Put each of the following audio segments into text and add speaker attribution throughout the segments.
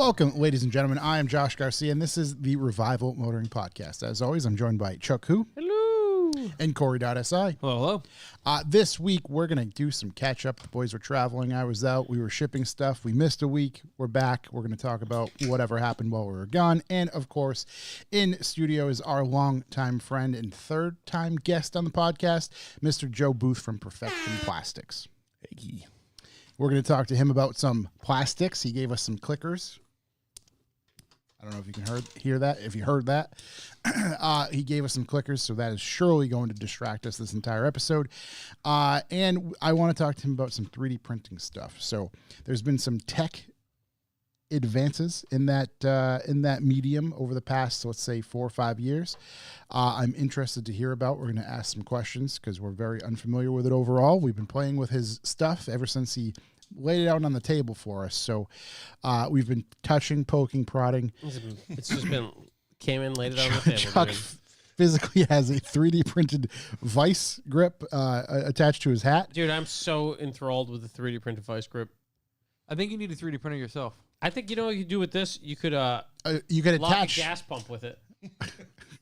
Speaker 1: Welcome, ladies and gentlemen. I am Josh Garcia, and this is the Revival Motoring Podcast. As always, I'm joined by Chuck Hu.
Speaker 2: Hello.
Speaker 1: And
Speaker 2: Hello,
Speaker 1: Corey.si.
Speaker 2: hello.
Speaker 1: This week, we're going to do some catch-up. The boys were traveling. I was out. We were shipping stuff. We missed a week. We're back. We're going to talk about whatever happened while we were gone. And, of course, in studio is our longtime friend and third-time guest on the podcast, Mr. Joe Booth from Perfection Plastics. Hey. We're going to talk to him about some plastics. He gave us some clickers. I don't know if you can hear that. If you heard that, he gave us some clickers, so that is surely going to distract us this entire episode. And I want to talk to him about some 3D printing stuff. So there's been some tech advances in that medium over the past, let's say, 4 or 5 years. I'm interested to hear about. We're going to ask some questions because we're very unfamiliar with it overall. We've been playing with his stuff ever since he laid it out on the table for us. So we've been touching, poking, prodding.
Speaker 2: It's just been came in, laid it on the table.
Speaker 1: Chuck physically has a 3D printed vice grip attached to his hat.
Speaker 2: Dude, I'm so enthralled with the 3D printed vice grip.
Speaker 3: I think you need a 3D printer yourself.
Speaker 2: I think you know what you could do with this? You could
Speaker 1: lock
Speaker 2: attach a gas pump with it.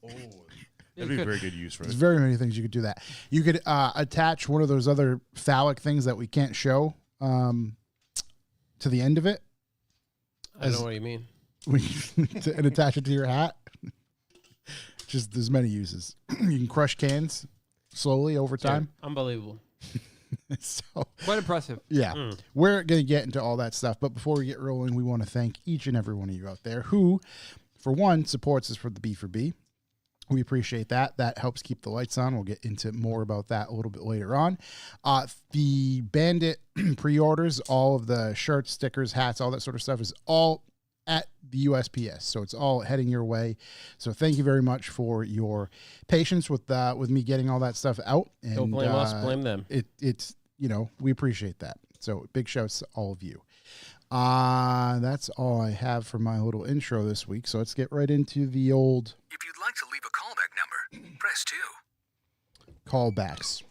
Speaker 4: That'd be a very good use for it.
Speaker 1: There's very many things you could do that. You could attach one of those other phallic things that we can't show to the end of it.
Speaker 2: I don't know what you mean.
Speaker 1: And attach it to your hat. Just there's many uses. You can crush cans slowly over time.
Speaker 2: Dude, unbelievable.
Speaker 1: So
Speaker 3: Quite impressive.
Speaker 1: yeah, we're going to get into all that stuff. But before we get rolling, we want to thank each and every one of you out there who, for one, supports us for the B4B. We appreciate that. That helps keep the lights on. We'll get into more about that a little bit later on. The Bandit pre-orders, all of the shirts, stickers, hats, all that sort of stuff is all at the USPS. So it's all heading your way. So thank you very much for your patience with me getting all that stuff out. And,
Speaker 2: Don't blame us, blame them.
Speaker 1: It's we appreciate that. So big shouts to all of you. That's all I have for my little intro this week. So let's get right into the old.
Speaker 5: If you'd like to leave a callback number, press 2.
Speaker 1: Callbacks.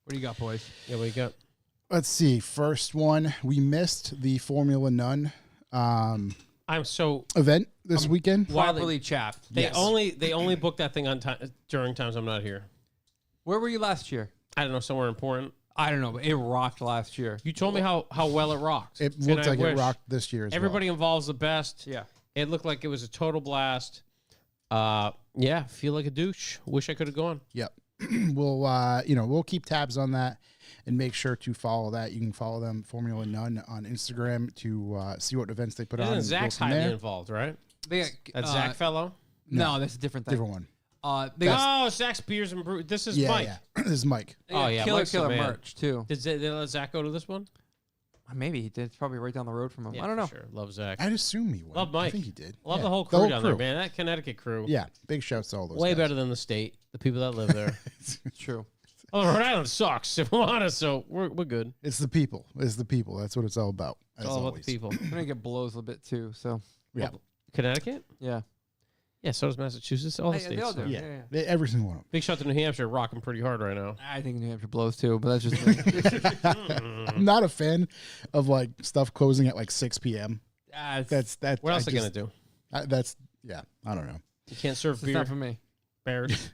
Speaker 3: What do you got, boys?
Speaker 2: Yeah, what you got?
Speaker 1: Let's see. First one, we missed the Formula None
Speaker 2: I'm so
Speaker 1: event this weekend.
Speaker 3: Properly chapped.
Speaker 2: They only booked that thing on time during times I'm not here.
Speaker 3: Where were you last year?
Speaker 2: I don't know, somewhere important.
Speaker 3: I don't know, but it rocked last year.
Speaker 2: You told me how well it rocked.
Speaker 1: It looks like it rocked this year as
Speaker 2: everybody involves the best.
Speaker 3: Yeah.
Speaker 2: It looked like it was a total blast. Yeah, feel like a douche. Wish I could have gone.
Speaker 1: Yep. We'll keep tabs on that and make sure to follow that. You can follow them, Formula None, on Instagram to see what events they put on.
Speaker 2: Isn't Zach's highly involved, right?
Speaker 3: They
Speaker 2: That Zach fellow?
Speaker 3: No, that's a different thing.
Speaker 1: Different one.
Speaker 2: Zach's Beers and Brew. This is
Speaker 1: Yeah,
Speaker 2: Mike.
Speaker 1: yeah. This is Mike.
Speaker 3: They got
Speaker 2: yeah,
Speaker 3: Killer
Speaker 2: Mike's the
Speaker 3: Killer
Speaker 2: man.
Speaker 3: merch too.
Speaker 2: Did they let Zach go to this one?
Speaker 3: Maybe he did. It's probably right down the road from him.
Speaker 2: Yeah,
Speaker 3: I don't know.
Speaker 2: for sure. Love Zach.
Speaker 1: I'd assume he would.
Speaker 2: Love Mike.
Speaker 1: I think he did.
Speaker 2: Love
Speaker 1: Yeah.
Speaker 2: the whole crew down there, man. That Connecticut crew.
Speaker 1: Yeah, big shouts to all those
Speaker 2: Way
Speaker 1: guys.
Speaker 2: better than the state. The people that live there.
Speaker 3: It's true.
Speaker 2: Oh, Rhode Island sucks, if I'm honest, so we're good.
Speaker 1: It's the people. It's the people. That's what it's all about.
Speaker 2: It's all about the people.
Speaker 3: I'm gonna get blows a bit too. So
Speaker 1: Yeah.
Speaker 2: Connecticut?
Speaker 3: yeah.
Speaker 2: Yeah, so does Massachusetts. All the
Speaker 3: They
Speaker 2: states.
Speaker 3: all do.
Speaker 2: so.
Speaker 1: Yeah.
Speaker 3: Yeah.
Speaker 1: Every single one of
Speaker 2: Big shout to New Hampshire, rocking pretty hard right now.
Speaker 3: I think New Hampshire blows too, but that's just me.
Speaker 1: them. I'm not a fan of like stuff closing at like 6 p.m. That's that.
Speaker 2: What else are they going to do?
Speaker 1: I don't know.
Speaker 2: You can't serve
Speaker 3: It's
Speaker 2: beer.
Speaker 3: not for me.
Speaker 2: Bears.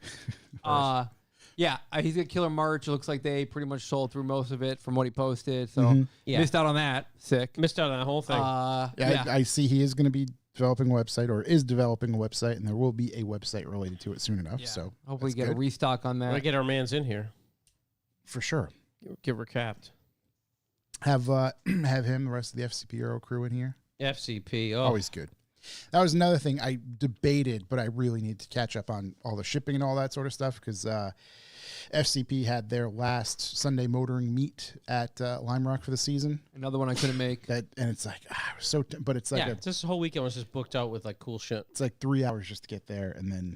Speaker 3: Yeah, he's got killer merch. It looks like they pretty much sold through most of it from what he posted. So
Speaker 2: Yeah.
Speaker 3: missed out on that. Sick.
Speaker 2: Missed out on that whole thing.
Speaker 1: Yeah, I see he is going to be developing a website or is developing a website, and there will be a website related to it soon enough.
Speaker 3: Yeah.
Speaker 1: So
Speaker 3: Hopefully
Speaker 1: that's
Speaker 3: get a
Speaker 1: good.
Speaker 3: restock on
Speaker 2: We're going
Speaker 3: that.
Speaker 2: to get our mans in here.
Speaker 1: For sure.
Speaker 2: Get recapped.
Speaker 1: Have him, the rest of the FCP Euro crew in here.
Speaker 2: FCP. Oh,
Speaker 1: Always good. That was another thing I debated, but I really need to catch up on all the shipping and all that sort of stuff because FCP had their last Sunday motoring meet at Lime Rock for the season.
Speaker 3: Another one I couldn't make.
Speaker 1: And it's like but it's like
Speaker 2: yeah. This whole weekend was just booked out with like cool shit.
Speaker 1: it's like 3 hours just to get there, and then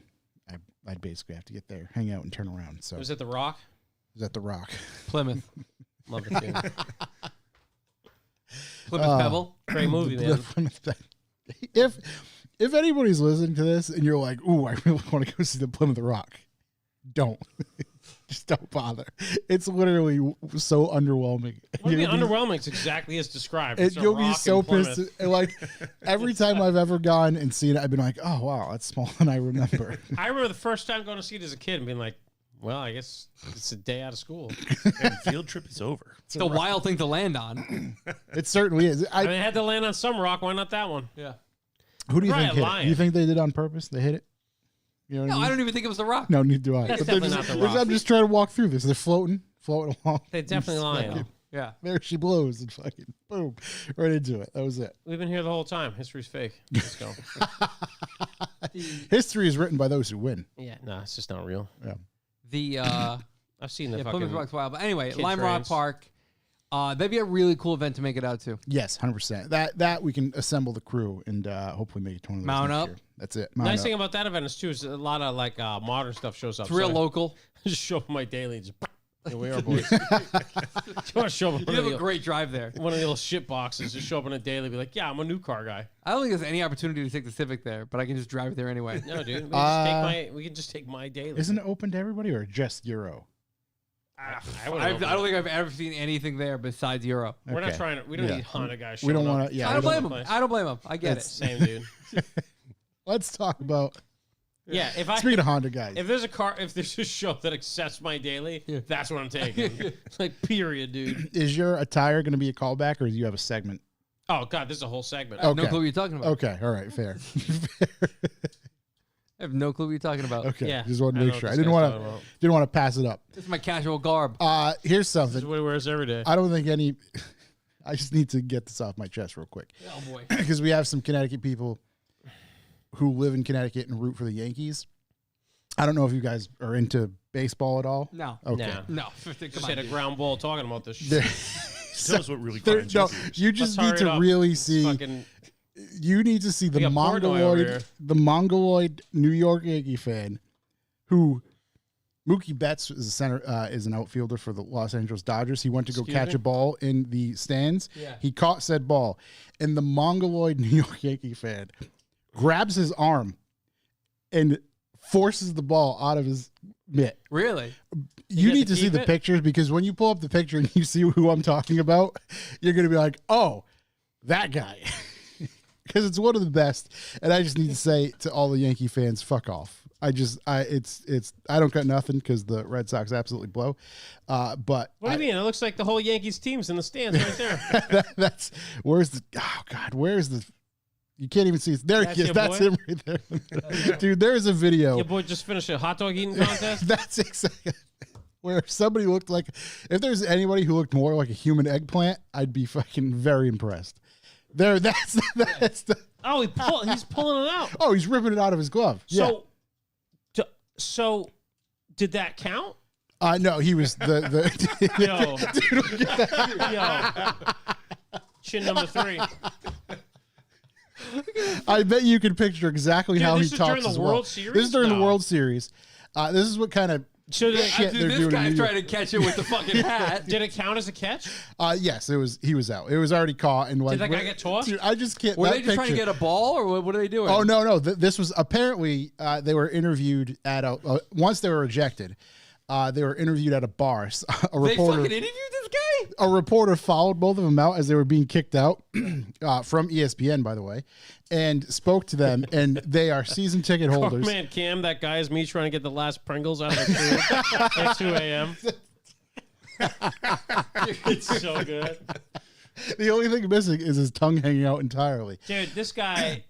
Speaker 1: I'd basically have to get there, hang out, and turn around. So
Speaker 2: Was it The Rock?
Speaker 1: it was at the Rock.
Speaker 3: Plymouth.
Speaker 2: Love it, too.
Speaker 3: Plymouth Pebble.
Speaker 2: Great movie, man.
Speaker 1: If anybody's listening to this and you're like, ooh, I really want to go see the Plymouth Rock, don't. Just don't bother. It's literally so underwhelming.
Speaker 2: What do you mean
Speaker 1: You'll be-
Speaker 2: underwhelming? It's exactly as described. It's a
Speaker 1: You'll be
Speaker 2: rock
Speaker 1: so
Speaker 2: in Plymouth.
Speaker 1: pissed. Like every time I've ever gone and seen it, I've been like, "Oh wow, that's smaller than I remember."
Speaker 2: I remember the first time going to see it as a kid and being like, well, I guess it's a day out of school.
Speaker 4: And field trip is over.
Speaker 3: It's a wild thing to land on.
Speaker 1: It certainly is.
Speaker 2: I mean, it had to land on some rock. Why not that one?
Speaker 3: Yeah.
Speaker 1: Who do you
Speaker 2: Right,
Speaker 1: think hit it?
Speaker 2: lion.
Speaker 1: You think they did on purpose? They hit it? You know what
Speaker 3: No,
Speaker 1: I mean?
Speaker 3: I don't even think it was the rock.
Speaker 1: No, neither do I.
Speaker 2: That's
Speaker 1: But they're
Speaker 2: definitely
Speaker 1: just-
Speaker 2: not the rock.
Speaker 1: I'm just trying to walk through this. They're floating along.
Speaker 2: They definitely lying.
Speaker 3: Yeah.
Speaker 1: There she blows and fucking boom, right into it. That was it.
Speaker 2: We've been here the whole time. History's fake. Let's go.
Speaker 1: History is written by those who win.
Speaker 2: Yeah, no, it's just not real.
Speaker 1: Yeah.
Speaker 3: The
Speaker 2: I've seen the
Speaker 3: yeah,
Speaker 2: fucking.
Speaker 3: Plymouth Rock's wild. But anyway,
Speaker 2: kid
Speaker 3: Lime Rock
Speaker 2: trains.
Speaker 3: Park. That'd be a really cool event to make it out to.
Speaker 1: Yes, 100%. That we can assemble the crew and hopefully make it to one of those
Speaker 3: Mount
Speaker 1: next
Speaker 3: up.
Speaker 1: year. That's it. Mount
Speaker 2: Nice
Speaker 1: up.
Speaker 2: thing about that event is too is a lot of like modern stuff shows up.
Speaker 3: It's real
Speaker 2: So
Speaker 3: local.
Speaker 2: I just show up my daily. And just, here we are, boys. Do you want to show up
Speaker 3: You
Speaker 2: one,
Speaker 3: have
Speaker 2: of
Speaker 3: a
Speaker 2: the,
Speaker 3: great drive there.
Speaker 2: one of the little shit boxes? Just show up on a daily. Be like, yeah, I'm a new car guy.
Speaker 3: I don't think there's any opportunity to take the Civic there, but I can just drive it there anyway.
Speaker 2: No, dude. We can just take my daily.
Speaker 1: Isn't it open to everybody or just Euro?
Speaker 2: I wouldn't
Speaker 3: I
Speaker 2: open
Speaker 3: don't
Speaker 2: it.
Speaker 3: think I've ever seen anything there besides Euro.
Speaker 2: We're not
Speaker 1: Okay.
Speaker 2: trying to. We don't
Speaker 1: Yeah.
Speaker 2: need Honda guys.
Speaker 1: We don't
Speaker 2: showing
Speaker 1: wanna-
Speaker 2: up.
Speaker 1: yeah,
Speaker 3: I don't
Speaker 1: we
Speaker 3: blame
Speaker 1: don't-
Speaker 3: him. I don't blame him. I get
Speaker 1: It's-
Speaker 3: it.
Speaker 2: Same dude.
Speaker 1: Let's talk about.
Speaker 2: Yeah, if I
Speaker 1: Speaking of Honda guys,
Speaker 2: if there's a show that accepts my daily, that's what I'm taking. Like period, dude.
Speaker 1: is your attire going to be a callback or do you have a segment?
Speaker 2: Oh god, this is a whole segment.
Speaker 3: I have no
Speaker 1: Okay.
Speaker 3: clue what you're talking about.
Speaker 1: Okay, all right, fair.
Speaker 3: I have no clue what you're talking about.
Speaker 1: Okay,
Speaker 2: Yeah,
Speaker 1: just want
Speaker 2: I
Speaker 1: to
Speaker 2: know
Speaker 1: make
Speaker 2: what
Speaker 1: sure. I
Speaker 2: this
Speaker 1: didn't
Speaker 2: guy's
Speaker 1: want
Speaker 2: talking about.
Speaker 1: to pass it up.
Speaker 3: This is my casual garb.
Speaker 1: Here's
Speaker 2: This
Speaker 1: something.
Speaker 2: is what he wears every day.
Speaker 1: I don't think any. I just need to get this off my chest real quick
Speaker 3: Oh boy.
Speaker 1: because we have some Connecticut people who live in Connecticut and root for the Yankees. I don't know if you guys are into baseball at all.
Speaker 3: No.
Speaker 1: Okay.
Speaker 2: Nah.
Speaker 3: No.
Speaker 2: Just
Speaker 3: Come
Speaker 2: hit
Speaker 3: on.
Speaker 2: a ground ball talking about this
Speaker 1: There-
Speaker 2: shit.
Speaker 4: Tell us what really
Speaker 1: there-
Speaker 4: grinds
Speaker 1: no,
Speaker 4: your gears.
Speaker 1: you just
Speaker 2: Let's
Speaker 1: need
Speaker 2: hurry it
Speaker 1: to
Speaker 2: up.
Speaker 1: really
Speaker 2: It's
Speaker 1: see.
Speaker 2: fucking-
Speaker 1: You need to see the
Speaker 2: We got Portnoy over
Speaker 1: Mongoloid,
Speaker 2: here.
Speaker 1: the Mongoloid New York Yankee fan, who Mookie Betts is a center, is an outfielder for the Los Angeles Dodgers. He went to go
Speaker 2: Excuse
Speaker 1: catch
Speaker 2: me?
Speaker 1: a ball in the stands.
Speaker 3: Yeah.
Speaker 1: He caught said ball, and the Mongoloid New York Yankee fan grabs his arm and forces the ball out of his mitt.
Speaker 3: Really?
Speaker 1: You
Speaker 2: get
Speaker 1: need
Speaker 2: to
Speaker 1: to see
Speaker 2: keep
Speaker 1: the
Speaker 2: it?
Speaker 1: pictures because when you pull up the picture and you see who I'm talking about, you're going to be like, oh, that guy. Because it's one of the best. And I just need to say to all the Yankee fans, fuck off. I don't got nothing because the Red Sox absolutely blow. But
Speaker 2: What do you mean? It looks like the whole Yankees team's in the stands right there.
Speaker 1: that's where's the you can't even see it. There
Speaker 2: That's
Speaker 1: he is.
Speaker 2: your
Speaker 1: That's
Speaker 2: boy?
Speaker 1: him right there. Dude, there is a video.
Speaker 2: Your boy just finished a hot dog eating contest.
Speaker 1: That's exactly where somebody looked like. If there's anybody who looked more like a human eggplant, I'd be fucking very impressed. There, that's the.
Speaker 2: Oh, he's pulling it out.
Speaker 1: Oh, he's ripping it out of his glove.
Speaker 2: So did that count?
Speaker 1: No, he was the.
Speaker 2: Yo, chin number 3.
Speaker 1: I bet you can picture exactly
Speaker 2: Dude,
Speaker 1: how
Speaker 2: this
Speaker 1: he
Speaker 2: is
Speaker 1: talks
Speaker 2: during the
Speaker 1: as well.
Speaker 2: World Series?
Speaker 1: This is during the
Speaker 2: No.
Speaker 1: World Series. This is what kind of
Speaker 2: So did,
Speaker 1: shit
Speaker 3: Dude,
Speaker 1: they're
Speaker 3: this
Speaker 1: doing.
Speaker 3: guy's
Speaker 1: in New York.
Speaker 3: trying to catch it with the fucking hat.
Speaker 2: did it count as a catch?
Speaker 1: Yes, he was out. It was already caught and like.
Speaker 2: Did that guy get tossed?
Speaker 1: Dude, I just can't.
Speaker 3: Were
Speaker 1: that
Speaker 3: they just trying to
Speaker 1: picture-
Speaker 3: get a ball, or what are they doing?
Speaker 1: Oh no! This was apparently they were interviewed at a once they were ejected. They were interviewed at a bar. A
Speaker 3: They
Speaker 1: reporter,
Speaker 3: fucking interviewed this guy?
Speaker 1: a reporter followed both of them out as they were being kicked out from ESPN, by the way, and spoke to them. And they are season ticket
Speaker 2: Oh
Speaker 1: holders.
Speaker 2: man, Cam, that guy is me trying to get the last Pringles out of the tube at 2 a.m. It's so good.
Speaker 1: The only thing missing is his tongue hanging out entirely.
Speaker 2: Dude, this guy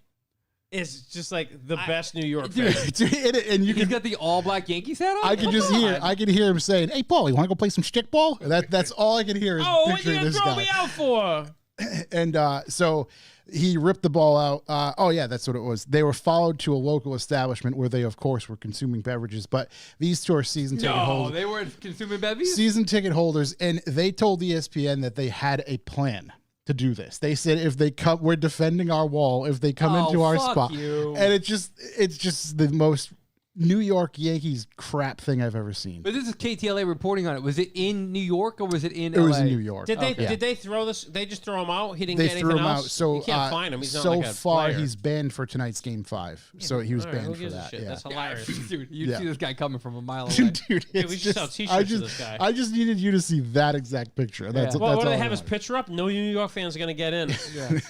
Speaker 2: is just like the best New York fan.
Speaker 1: And you
Speaker 3: He's
Speaker 1: can.
Speaker 3: got the all-black Yankees hat on?
Speaker 1: I can
Speaker 3: Come
Speaker 1: just
Speaker 3: on.
Speaker 1: hear. I can hear him saying, "Hey, Paul, you want to go play some stickball?" That's all I can hear is
Speaker 2: Oh, what you
Speaker 1: picturing
Speaker 2: gonna
Speaker 1: this
Speaker 2: throw
Speaker 1: guy.
Speaker 2: me out for?
Speaker 1: And so he ripped the ball out. Oh, yeah, that's what it was. They were followed to a local establishment where they, of course, were consuming beverages. But these two are season ticket
Speaker 3: No,
Speaker 1: holders.
Speaker 3: they weren't consuming bevies?
Speaker 1: Season ticket holders, and they told ESPN that they had a plan to do this. They said if they come, we're defending our wall. If they come
Speaker 3: Oh,
Speaker 1: into our
Speaker 3: fuck
Speaker 1: spot,
Speaker 3: you.
Speaker 1: and it's just the most New York Yankees crap thing I've ever seen.
Speaker 3: But this is KTLA reporting on it. Was it in New York or was it in
Speaker 1: It
Speaker 3: LA?
Speaker 1: was in New York.
Speaker 2: Did they
Speaker 1: Yeah.
Speaker 2: did they throw this? They just throw him out. He didn't
Speaker 1: They
Speaker 2: get anything
Speaker 1: threw him
Speaker 2: else.
Speaker 1: out. So
Speaker 2: you can't find him. He's not
Speaker 1: so
Speaker 2: like a
Speaker 1: far
Speaker 2: player.
Speaker 1: he's banned for tonight's game 5. So he was
Speaker 2: All right,
Speaker 1: banned
Speaker 2: who
Speaker 1: for
Speaker 2: gives a
Speaker 1: that.
Speaker 2: shit?
Speaker 1: Yeah.
Speaker 2: That's hilarious.
Speaker 3: Dude, you
Speaker 1: Yeah.
Speaker 3: see this guy coming from a mile away.
Speaker 1: Dude,
Speaker 2: Dude,
Speaker 1: it's
Speaker 2: we should sell
Speaker 1: just,
Speaker 2: t-shirts to this guy.
Speaker 1: I just needed you to see that exact picture. That's,
Speaker 3: Yeah.
Speaker 2: Well,
Speaker 1: that's
Speaker 2: what do
Speaker 1: all
Speaker 2: they
Speaker 1: I
Speaker 2: have his
Speaker 1: wanted.
Speaker 2: picture up? No New York fans are gonna get in.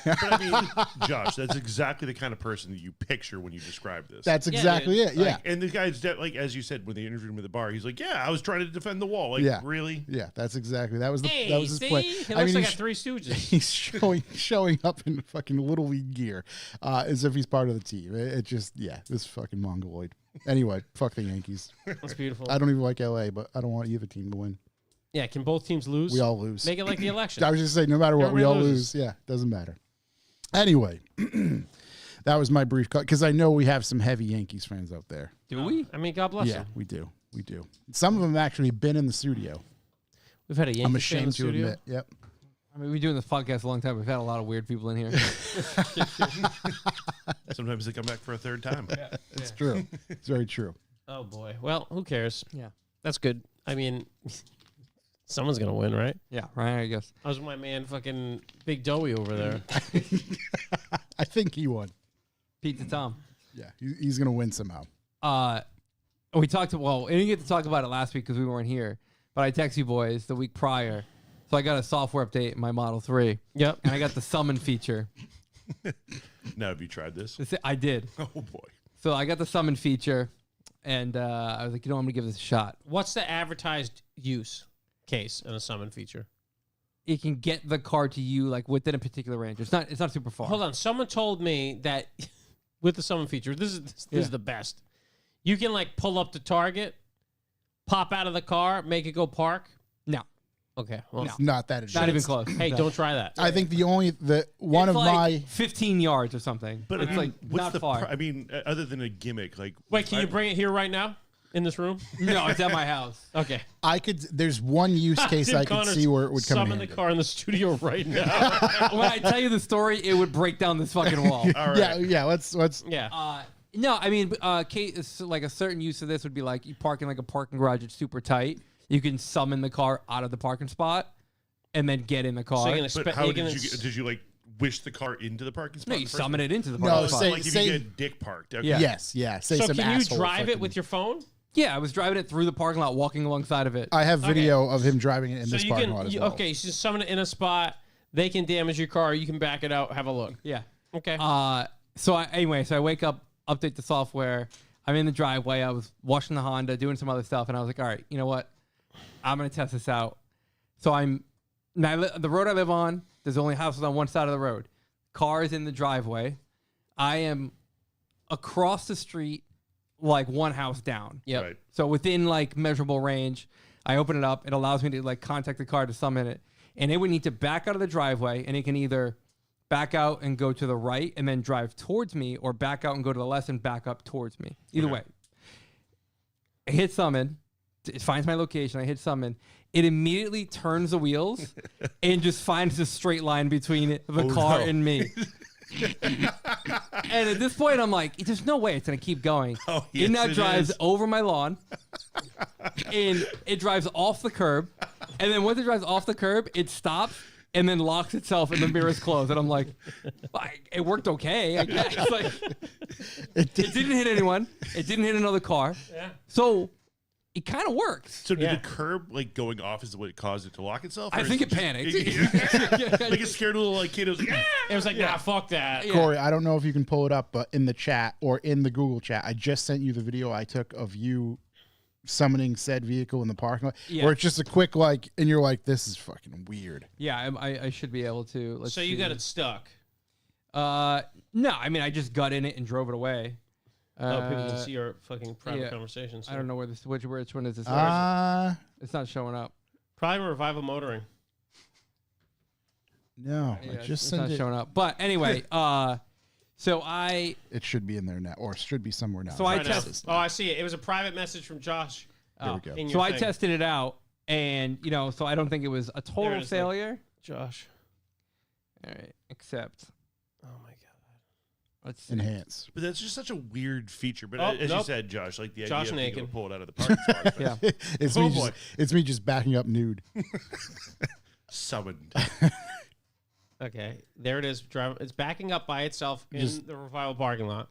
Speaker 4: But I mean, Josh, that's exactly the kind of person that you picture when you describe this.
Speaker 1: That's
Speaker 2: Yeah,
Speaker 1: exactly
Speaker 2: dude.
Speaker 1: it. Yeah.
Speaker 4: Like, and the guy's like, as you said, when they interviewed him at the bar, he's like, "Yeah, I was trying to defend the wall." Like,
Speaker 1: Yeah.
Speaker 4: really?
Speaker 1: Yeah, that's exactly. That was the
Speaker 2: Hey,
Speaker 1: that was his
Speaker 2: see?
Speaker 1: play.
Speaker 2: He
Speaker 1: I
Speaker 2: looks
Speaker 1: mean,
Speaker 2: like a Three Stooges.
Speaker 1: he's showing up in fucking little league gear, as if he's part of the team. It just this fucking Mongoloid. Anyway, fuck the Yankees.
Speaker 2: That's beautiful.
Speaker 1: I don't even like LA, but I don't want either team to win.
Speaker 2: Yeah, can both teams lose?
Speaker 1: We all lose.
Speaker 2: Make it like the election.
Speaker 1: I was just saying, no matter what, we all
Speaker 2: Everybody
Speaker 1: lose. Yeah, doesn't matter. Anyway, that was my brief cut because I know we have some heavy Yankees fans out there.
Speaker 3: Do we?
Speaker 2: I mean, God bless
Speaker 1: Yeah,
Speaker 2: them.
Speaker 1: we do. We do. Some of them actually been in the studio.
Speaker 2: We've had a Yankee
Speaker 1: I'm
Speaker 2: fan in the
Speaker 1: ashamed to
Speaker 2: studio.
Speaker 1: admit. Yep.
Speaker 3: I mean, we've been doing this podcast a long time. We've had a lot of weird people in here.
Speaker 4: Sometimes they come back for a third time.
Speaker 1: It's true. It's very true.
Speaker 2: Oh boy. Well, who cares?
Speaker 3: Yeah.
Speaker 2: That's good. I mean, someone's gonna win, right?
Speaker 3: Yeah, right, I guess.
Speaker 2: I was with my man, fucking Big Doughy over there.
Speaker 1: I think he won.
Speaker 3: Pizza Tom.
Speaker 1: Yeah, he's going to win somehow.
Speaker 3: We talked to, well, we didn't get to talk about it last week because we weren't here, but I texted you boys the week prior. So I got a software update in my Model 3.
Speaker 2: Yep.
Speaker 3: And I got the summon feature.
Speaker 4: Now, have you tried this?
Speaker 3: I did.
Speaker 4: Oh boy.
Speaker 3: So I got the summon feature, and I was like, you know, I'm going to give this a shot.
Speaker 2: What's the advertised use case in a summon feature?
Speaker 3: It can get the car to you like within a particular range. It's not super far.
Speaker 2: Hold on. Someone told me that with the summon feature, this is the best. You can like pull up the target, pop out of the car, make it go park.
Speaker 3: No.
Speaker 2: Okay. Well,
Speaker 1: It's not that advanced.
Speaker 3: Not even close.
Speaker 2: hey,
Speaker 3: No.
Speaker 2: don't try that.
Speaker 1: I think one
Speaker 3: It's
Speaker 1: of
Speaker 3: like
Speaker 1: my
Speaker 3: 15 yards or something.
Speaker 4: But
Speaker 3: It's
Speaker 4: I mean,
Speaker 3: like
Speaker 4: what's
Speaker 3: not
Speaker 4: the
Speaker 3: far.
Speaker 4: I mean, other than a gimmick, like
Speaker 2: Wait, can you bring it here right now in this room?
Speaker 3: No, it's at my house.
Speaker 2: Okay.
Speaker 1: there's one use case
Speaker 2: Tim
Speaker 1: I could
Speaker 2: Connors
Speaker 1: see where it would come in
Speaker 2: summon the
Speaker 1: handy.
Speaker 2: car in the studio right now.
Speaker 3: When I tell you the story, it would break down this fucking wall.
Speaker 4: all right.
Speaker 1: Yeah, let's
Speaker 2: yeah.
Speaker 3: No, I mean, Kate, like a certain use of this would be like you park in like a parking garage. It's super tight. You can summon the car out of the parking spot and then get in the car.
Speaker 2: So you're
Speaker 4: But how did you like wish the car into the parking spot?
Speaker 3: no,
Speaker 4: in
Speaker 3: you
Speaker 4: the first
Speaker 3: summon
Speaker 4: place?
Speaker 3: it into the
Speaker 1: No,
Speaker 3: parking
Speaker 4: So
Speaker 3: spot.
Speaker 1: say-
Speaker 4: like if
Speaker 1: say-
Speaker 4: you get dick parked. Okay.
Speaker 3: Yeah.
Speaker 1: Yes, yeah. Say
Speaker 2: So
Speaker 1: some
Speaker 2: can you
Speaker 1: asshole
Speaker 2: drive it
Speaker 1: fucking-
Speaker 2: with your phone?
Speaker 3: Yeah, I was driving it through the parking lot, walking alongside of it.
Speaker 1: I have video of him driving it in
Speaker 2: So
Speaker 1: this
Speaker 2: you
Speaker 1: parking
Speaker 2: can
Speaker 1: lot as well.
Speaker 2: okay, so just summon it in a spot. They can damage your car. You can back it out. Have a look.
Speaker 3: Yeah.
Speaker 2: Okay.
Speaker 3: So I wake up, update the software. I'm in the driveway. I was washing the Honda, doing some other stuff, and I was like, all right, you know what? I'm gonna test this out. So the road I live on. There's only houses on one side of the road. Cars in the driveway. I am across the street, like one house down.
Speaker 2: Yep.
Speaker 4: Right.
Speaker 3: So within like measurable range, I open it up. It allows me to like contact the car to summon it, and it would need to back out of the driveway, and it can either back out and go to the right and then drive towards me, or back out and go to the left and back up towards me. Either way, I hit summon. It finds my location. I hit summon. It immediately turns the wheels and just finds a straight line between the car
Speaker 4: no.
Speaker 3: and me. And at this point, I'm like, there's no way it's going to keep going.
Speaker 4: Oh,
Speaker 3: it
Speaker 4: yes,
Speaker 3: now
Speaker 4: it
Speaker 3: drives
Speaker 4: is.
Speaker 3: over my lawn, and it drives off the curb. And then once it drives off the curb, it stops and then locks itself and the mirrors close. And I'm like, it worked okay, I guess. Like, it didn't hit anyone. It didn't hit another car.
Speaker 2: Yeah.
Speaker 3: So it kind of works.
Speaker 4: So did
Speaker 2: Yeah.
Speaker 4: the curb like going off is what caused it to lock itself?
Speaker 3: I
Speaker 4: or is
Speaker 3: think it
Speaker 4: just-
Speaker 3: panicked.
Speaker 4: like a scared little like kid. It was like, ah!
Speaker 2: It was like, nah, fuck that.
Speaker 1: Corey, I don't know if you can pull it up, but in the chat or in the Google chat, I just sent you the video I took of you summoning said vehicle in the parking lot,
Speaker 3: Yeah.
Speaker 1: where it's just a quick like, and you're like, this is fucking weird.
Speaker 3: Yeah, I should be able to. Let's
Speaker 2: So you
Speaker 3: see.
Speaker 2: got it stuck.
Speaker 3: No, I mean, I just got in it and drove it away.
Speaker 2: Oh, people can see your fucking private
Speaker 3: yeah.
Speaker 2: conversations.
Speaker 3: I don't know which one is this. It's not showing up.
Speaker 2: Probably Revival Motoring.
Speaker 1: No,
Speaker 3: Yeah,
Speaker 1: I just
Speaker 3: it's
Speaker 1: sent
Speaker 3: not
Speaker 1: it.
Speaker 3: showing up. But anyway, so I
Speaker 1: It should be in there now, or it should be somewhere now.
Speaker 3: So I
Speaker 2: Right now.
Speaker 3: test-
Speaker 2: Oh, I see it. It was a private message from Josh.
Speaker 1: There we go.
Speaker 2: In
Speaker 3: so
Speaker 2: your
Speaker 3: I
Speaker 2: thing.
Speaker 3: tested it out, and so I don't think it was a
Speaker 2: There
Speaker 3: total
Speaker 2: it is,
Speaker 3: failure.
Speaker 2: Josh.
Speaker 3: All right, except
Speaker 2: Oh my
Speaker 3: Let's see.
Speaker 1: enhance.
Speaker 4: But that's just such a weird feature. But
Speaker 2: Oh,
Speaker 4: as you
Speaker 2: nope.
Speaker 4: said, Josh, like the idea
Speaker 2: Josh
Speaker 4: of being able
Speaker 2: naked.
Speaker 4: to pull it out of the parking spot.
Speaker 3: Yeah.
Speaker 1: It's
Speaker 4: Oh,
Speaker 1: me.
Speaker 4: boy.
Speaker 1: It's me just backing up nude.
Speaker 4: Summoned.
Speaker 2: Okay, there it is. It's backing up by itself in
Speaker 1: Just-
Speaker 2: the revival parking lot.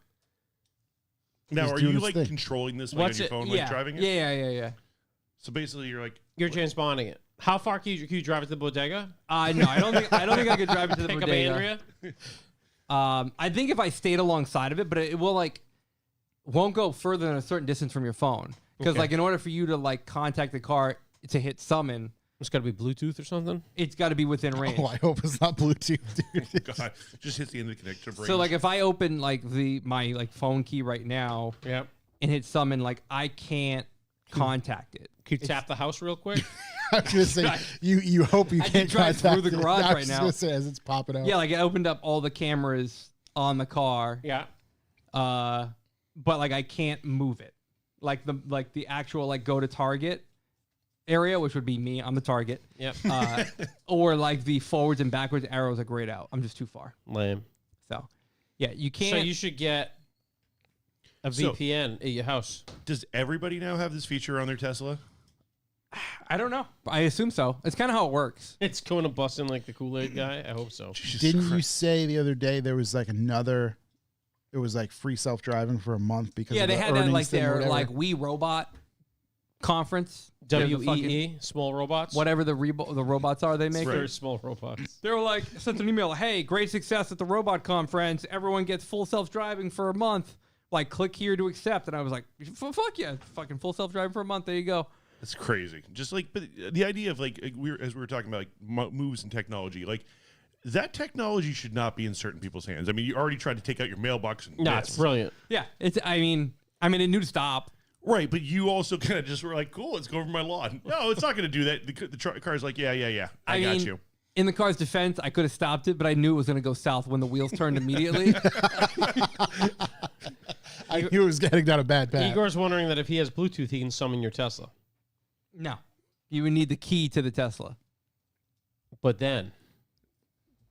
Speaker 4: Now,
Speaker 1: Just
Speaker 4: are
Speaker 1: doing
Speaker 4: you
Speaker 1: its
Speaker 4: like
Speaker 1: thing.
Speaker 4: controlling this
Speaker 2: What's
Speaker 4: on your
Speaker 2: it-
Speaker 4: phone,
Speaker 3: Yeah.
Speaker 4: like driving it?
Speaker 3: Yeah.
Speaker 4: So basically, you're like,
Speaker 2: You're transponding it. How far can you drive it to the bodega?
Speaker 3: No, I don't think I could drive it to the
Speaker 2: Pick up
Speaker 3: bodega.
Speaker 2: Andrea.
Speaker 3: I think if I stayed alongside of it, but it will won't go further than a certain distance from your phone. Because
Speaker 2: Okay.
Speaker 3: like in order for you to like contact the car to hit summon,
Speaker 2: It's got to be Bluetooth or something.
Speaker 3: it's got to be within range.
Speaker 1: Oh, I hope it's not Bluetooth, dude.
Speaker 4: God, just hits the end of the connector.
Speaker 3: So like if I open like my like phone key right now
Speaker 2: Yep.
Speaker 3: and hit summon, like I can't contact it.
Speaker 2: Can you tap the house real quick?
Speaker 1: I'm gonna say you hope you
Speaker 3: I
Speaker 1: can't
Speaker 3: did drive through
Speaker 1: contact
Speaker 3: the
Speaker 1: it.
Speaker 3: garage
Speaker 1: I was
Speaker 3: right
Speaker 1: just
Speaker 3: now.
Speaker 1: gonna say as it's popping out.
Speaker 3: Yeah, like I opened up all the cameras on the car,
Speaker 2: Yeah.
Speaker 3: but like I can't move it. Like the actual like go to target area, which would be me. I'm the target.
Speaker 2: Yep.
Speaker 3: Or like the forwards and backwards arrows are grayed out. I'm just too far.
Speaker 2: Lame.
Speaker 3: So yeah, you can't.
Speaker 2: So you should get a
Speaker 4: So-
Speaker 2: VPN at your house.
Speaker 4: Does everybody now have this feature on their Tesla?
Speaker 3: I don't know. I assume so. It's kind of how it works.
Speaker 2: It's going to bust in like the Kool-Aid guy. I hope so.
Speaker 4: Jesus
Speaker 1: Didn't you
Speaker 4: Christ.
Speaker 1: say the other day there was like another? It was like free self driving for a month because
Speaker 3: Yeah,
Speaker 1: of
Speaker 3: they
Speaker 1: the
Speaker 3: had that
Speaker 1: earnings
Speaker 3: like
Speaker 1: thing or
Speaker 3: their
Speaker 1: whatever.
Speaker 3: like We Robot conference. You know, the fucking-
Speaker 2: WEE, small robots.
Speaker 3: whatever the robots are they make.
Speaker 2: Very small robots.
Speaker 3: They were like sent an email. Hey, great success at the robot conference. Everyone gets full self driving for a month. Like click here to accept. And I was like, fuck yeah, fucking full self driving for a month. There you go.
Speaker 4: That's crazy. Just like, but the idea of like as we were talking about like moves and technology, like that technology should not be in certain people's hands. I mean, you already tried to take out your mailbox and
Speaker 2: No,
Speaker 4: bits.
Speaker 2: it's brilliant.
Speaker 3: Yeah, it's. I mean, it knew to stop.
Speaker 4: Right, but you also kind of just were like, cool, let's go over my lawn. No, it's not going to do that. The car's like, yeah, I got
Speaker 3: mean,
Speaker 4: you.
Speaker 3: In the car's defense, I could have stopped it, but I knew it was going to go south when the wheels turned immediately.
Speaker 1: I knew it was getting down a bad path.
Speaker 2: Igor's wondering that if he has Bluetooth, he can summon your Tesla.
Speaker 3: No, you would need the key to the Tesla.
Speaker 2: But then,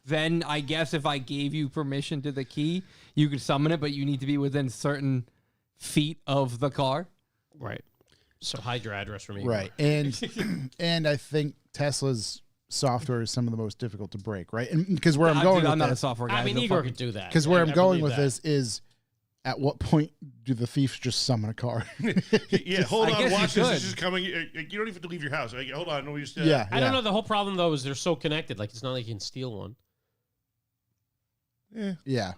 Speaker 3: Then I guess if I gave you permission to the key, you could summon it, but you need to be within certain feet of the car.
Speaker 2: right. So hide your address from me.
Speaker 1: Right, and and I think Tesla's software is some of the most difficult to break. Right, and because where I'm going
Speaker 3: Dude,
Speaker 1: with
Speaker 3: I'm not a
Speaker 1: this,
Speaker 3: software guy.
Speaker 2: I mean,
Speaker 3: so
Speaker 2: Igor
Speaker 3: fucking-
Speaker 2: could do that.
Speaker 1: because where
Speaker 2: I
Speaker 1: I'm going
Speaker 2: believe
Speaker 1: with
Speaker 2: that.
Speaker 1: this is, at what point do the thieves just summon a car?
Speaker 4: Yeah, hold
Speaker 3: I
Speaker 4: on,
Speaker 3: guess you
Speaker 4: watch this.
Speaker 3: could.
Speaker 4: It's just coming. You don't even have to leave your house. Like, hold on, no, we just
Speaker 1: Yeah.
Speaker 2: I don't know. The whole problem though is they're so connected. Like it's not like you can steal one.
Speaker 1: Yeah,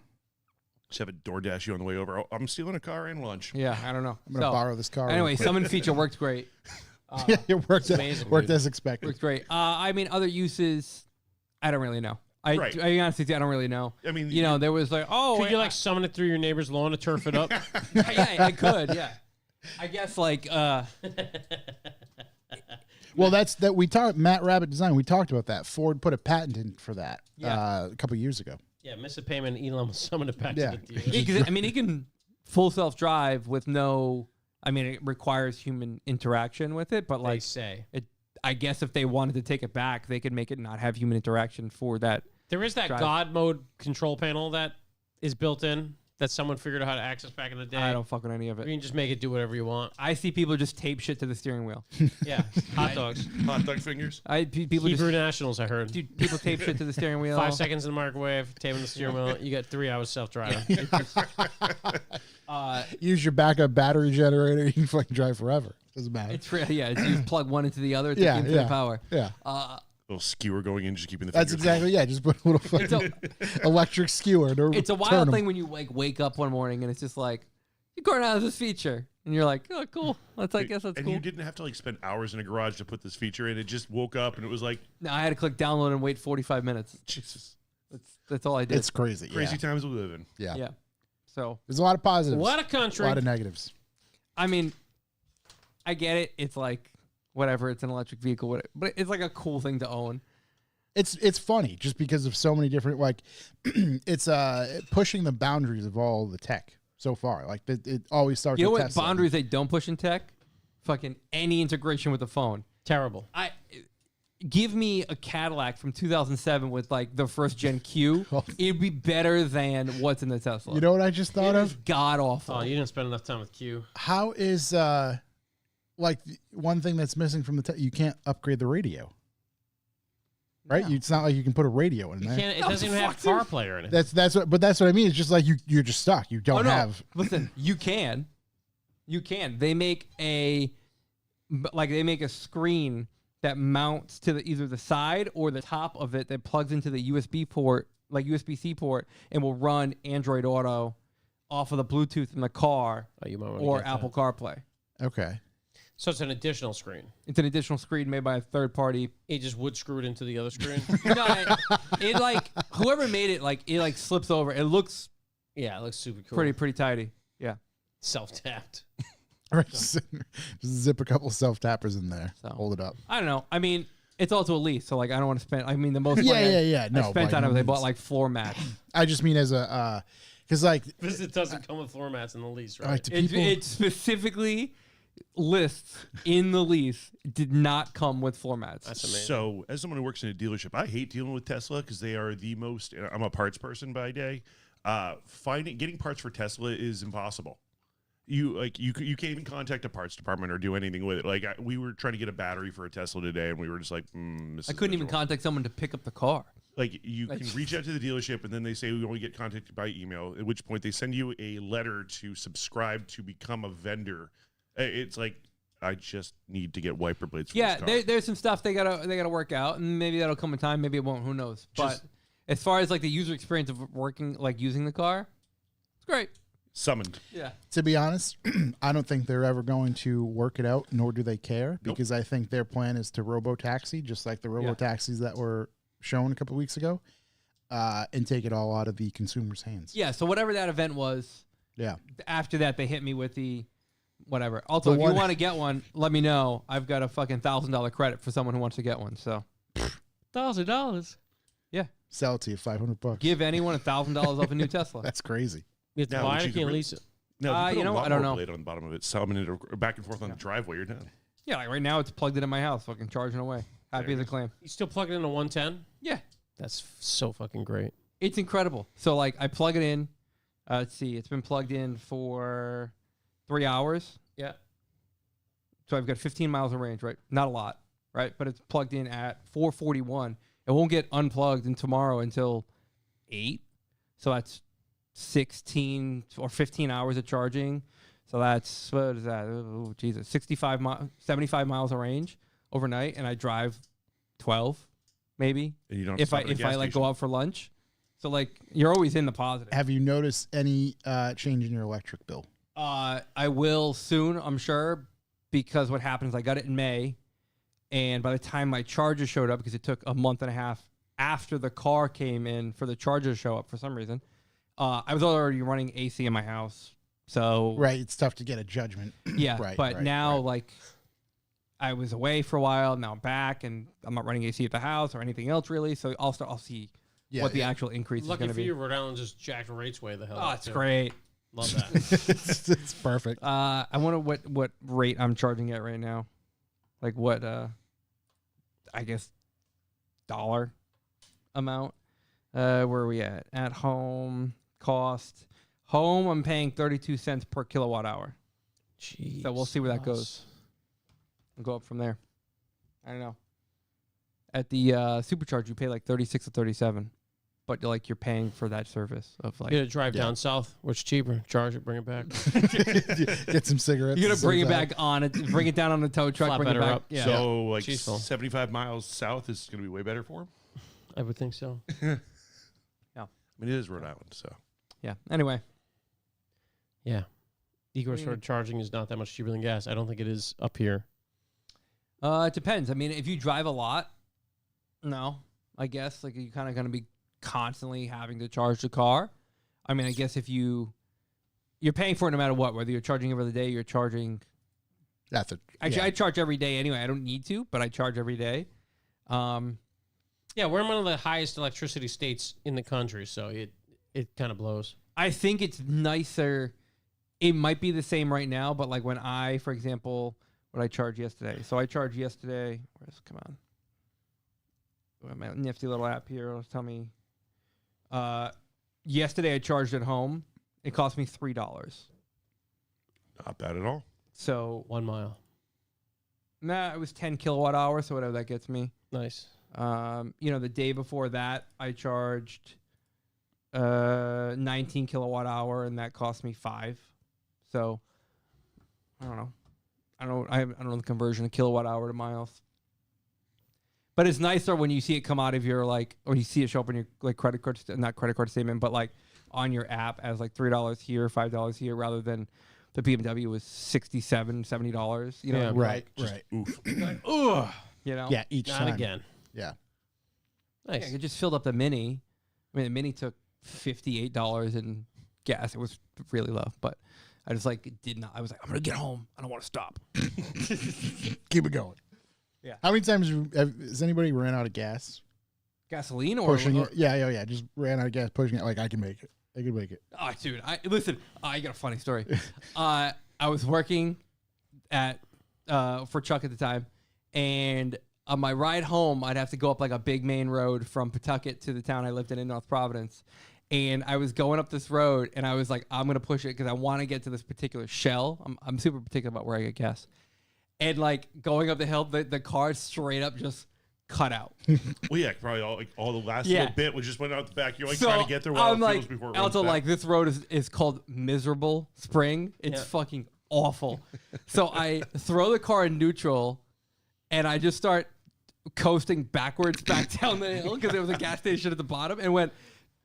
Speaker 4: Just have a DoorDash you on the way over. Oh, I'm stealing a car and lunch.
Speaker 3: Yeah, I don't know.
Speaker 1: I'm gonna borrow this car.
Speaker 3: Anyway,
Speaker 1: real quick.
Speaker 3: summon feature worked great.
Speaker 1: it worked.
Speaker 2: amazing,
Speaker 1: Worked
Speaker 2: dude.
Speaker 1: as expected.
Speaker 3: Worked great. I mean, other uses, I don't really know.
Speaker 4: Right.
Speaker 3: I honestly, I don't really know.
Speaker 4: I mean,
Speaker 3: You know, there was like, oh,
Speaker 2: Could you like summon it through your neighbor's lawn to turf it up?
Speaker 3: yeah, I could, yeah. I guess like,
Speaker 1: Well, that's that we talked. Matt Rabbit Design. We talked about that. Ford put a patent in for that a couple years ago.
Speaker 2: Yeah, miss a payment. Elon will summon it back
Speaker 1: Yeah.
Speaker 2: to the dealer.
Speaker 3: yeah, 'cause, I mean, he can full self drive with no. I mean, it requires human interaction with it, but
Speaker 2: They
Speaker 3: like,
Speaker 2: say
Speaker 3: it. I guess if they wanted to take it back, they could make it not have human interaction for that.
Speaker 2: there is that
Speaker 3: Drive.
Speaker 2: God mode control panel that is built in that someone figured out how to access back in the day.
Speaker 3: I don't fuck with any of
Speaker 2: You
Speaker 3: it.
Speaker 2: can just make it do whatever you want.
Speaker 3: I see people just tape shit to the steering wheel.
Speaker 2: Yeah, hot dogs.
Speaker 4: hot dog fingers.
Speaker 3: People
Speaker 2: Hebrew
Speaker 3: just
Speaker 2: Nationals, I heard.
Speaker 3: dude, people tape shit to the steering wheel.
Speaker 2: 5 seconds in the microwave, taping the steering wheel. You got 3 hours self-driving.
Speaker 1: Use your backup battery generator. You can fucking drive forever. Doesn't matter.
Speaker 3: It's really, yeah. It's you just plug one into the other. It's
Speaker 1: Yeah,
Speaker 3: like infinite
Speaker 1: yeah.
Speaker 3: power.
Speaker 1: Yeah,
Speaker 4: Little skewer going in, just keeping the.
Speaker 1: that's
Speaker 4: fingers
Speaker 1: exactly. Yeah, just put a little
Speaker 3: It's
Speaker 1: fucking
Speaker 3: a,
Speaker 1: electric skewer. To
Speaker 3: it's a
Speaker 1: turn
Speaker 3: wild
Speaker 1: 'em.
Speaker 3: thing when you like wake up one morning and it's just like you're has this feature and you're like, oh, cool. That's I guess that's
Speaker 4: and
Speaker 3: cool.
Speaker 4: you didn't have to like spend hours in a garage to put this feature in. It just woke up and it was like,
Speaker 3: No, I had to click download and wait 45 minutes.
Speaker 4: Jesus,
Speaker 3: That's all I did.
Speaker 1: It's crazy.
Speaker 4: crazy times we live in.
Speaker 1: Yeah.
Speaker 3: yeah. So
Speaker 1: There's a lot of positives.
Speaker 2: What a
Speaker 1: a
Speaker 2: country.
Speaker 1: lot of negatives.
Speaker 3: I mean, I get it. It's like whatever. It's an electric vehicle, but it's like a cool thing to own.
Speaker 1: It's funny just because of so many different like it's pushing the boundaries of all the tech so far. Like it always starts.
Speaker 3: You know
Speaker 1: with
Speaker 3: what
Speaker 1: Tesla.
Speaker 3: boundaries they don't push in tech? Fucking any integration with the phone.
Speaker 2: Terrible.
Speaker 3: give me a Cadillac from 2007 with like the first gen Q. It'd be better than what's in the Tesla.
Speaker 1: You know what I just thought of?
Speaker 3: God awful.
Speaker 2: Oh, you didn't spend enough time with Q.
Speaker 1: How is like one thing that's missing from the you can't upgrade the radio, right?
Speaker 3: No.
Speaker 1: It's not like you can put a radio in
Speaker 2: You
Speaker 1: there.
Speaker 2: can't. It doesn't even have CarPlay or anything.
Speaker 1: That's what I mean. It's just like you're just stuck. You don't have.
Speaker 3: Listen, you can. They make a screen that mounts to either the side or the top of it that plugs into the USB port, like USB-C port, and will run Android Auto off of the Bluetooth in the car or Apple CarPlay.
Speaker 1: Okay.
Speaker 2: So it's an additional screen.
Speaker 3: It's an additional screen made by a third party.
Speaker 2: It just would screw it into the other screen.
Speaker 3: No, it like whoever made it, like it like slips over. It looks
Speaker 2: Yeah, it looks super cool.
Speaker 3: pretty tidy. Yeah.
Speaker 2: Self-tapped.
Speaker 1: Just zip a couple self tappers in there.
Speaker 3: So.
Speaker 1: Hold it up.
Speaker 3: I don't know. I mean, it's also a lease, so like I don't want to spend. I mean, the most
Speaker 1: Yeah.
Speaker 3: I
Speaker 1: No,
Speaker 3: spent
Speaker 1: by
Speaker 3: on
Speaker 1: no
Speaker 3: it. They
Speaker 1: means.
Speaker 3: bought like floor mats.
Speaker 1: I just mean as a because like
Speaker 2: It doesn't come with floor mats in the lease, right?
Speaker 1: like to
Speaker 3: It,
Speaker 1: people.
Speaker 3: it specifically lists in the lease did not come with floor mats.
Speaker 2: That's amazing.
Speaker 4: So, as someone who works in a dealership, I hate dealing with Tesla because they are the most. I'm a parts person by day. Getting parts for Tesla is impossible. You can't even contact a parts department or do anything with it. Like we were trying to get a battery for a Tesla today, and we were just like,
Speaker 3: I couldn't even contact someone to pick up the car.
Speaker 4: Like you can reach out to the dealership, and then they say we only get contacted by email. At which point they send you a letter to subscribe to become a vendor. It's like I just need to get wiper blades. For
Speaker 3: Yeah,
Speaker 4: this car.
Speaker 3: there's some stuff they gotta work out, and maybe that'll come in time. Maybe it won't. Who knows? But as far as like the user experience of working, like using the car, it's great.
Speaker 4: Summoned.
Speaker 3: Yeah.
Speaker 1: To be honest, I don't think they're ever going to work it out, nor do they care, because I think their plan is to Robotaxi, just like the Robotaxis that were shown a couple of weeks ago, and take it all out of the consumer's hands.
Speaker 3: Yeah. So whatever that event was,
Speaker 1: Yeah.
Speaker 3: after that they hit me with the whatever. Also,
Speaker 1: The
Speaker 3: if
Speaker 1: one-
Speaker 3: you want to get one, let me know. I've got a fucking $1,000 credit for someone who wants to get one. So
Speaker 2: $1,000.
Speaker 3: yeah,
Speaker 1: Sell it to you, $500.
Speaker 3: give anyone $1,000 off a new Tesla.
Speaker 1: That's crazy.
Speaker 2: You have to
Speaker 4: Now,
Speaker 2: buy
Speaker 4: would
Speaker 2: it or
Speaker 4: you
Speaker 2: can't
Speaker 4: really-
Speaker 2: lease it.
Speaker 4: No, if you
Speaker 3: you
Speaker 4: put
Speaker 3: know
Speaker 4: a
Speaker 3: what?
Speaker 4: lot
Speaker 3: I don't
Speaker 4: more
Speaker 3: know.
Speaker 4: blade on the bottom of it, summon it or back and forth on the driveway. You're done.
Speaker 3: Yeah, like right now it's plugged in my house, fucking charging away. Happy as a clam.
Speaker 2: You still plug it into 110?
Speaker 3: Yeah,
Speaker 2: That's so fucking great.
Speaker 3: it's incredible. So like I plug it in. Let's see, it's been plugged in for 3 hours.
Speaker 2: Yeah.
Speaker 3: So I've got 15 miles of range, right? Not a lot, right? But it's plugged in at 441. It won't get unplugged in tomorrow until 8. So that's 16 or 15 hours of charging. So that's, what is that? Oh, Jesus. 75 miles of range overnight. And I drive 12, maybe,
Speaker 4: And you don't
Speaker 3: if
Speaker 4: stop
Speaker 3: I
Speaker 4: at a
Speaker 3: if
Speaker 4: gas
Speaker 3: I like
Speaker 4: station.
Speaker 3: go out for lunch. So like you're always in the positive.
Speaker 1: Have you noticed any change in your electric bill?
Speaker 3: I will soon, I'm sure, because what happens, I got it in May, and by the time my charger showed up, because it took a month and a half after the car came in for the charger to show up for some reason, I was already running AC in my house. So
Speaker 1: Right, it's tough to get a judgment.
Speaker 3: yeah,
Speaker 1: Right,
Speaker 3: but
Speaker 1: right,
Speaker 3: now
Speaker 1: right.
Speaker 3: like I was away for a while, now I'm back, and I'm not running AC at the house or anything else really. So I'll see
Speaker 1: Yeah,
Speaker 3: what the
Speaker 1: yeah.
Speaker 3: actual increase is
Speaker 2: Lucky
Speaker 3: going to
Speaker 2: for
Speaker 3: be.
Speaker 2: you, Rhode Island just jacked rates way the hell
Speaker 3: Oh,
Speaker 2: up,
Speaker 3: it's
Speaker 2: too.
Speaker 3: great.
Speaker 2: Love that.
Speaker 1: it's perfect.
Speaker 3: I wonder what rate I'm charging at right now. Like what I guess dollar amount. Where are we at? At home cost. Home I'm paying 32 cents per kilowatt hour.
Speaker 2: Jeez.
Speaker 3: So we'll see where that goes. We'll go up from there. I don't know. At the supercharge you pay like 36 or 37. But like you're paying for that service of like
Speaker 2: You gotta drive
Speaker 1: Yeah.
Speaker 2: down south. What's cheaper? Charge it, bring it back.
Speaker 1: Get some cigarettes.
Speaker 3: you're gonna
Speaker 1: at the
Speaker 3: bring
Speaker 1: same
Speaker 3: it
Speaker 1: time.
Speaker 3: back on it, bring it down on the tow truck,
Speaker 2: Flat
Speaker 3: bring it
Speaker 2: better
Speaker 3: back.
Speaker 2: up.
Speaker 3: Yeah.
Speaker 4: So like
Speaker 2: Cheese full.
Speaker 4: 75 miles south is going to be way better for him.
Speaker 2: I would think so.
Speaker 4: I mean, it is Rhode Island, so
Speaker 3: Yeah. Anyway.
Speaker 2: Yeah. Igor started charging is not that much cheaper than gas. I don't think it is up here.
Speaker 3: It depends. I mean, if you drive a lot, no, I guess like you're kind of going to be constantly having to charge the car. I mean, I guess if you're paying for it no matter what, whether you're charging every day, you're charging.
Speaker 1: That's a,
Speaker 3: Actually,
Speaker 1: yeah.
Speaker 3: I charge every day anyway. I don't need to, but I charge every day.
Speaker 2: Yeah, we're in one of the highest electricity states in the country, so it kind of blows.
Speaker 3: I think it's nicer. It might be the same right now, but like when for example, what I charged yesterday. So I charged yesterday. Come on. my nifty little app here. It'll tell me. Yesterday I charged at home. It cost me $3.
Speaker 4: Not bad at all.
Speaker 3: So
Speaker 2: 1 mile.
Speaker 3: nah, it was 10 kilowatt hours. So whatever that gets me.
Speaker 2: Nice.
Speaker 3: The day before that I charged 19 kilowatt hour, and that cost me 5. So I don't know. I don't know the conversion of kilowatt hour to miles. But it's nicer when you see it come out of your or you see it show up on your credit card, not credit card statement, but on your app as $3 here, $5 here, rather than the BMW was $67, $70.
Speaker 2: Yeah.
Speaker 1: Right.
Speaker 4: Oof.
Speaker 3: Ugh.
Speaker 1: Yeah, each
Speaker 2: Not
Speaker 1: time.
Speaker 2: again.
Speaker 1: Yeah.
Speaker 2: Nice.
Speaker 3: Yeah, it just filled up the Mini. I mean, the Mini took $58 in gas. It was really low, but I just did not. I was I'm gonna get home. I don't want to stop.
Speaker 1: Keep it going.
Speaker 3: Yeah.
Speaker 1: How many times has anybody ran out of gas?
Speaker 3: Gasoline or
Speaker 1: Pushing it? Yeah. Just ran out of gas, pushing it. I can make it. I can make it.
Speaker 3: Oh, dude, listen. I got a funny story. I was working at for Chuck at the time, and on my ride home, I'd have to go up a big main road from Pawtucket to the town I lived in North Providence. And I was going up this road, and I was I'm gonna push it because I want to get to this particular Shell. I'm super particular about where I get gas. And going up the hill, the car straight up just cut out.
Speaker 4: Well, yeah, probably all the last
Speaker 3: Yeah.
Speaker 4: little bit was just went out the back. You're
Speaker 3: So,
Speaker 4: trying to get there while
Speaker 3: I'm
Speaker 4: it feels before it runs
Speaker 3: also
Speaker 4: back.
Speaker 3: this road is called Miserable Spring. It's fucking awful. So I throw the car in neutral, and I just start coasting backwards back down the hill because there was a gas station at the bottom, and went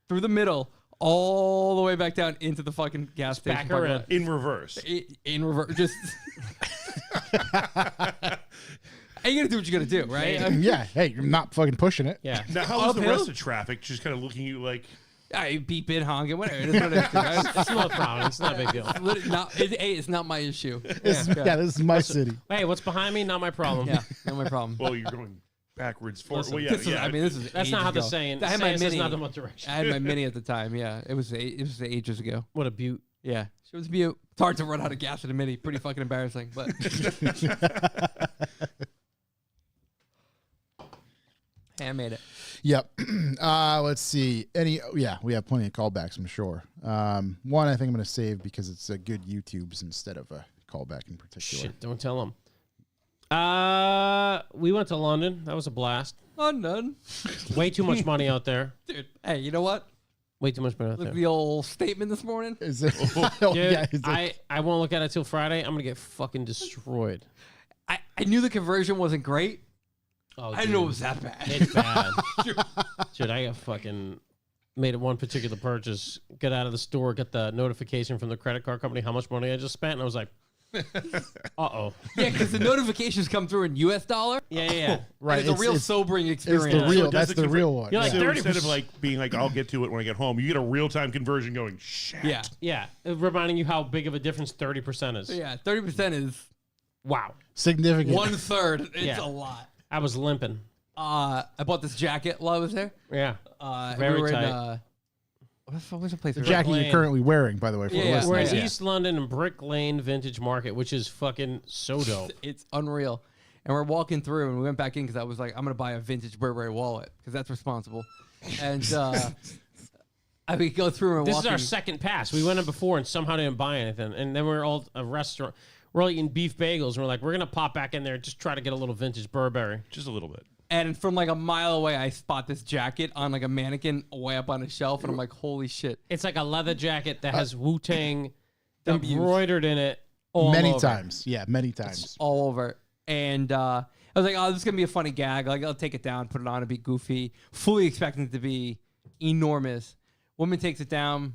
Speaker 3: through the middle all the way back down into the fucking gas station.
Speaker 2: back
Speaker 3: parking
Speaker 2: around.
Speaker 3: lot.
Speaker 4: In reverse.
Speaker 3: In reverse. Just. And you gotta do what you gotta do, right?
Speaker 1: Yeah. Hey, you're not fucking pushing it.
Speaker 2: Yeah.
Speaker 4: Now, how was the
Speaker 3: Uphill?
Speaker 4: rest of traffic? Just kind of looking at you like,
Speaker 3: I beep in, honk it, whatever. It is what it is, right?
Speaker 2: It's no problem. It's not a big deal.
Speaker 3: It's not my issue.
Speaker 1: This is my city.
Speaker 2: Hey, what's behind me? Not my problem.
Speaker 3: Yeah, not my problem.
Speaker 4: well, you're going backwards, forward.
Speaker 2: Listen,
Speaker 4: Well, yeah,
Speaker 3: This is,
Speaker 4: yeah.
Speaker 3: this is
Speaker 2: That's
Speaker 3: ages
Speaker 2: not how the
Speaker 3: ago.
Speaker 2: saying.
Speaker 3: I had my
Speaker 2: saying says
Speaker 3: Mini.
Speaker 2: not in what direction.
Speaker 3: I had my Mini at the time. Yeah, it was ages ago.
Speaker 2: What a beaut.
Speaker 3: Yeah, it was beautiful. It's hard to run out of gas in a Mini. Pretty fucking embarrassing, but. Hey, I made it.
Speaker 1: Yep. Let's see. We have plenty of callbacks, I'm sure. One I think I'm going to save because it's a good YouTubes instead of a callback in particular.
Speaker 2: Shit, don't tell them. We went to London. That was a blast.
Speaker 3: London.
Speaker 2: Way too much money out there.
Speaker 3: Dude, hey, you know what?
Speaker 2: Way too much money out
Speaker 3: Look
Speaker 2: there.
Speaker 3: at the old statement this morning.
Speaker 1: Is it?
Speaker 2: Dude,
Speaker 1: Yeah, is it-
Speaker 2: I won't look at it till Friday. I'm gonna get fucking destroyed.
Speaker 3: I knew the conversion wasn't great.
Speaker 2: Oh,
Speaker 3: I didn't know it was that bad.
Speaker 2: It's bad. Dude, I got fucking made one particular purchase, got out of the store, got the notification from the credit card company how much money I just spent, and I was like, uh-oh.
Speaker 3: Yeah, because the notifications come through in US dollar.
Speaker 2: Yeah.
Speaker 1: right.
Speaker 3: It's a real sobering
Speaker 1: It's
Speaker 3: experience.
Speaker 1: the real.
Speaker 4: does
Speaker 1: That's
Speaker 4: the
Speaker 1: the real one.
Speaker 2: You're like,
Speaker 4: so
Speaker 2: 30%.
Speaker 4: instead of being I'll get to it when I get home, you get a real time conversion going. Shit.
Speaker 3: Yeah.
Speaker 2: Yeah, reminding you how big of a difference 30% is.
Speaker 3: Yeah, 30% is
Speaker 2: Wow.
Speaker 1: Significant.
Speaker 3: 1/3. It's
Speaker 2: Yeah.
Speaker 3: a lot.
Speaker 2: I was limping.
Speaker 3: I bought this jacket while I was there.
Speaker 2: Yeah.
Speaker 3: We
Speaker 2: Very
Speaker 3: were
Speaker 2: tight.
Speaker 3: in, what's the place?
Speaker 1: The
Speaker 3: we were
Speaker 1: jacket
Speaker 2: Lane.
Speaker 1: you're currently wearing, by the way. For
Speaker 3: Yeah,
Speaker 1: the
Speaker 3: yeah.
Speaker 1: listeners.
Speaker 2: We're in
Speaker 3: Yeah.
Speaker 2: East London and Brick Lane Vintage Market, which is fucking so dope.
Speaker 3: It's unreal. And we're walking through, and we went back in because I was like, I'm going to buy a vintage Burberry wallet because that's responsible. And we go through and
Speaker 2: This
Speaker 3: walking.
Speaker 2: is our second pass. We went in before and somehow didn't buy anything. And then we're all a restaurant. We're all eating beef bagels. And we're like, we're going to pop back in there and just try to get a little vintage Burberry.
Speaker 4: Just a little bit.
Speaker 3: And from a mile away, I spot this jacket on a mannequin way up on a shelf, and I'm like, holy shit.
Speaker 2: It's like a leather jacket that has Wu-Tang
Speaker 3: W's.
Speaker 2: embroidered in it all
Speaker 1: Many
Speaker 2: over.
Speaker 1: times. Yeah, many times.
Speaker 3: All over. And I was like, oh, this is going to be a funny gag. I'll take it down, put it on, and be goofy. Fully expecting it to be enormous. Woman takes it down,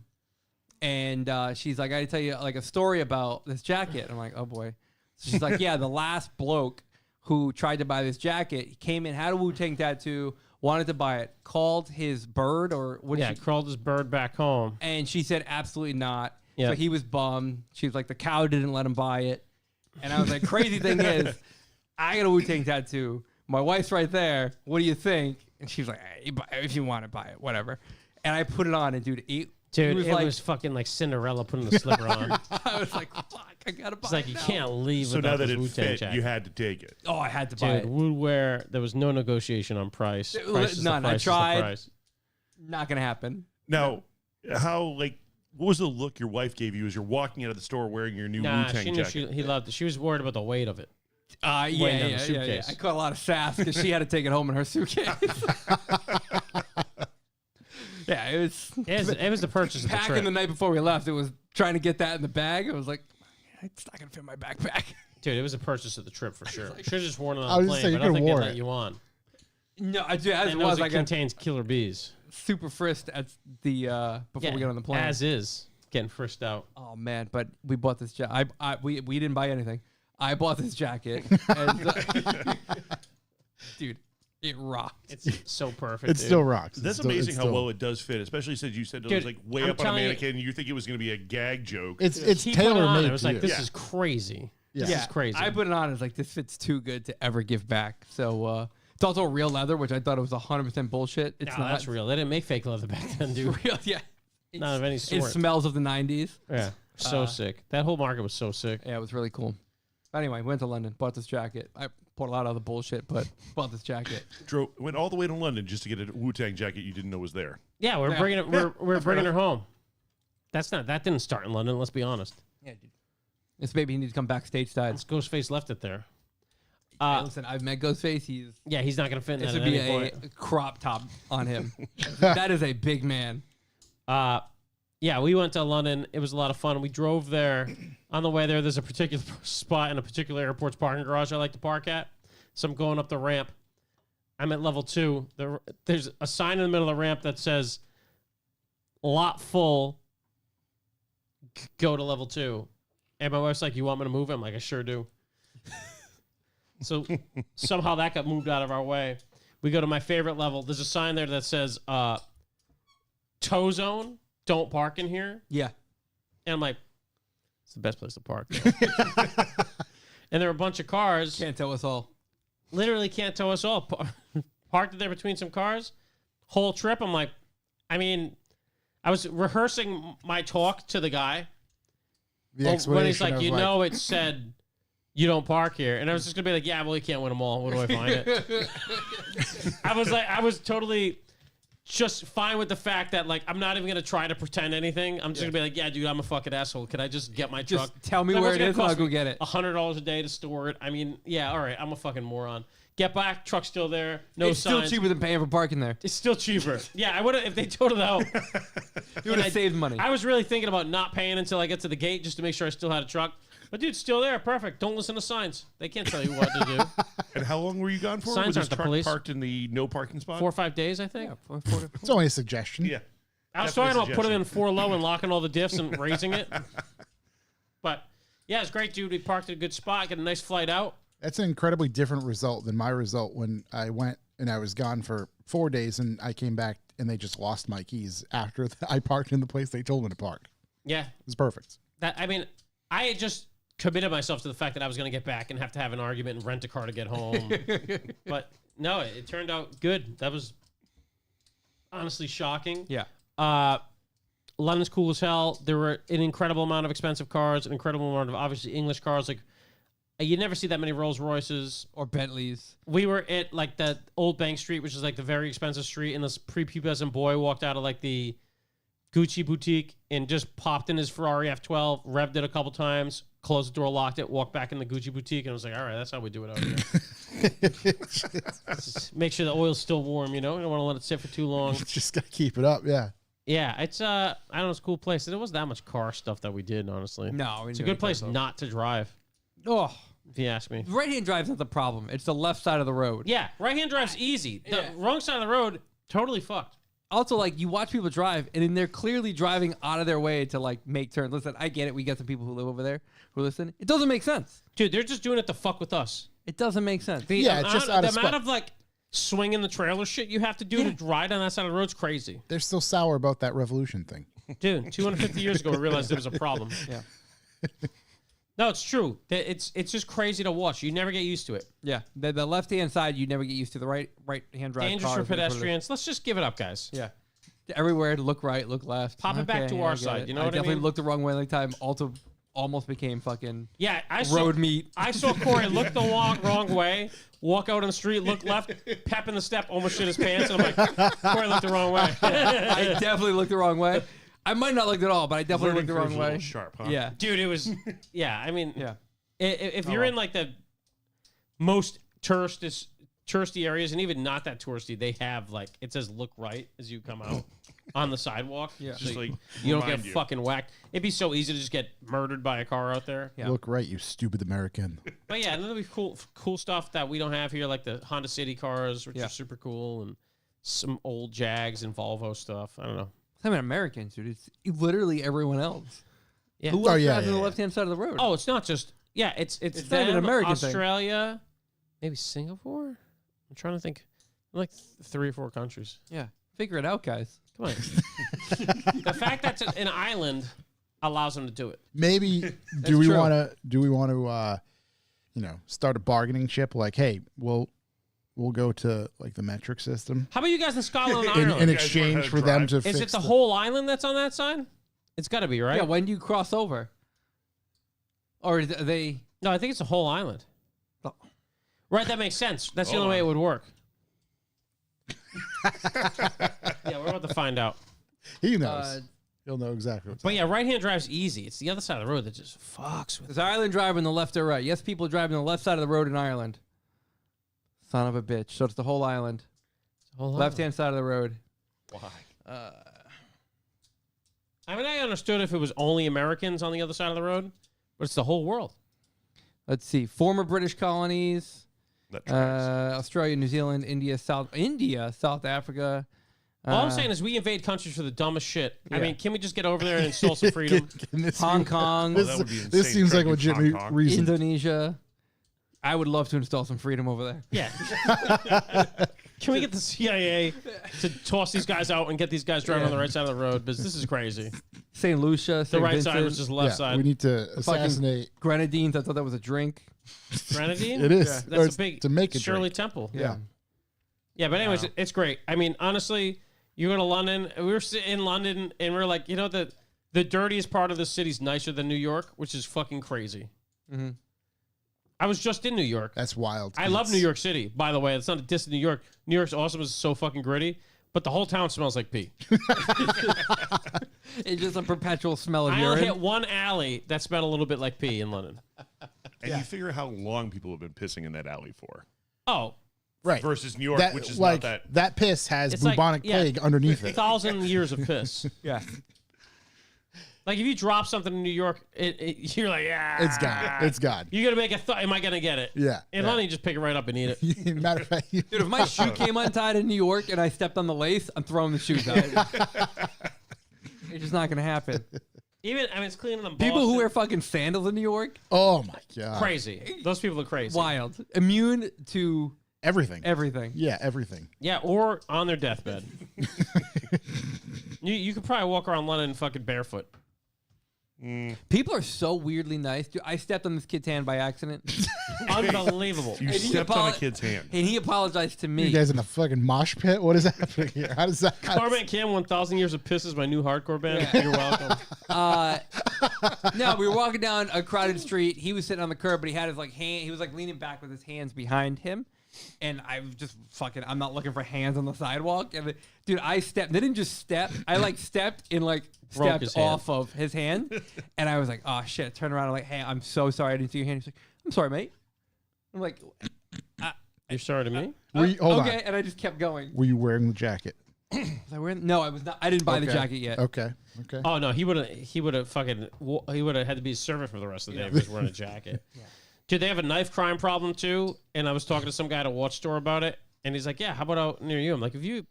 Speaker 3: and she's like, I got to tell you a story about this jacket. I'm like, oh, boy. So she's like, yeah, the last bloke who tried to buy this jacket, he came in, had a Wu-Tang tattoo, wanted to buy it, called his bird, or what did she
Speaker 2: crawled his bird back home.
Speaker 3: and she said absolutely not.
Speaker 2: Yeah.
Speaker 3: So he was bummed. She was like, the cow didn't let him buy it. And I was like, crazy thing is, I got a Wu-Tang tattoo. My wife's right there. What do you think? And she was like, hey, if you want to buy it, whatever. And I put it on, and dude, it
Speaker 2: Dude,
Speaker 3: was
Speaker 2: it
Speaker 3: like,
Speaker 2: was fucking like Cinderella putting the slipper on.
Speaker 3: I was like, fuck. I gotta buy
Speaker 2: It's like
Speaker 3: it
Speaker 2: you
Speaker 3: now.
Speaker 2: can't leave
Speaker 4: So
Speaker 2: without
Speaker 4: now that
Speaker 2: this
Speaker 4: it
Speaker 2: Wu-Tang
Speaker 4: fit,
Speaker 2: jacket.
Speaker 4: you had to take it.
Speaker 3: Oh, I had to buy
Speaker 2: Dude,
Speaker 3: it.
Speaker 2: woodwear, there was no negotiation on price. Price is the
Speaker 3: None. I
Speaker 2: price is the
Speaker 3: tried.
Speaker 2: price.
Speaker 3: Not gonna happen.
Speaker 4: Now, what was the look your wife gave you as you're walking out of the store wearing your new
Speaker 2: Nah,
Speaker 4: Wu-Tang
Speaker 2: she knew
Speaker 4: jacket?
Speaker 2: he loved it. She was worried about the weight of it.
Speaker 3: Yeah.
Speaker 2: down the suitcase.
Speaker 3: I caught a lot of sass because she had to take it home in her suitcase. Yeah, it was.
Speaker 2: It was the purchase of the
Speaker 3: Packing
Speaker 2: trip.
Speaker 3: the night before we left, it was trying to get that in the bag. It was like, it's not gonna fit in my backpack.
Speaker 2: Dude, it was a purchase of the trip for sure. Should have just worn it
Speaker 1: I
Speaker 2: on
Speaker 1: was
Speaker 2: the
Speaker 1: just
Speaker 2: plane,
Speaker 1: saying,
Speaker 2: but I
Speaker 1: you
Speaker 2: don't think
Speaker 1: could've
Speaker 2: they
Speaker 1: wore
Speaker 2: let
Speaker 1: it.
Speaker 2: you on.
Speaker 3: No, I do. As
Speaker 2: And
Speaker 3: it was,
Speaker 2: it
Speaker 3: I got
Speaker 2: contains killer bees.
Speaker 3: super frisked at the before we got on the plane.
Speaker 2: As is. Getting frisked out.
Speaker 3: Oh man, but we bought this jacket. We didn't buy anything. I bought this jacket, and, dude, it rocked.
Speaker 2: It's so perfect.
Speaker 1: It
Speaker 2: dude.
Speaker 1: still rocks.
Speaker 4: That's
Speaker 1: It's still-
Speaker 4: amazing
Speaker 1: it's
Speaker 4: how
Speaker 1: still-
Speaker 4: well it does fit, especially since you said it
Speaker 2: Dude,
Speaker 4: was like way
Speaker 2: I'm
Speaker 4: up on a
Speaker 2: telling you-
Speaker 4: mannequin and you think it was going to be a gag joke.
Speaker 1: It's
Speaker 2: He put it
Speaker 1: tailor
Speaker 2: on,
Speaker 1: made.
Speaker 2: it was like, this
Speaker 4: Yeah.
Speaker 2: is crazy.
Speaker 1: Yeah.
Speaker 2: This is crazy.
Speaker 3: I put it on. It's like this fits too good to ever give back. So it's also real leather, which I thought it was 100% bullshit. It's
Speaker 2: no,
Speaker 3: not.
Speaker 2: that's real. They didn't make fake leather back then, dude.
Speaker 3: Real, yeah.
Speaker 2: Not of any
Speaker 3: It
Speaker 2: sort.
Speaker 3: smells of the 90s.
Speaker 2: Yeah. So sick. That whole market was so sick.
Speaker 3: Yeah, it was really cool. But anyway, went to London, bought this jacket. I bought a lot of other bullshit, but bought this jacket.
Speaker 4: Went all the way to London just to get a Wu-Tang jacket you didn't know was there.
Speaker 2: Yeah, we're
Speaker 3: Yeah.
Speaker 2: bringing it. We're bringing her home. That didn't start in London. Let's be honest.
Speaker 3: Yeah, dude. This baby needs to come back stateside.
Speaker 2: It's Ghostface left it there.
Speaker 3: Hey, listen, I've met Ghostface.
Speaker 2: Yeah, he's not gonna fit in
Speaker 3: This
Speaker 2: that
Speaker 3: would
Speaker 2: at
Speaker 3: be
Speaker 2: any
Speaker 3: a
Speaker 2: point.
Speaker 3: crop top on him. That is a big man.
Speaker 2: Yeah, we went to London. It was a lot of fun. We drove there. On the way there, there's a particular spot in a particular airport's parking garage I like to park at. So I'm going up the ramp. I'm at level 2. There's a sign in the middle of the ramp that says, lot full, go to level 2. And my wife's like, you want me to move? I'm like, I sure do. So somehow that got moved out of our way. We go to my favorite level. There's a sign there that says, tow zone. Don't park in here.
Speaker 3: Yeah.
Speaker 2: And I'm like, it's the best place to park. And there were a bunch of cars.
Speaker 3: Can't tell us all.
Speaker 2: Literally can't tow us all. Parked there between some cars. Whole trip, I'm like, I mean, I was rehearsing my talk to the guy.
Speaker 1: The
Speaker 2: when
Speaker 1: explanation
Speaker 2: he's like,
Speaker 1: of,
Speaker 2: you know, it said you don't park here. And I was just going to be like, yeah, well, you can't win them all. Where do I find it? I was totally just fine with the fact that, like, I'm not even going to try to pretend anything. I'm just going to be like, yeah, dude, I'm a fucking asshole. Could I just get my truck?
Speaker 3: Just tell me
Speaker 2: That
Speaker 3: where
Speaker 2: was
Speaker 3: it
Speaker 2: gonna
Speaker 3: is and I'll
Speaker 2: cost
Speaker 3: go
Speaker 2: me
Speaker 3: get it.
Speaker 2: $100 a day to store it. I mean, yeah, all right, I'm a fucking moron. Get back, truck's still there. No
Speaker 3: It's still
Speaker 2: signs.
Speaker 3: cheaper than paying for parking there.
Speaker 2: It's still cheaper. Yeah, I would have if they totaled out.
Speaker 3: You would have saved money.
Speaker 2: I was really thinking about not paying until I get to the gate just to make sure I still had a truck. But dude, it's still there. Perfect. Don't listen to signs. They can't tell you what to do.
Speaker 4: And how long were you gone for?
Speaker 2: Signs
Speaker 4: Was this
Speaker 2: aren't the
Speaker 4: truck
Speaker 2: police.
Speaker 4: parked in the no parking spot?
Speaker 2: 4 or 5 days, I think.
Speaker 1: It's only a suggestion.
Speaker 4: Yeah.
Speaker 2: I was
Speaker 4: Definitely
Speaker 2: talking about putting
Speaker 4: suggestion.
Speaker 2: in 4 low and locking all the diffs and raising it. But yeah, it's great, dude. We parked at a good spot, got a nice flight out.
Speaker 1: That's an incredibly different result than my result when I went and I was gone for 4 days and I came back and they just lost my keys after I parked in the place they told me to park.
Speaker 2: Yeah.
Speaker 1: It was perfect.
Speaker 2: I mean, I had just committed myself to the fact that I was going to get back and have to have an argument and rent a car to get home. But no, it turned out good. That was honestly shocking.
Speaker 3: Yeah.
Speaker 2: London's cool as hell. There were an incredible amount of expensive cars, an incredible amount of obviously English cars. Like, you never see that many Rolls Royces.
Speaker 3: Or Bentleys.
Speaker 2: We were at like the Old Bank Street, which is like the very expensive street, and this prepubescent boy walked out of like the Gucci boutique and just popped in his Ferrari F12, revved it a couple times, closed the door, locked it, walked back in the Gucci boutique, and I was like, all right, that's how we do it out here. Just make sure the oil's still warm, you know? You don't want to let it sit for too long.
Speaker 1: Just got to keep it up. Yeah.
Speaker 2: Yeah, it's I don't know, it's a cool place. There wasn't that much car stuff that we did, honestly.
Speaker 3: No.
Speaker 2: It's a good place not to drive,
Speaker 3: Oh.
Speaker 2: if you ask me.
Speaker 3: Right-hand drive's not the problem. It's the left side of the road.
Speaker 2: Yeah, right-hand drive's easy. The
Speaker 3: Yeah.
Speaker 2: wrong side of the road, totally fucked.
Speaker 3: Also, like, you watch people drive, and then they're clearly driving out of their way to, like, make turns. Listen, I get it. We got some people who live over there who listen. It doesn't make sense.
Speaker 2: Dude, they're just doing it to fuck with us.
Speaker 3: It doesn't make sense.
Speaker 1: Yeah, it's just out
Speaker 2: the
Speaker 1: of
Speaker 2: amount
Speaker 1: spite.
Speaker 2: of like swinging the trailer shit you have to do to ride on that side of the road's crazy.
Speaker 1: They're still sour about that revolution thing.
Speaker 2: Dude, 250 years ago we realized there was a problem.
Speaker 3: Yeah.
Speaker 2: No, it's true. It's just crazy to watch. You never get used to it.
Speaker 3: Yeah. The left-hand side, you never get used to. The right-hand drive
Speaker 2: Dangerous
Speaker 3: cars,
Speaker 2: for pedestrians. Let's just give it up, guys.
Speaker 3: Yeah. Everywhere, look right, look left.
Speaker 2: Pop it back to
Speaker 3: Okay,
Speaker 2: our
Speaker 3: I get
Speaker 2: side,
Speaker 3: it.
Speaker 2: you know what I
Speaker 3: definitely
Speaker 2: mean?
Speaker 3: looked the wrong way like time. Also almost became fucking
Speaker 2: Yeah, I saw
Speaker 3: road meat.
Speaker 2: I saw Corey look the wrong way, walk out on the street, look left, pep in the step, almost shit his pants, and I'm like, Corey looked the wrong way.
Speaker 3: I definitely looked the wrong way. I might not look at all, but I definitely looked the
Speaker 4: Learning
Speaker 3: wrong
Speaker 4: curve's a
Speaker 3: way.
Speaker 4: little sharp, huh?
Speaker 3: Yeah,
Speaker 2: Dude, it was, yeah, I mean,
Speaker 3: yeah.
Speaker 2: if you're in like the most touristy areas, and even not that touristy, they have like, it says look right as you come out on the sidewalk.
Speaker 3: Yeah.
Speaker 2: So
Speaker 4: Just like
Speaker 2: you don't get
Speaker 4: remind you.
Speaker 2: fucking whacked. It'd be so easy to just get murdered by a car out there.
Speaker 3: Yeah.
Speaker 1: Look right, you stupid American.
Speaker 2: But yeah, and then there'll be cool stuff that we don't have here, like the Honda City cars, which
Speaker 3: Yeah.
Speaker 2: are super cool, and some old Jags and Volvo stuff. I don't know.
Speaker 3: I mean, Americans, dude. It's literally everyone else.
Speaker 2: Yeah.
Speaker 3: Who else
Speaker 1: Oh, yeah,
Speaker 3: drives on
Speaker 1: yeah,
Speaker 3: the
Speaker 1: yeah.
Speaker 3: left hand side of the road?
Speaker 2: Oh, it's not just it's
Speaker 3: It's not even
Speaker 2: them,
Speaker 3: an American thing.
Speaker 2: Australia, maybe Singapore. I'm trying to think, like 3 or 4 countries.
Speaker 3: yeah. Figure it out, guys.
Speaker 2: Come on. The fact that it's an island allows them to do it.
Speaker 1: Maybe do we
Speaker 3: true.
Speaker 1: want to start a bargaining chip? Like, hey, we'll go to like the metric system
Speaker 2: How about you guys in Scotland and
Speaker 1: in
Speaker 2: Ireland?
Speaker 1: exchange
Speaker 4: how
Speaker 1: for
Speaker 4: to
Speaker 1: them to
Speaker 4: drive.
Speaker 1: fix
Speaker 2: Is it the whole island that's on that side? It's got to be, right?
Speaker 3: Yeah. When do you cross over? Or are they?
Speaker 2: No, I think it's the whole island.
Speaker 3: Oh.
Speaker 2: Right, that makes sense. That's the
Speaker 4: Hold
Speaker 2: only way
Speaker 4: on.
Speaker 2: it would work. Yeah, we're about to find out.
Speaker 1: He knows. He'll know exactly what's
Speaker 2: But yeah, right-hand drive's easy. It's the other side of the road that just fucks with.
Speaker 3: Is Ireland driving the left or right? Yes, people driving the left side of the road in Ireland. Son of a bitch. So it's the whole island. Left hand side of the road.
Speaker 4: Why?
Speaker 2: I mean, I understood if it was only Americans on the other side of the road, but it's the whole world.
Speaker 3: Let's see. Former British colonies.
Speaker 4: That tracks.
Speaker 3: Australia, New Zealand, India, South Africa.
Speaker 2: All I'm saying is we invade countries for the dumbest shit. I
Speaker 3: Yeah.
Speaker 2: mean, can we just get over there and install some freedom?
Speaker 3: Hong Kong,
Speaker 4: Well, that would be
Speaker 1: This
Speaker 4: insane.
Speaker 1: seems
Speaker 4: Try
Speaker 1: like
Speaker 4: to
Speaker 1: a
Speaker 4: do Hong
Speaker 1: legitimate
Speaker 4: Kong.
Speaker 1: reason.
Speaker 3: Indonesia. I would love to install some freedom over there.
Speaker 2: Yeah. Can we get the CIA to toss these guys out and get these guys driving on the right side of the road? Because this is crazy.
Speaker 3: St. Lucia,
Speaker 2: The
Speaker 3: St.
Speaker 2: right
Speaker 3: Vincent,
Speaker 2: side was just left
Speaker 1: Yeah,
Speaker 2: side.
Speaker 1: we need to assassinate.
Speaker 3: Grenadines. I thought that was a drink.
Speaker 2: Grenadine?
Speaker 1: It is.
Speaker 2: That's
Speaker 1: Or
Speaker 2: a
Speaker 1: it's
Speaker 2: big
Speaker 1: to make a
Speaker 2: Shirley
Speaker 1: drink.
Speaker 2: Temple.
Speaker 1: Yeah.
Speaker 2: Yeah, but anyways, it's great. I mean, honestly, you go to London. We were in London, and we're like, you know, the dirtiest part of the city's nicer than New York, which is fucking crazy.
Speaker 3: Mm-hmm.
Speaker 2: I was just in New York.
Speaker 1: That's wild.
Speaker 2: I love New York City, by the way. It's not a diss to New York. New York's awesome. It's so fucking gritty, but the whole town smells like pee.
Speaker 3: It's just a perpetual smell of
Speaker 2: I only hit
Speaker 3: urine.
Speaker 2: one alley that smelled a little bit like pee in London.
Speaker 4: And you figure how long people have been pissing in that alley for.
Speaker 2: Oh,
Speaker 1: Right.
Speaker 4: Versus New York,
Speaker 1: That,
Speaker 4: which is
Speaker 1: like,
Speaker 4: not that.
Speaker 1: that piss has
Speaker 2: It's like-
Speaker 1: bubonic
Speaker 2: yeah.
Speaker 1: plague underneath it.
Speaker 2: 1,000 years of piss.
Speaker 3: Yeah.
Speaker 2: Like if you drop something in New York, you're like, yeah,
Speaker 1: It's gone. It's gone.
Speaker 2: You gotta make a thought. Am I gonna get it?
Speaker 1: Yeah.
Speaker 2: In
Speaker 1: yeah.
Speaker 2: London, you just pick it right up and eat it.
Speaker 1: Matter of fact,
Speaker 3: Dude, if my shoe came untied in New York and I stepped on the lace, I'm throwing the shoes out. It's just not going to happen.
Speaker 2: Even I mean, it's cleaner than
Speaker 3: People who
Speaker 2: Boston.
Speaker 3: wear fucking sandals in New York,
Speaker 1: oh my god,
Speaker 2: crazy. Those people are crazy.
Speaker 3: wild. Immune to
Speaker 1: everything.
Speaker 3: everything.
Speaker 1: Yeah, everything.
Speaker 2: Yeah, or on their deathbed. you could probably walk around London fucking barefoot.
Speaker 3: People are so weirdly nice. Dude, I stepped on this kid's hand by accident.
Speaker 2: Unbelievable.
Speaker 4: You
Speaker 3: he
Speaker 4: stepped on a
Speaker 3: apolo-
Speaker 4: kid's hand.
Speaker 3: And he apologized to
Speaker 1: You
Speaker 3: me.
Speaker 1: guys in a fucking mosh pit? What is happening here? How does that?
Speaker 2: Carman Cam, 1,000 Years of Piss is my new hardcore band. You're welcome.
Speaker 3: No, we were walking down a crowded street. He was sitting on the curb, but he had his like hand. He was like leaning back with his hands behind him. And I was just fucking. I'm not looking for hands on the sidewalk. And dude, I stepped. They didn't just step. I like stepped and like
Speaker 2: Broke
Speaker 3: stepped
Speaker 2: his hand.
Speaker 3: off of his hand. And I was like, oh shit. Turn around. I'm like, hey, I'm so sorry. I didn't see your hand. He's like, I'm sorry, mate. I'm like,
Speaker 2: You're sorry to me?
Speaker 1: Were you, hold
Speaker 3: okay.
Speaker 1: on.
Speaker 3: And I just kept going.
Speaker 1: Were you wearing the jacket?
Speaker 3: Was I wearing? No, I was not. I didn't buy the
Speaker 1: Okay.
Speaker 3: jacket yet.
Speaker 1: Okay. Okay.
Speaker 2: Oh no, he would have fucking he would have had to be a servant for the rest of the day if he was wearing a jacket. Dude, they have a knife crime problem too, and I was talking to some guy at a watch store about it, and he's like, "Yeah, how about out near you?" I'm like, "If you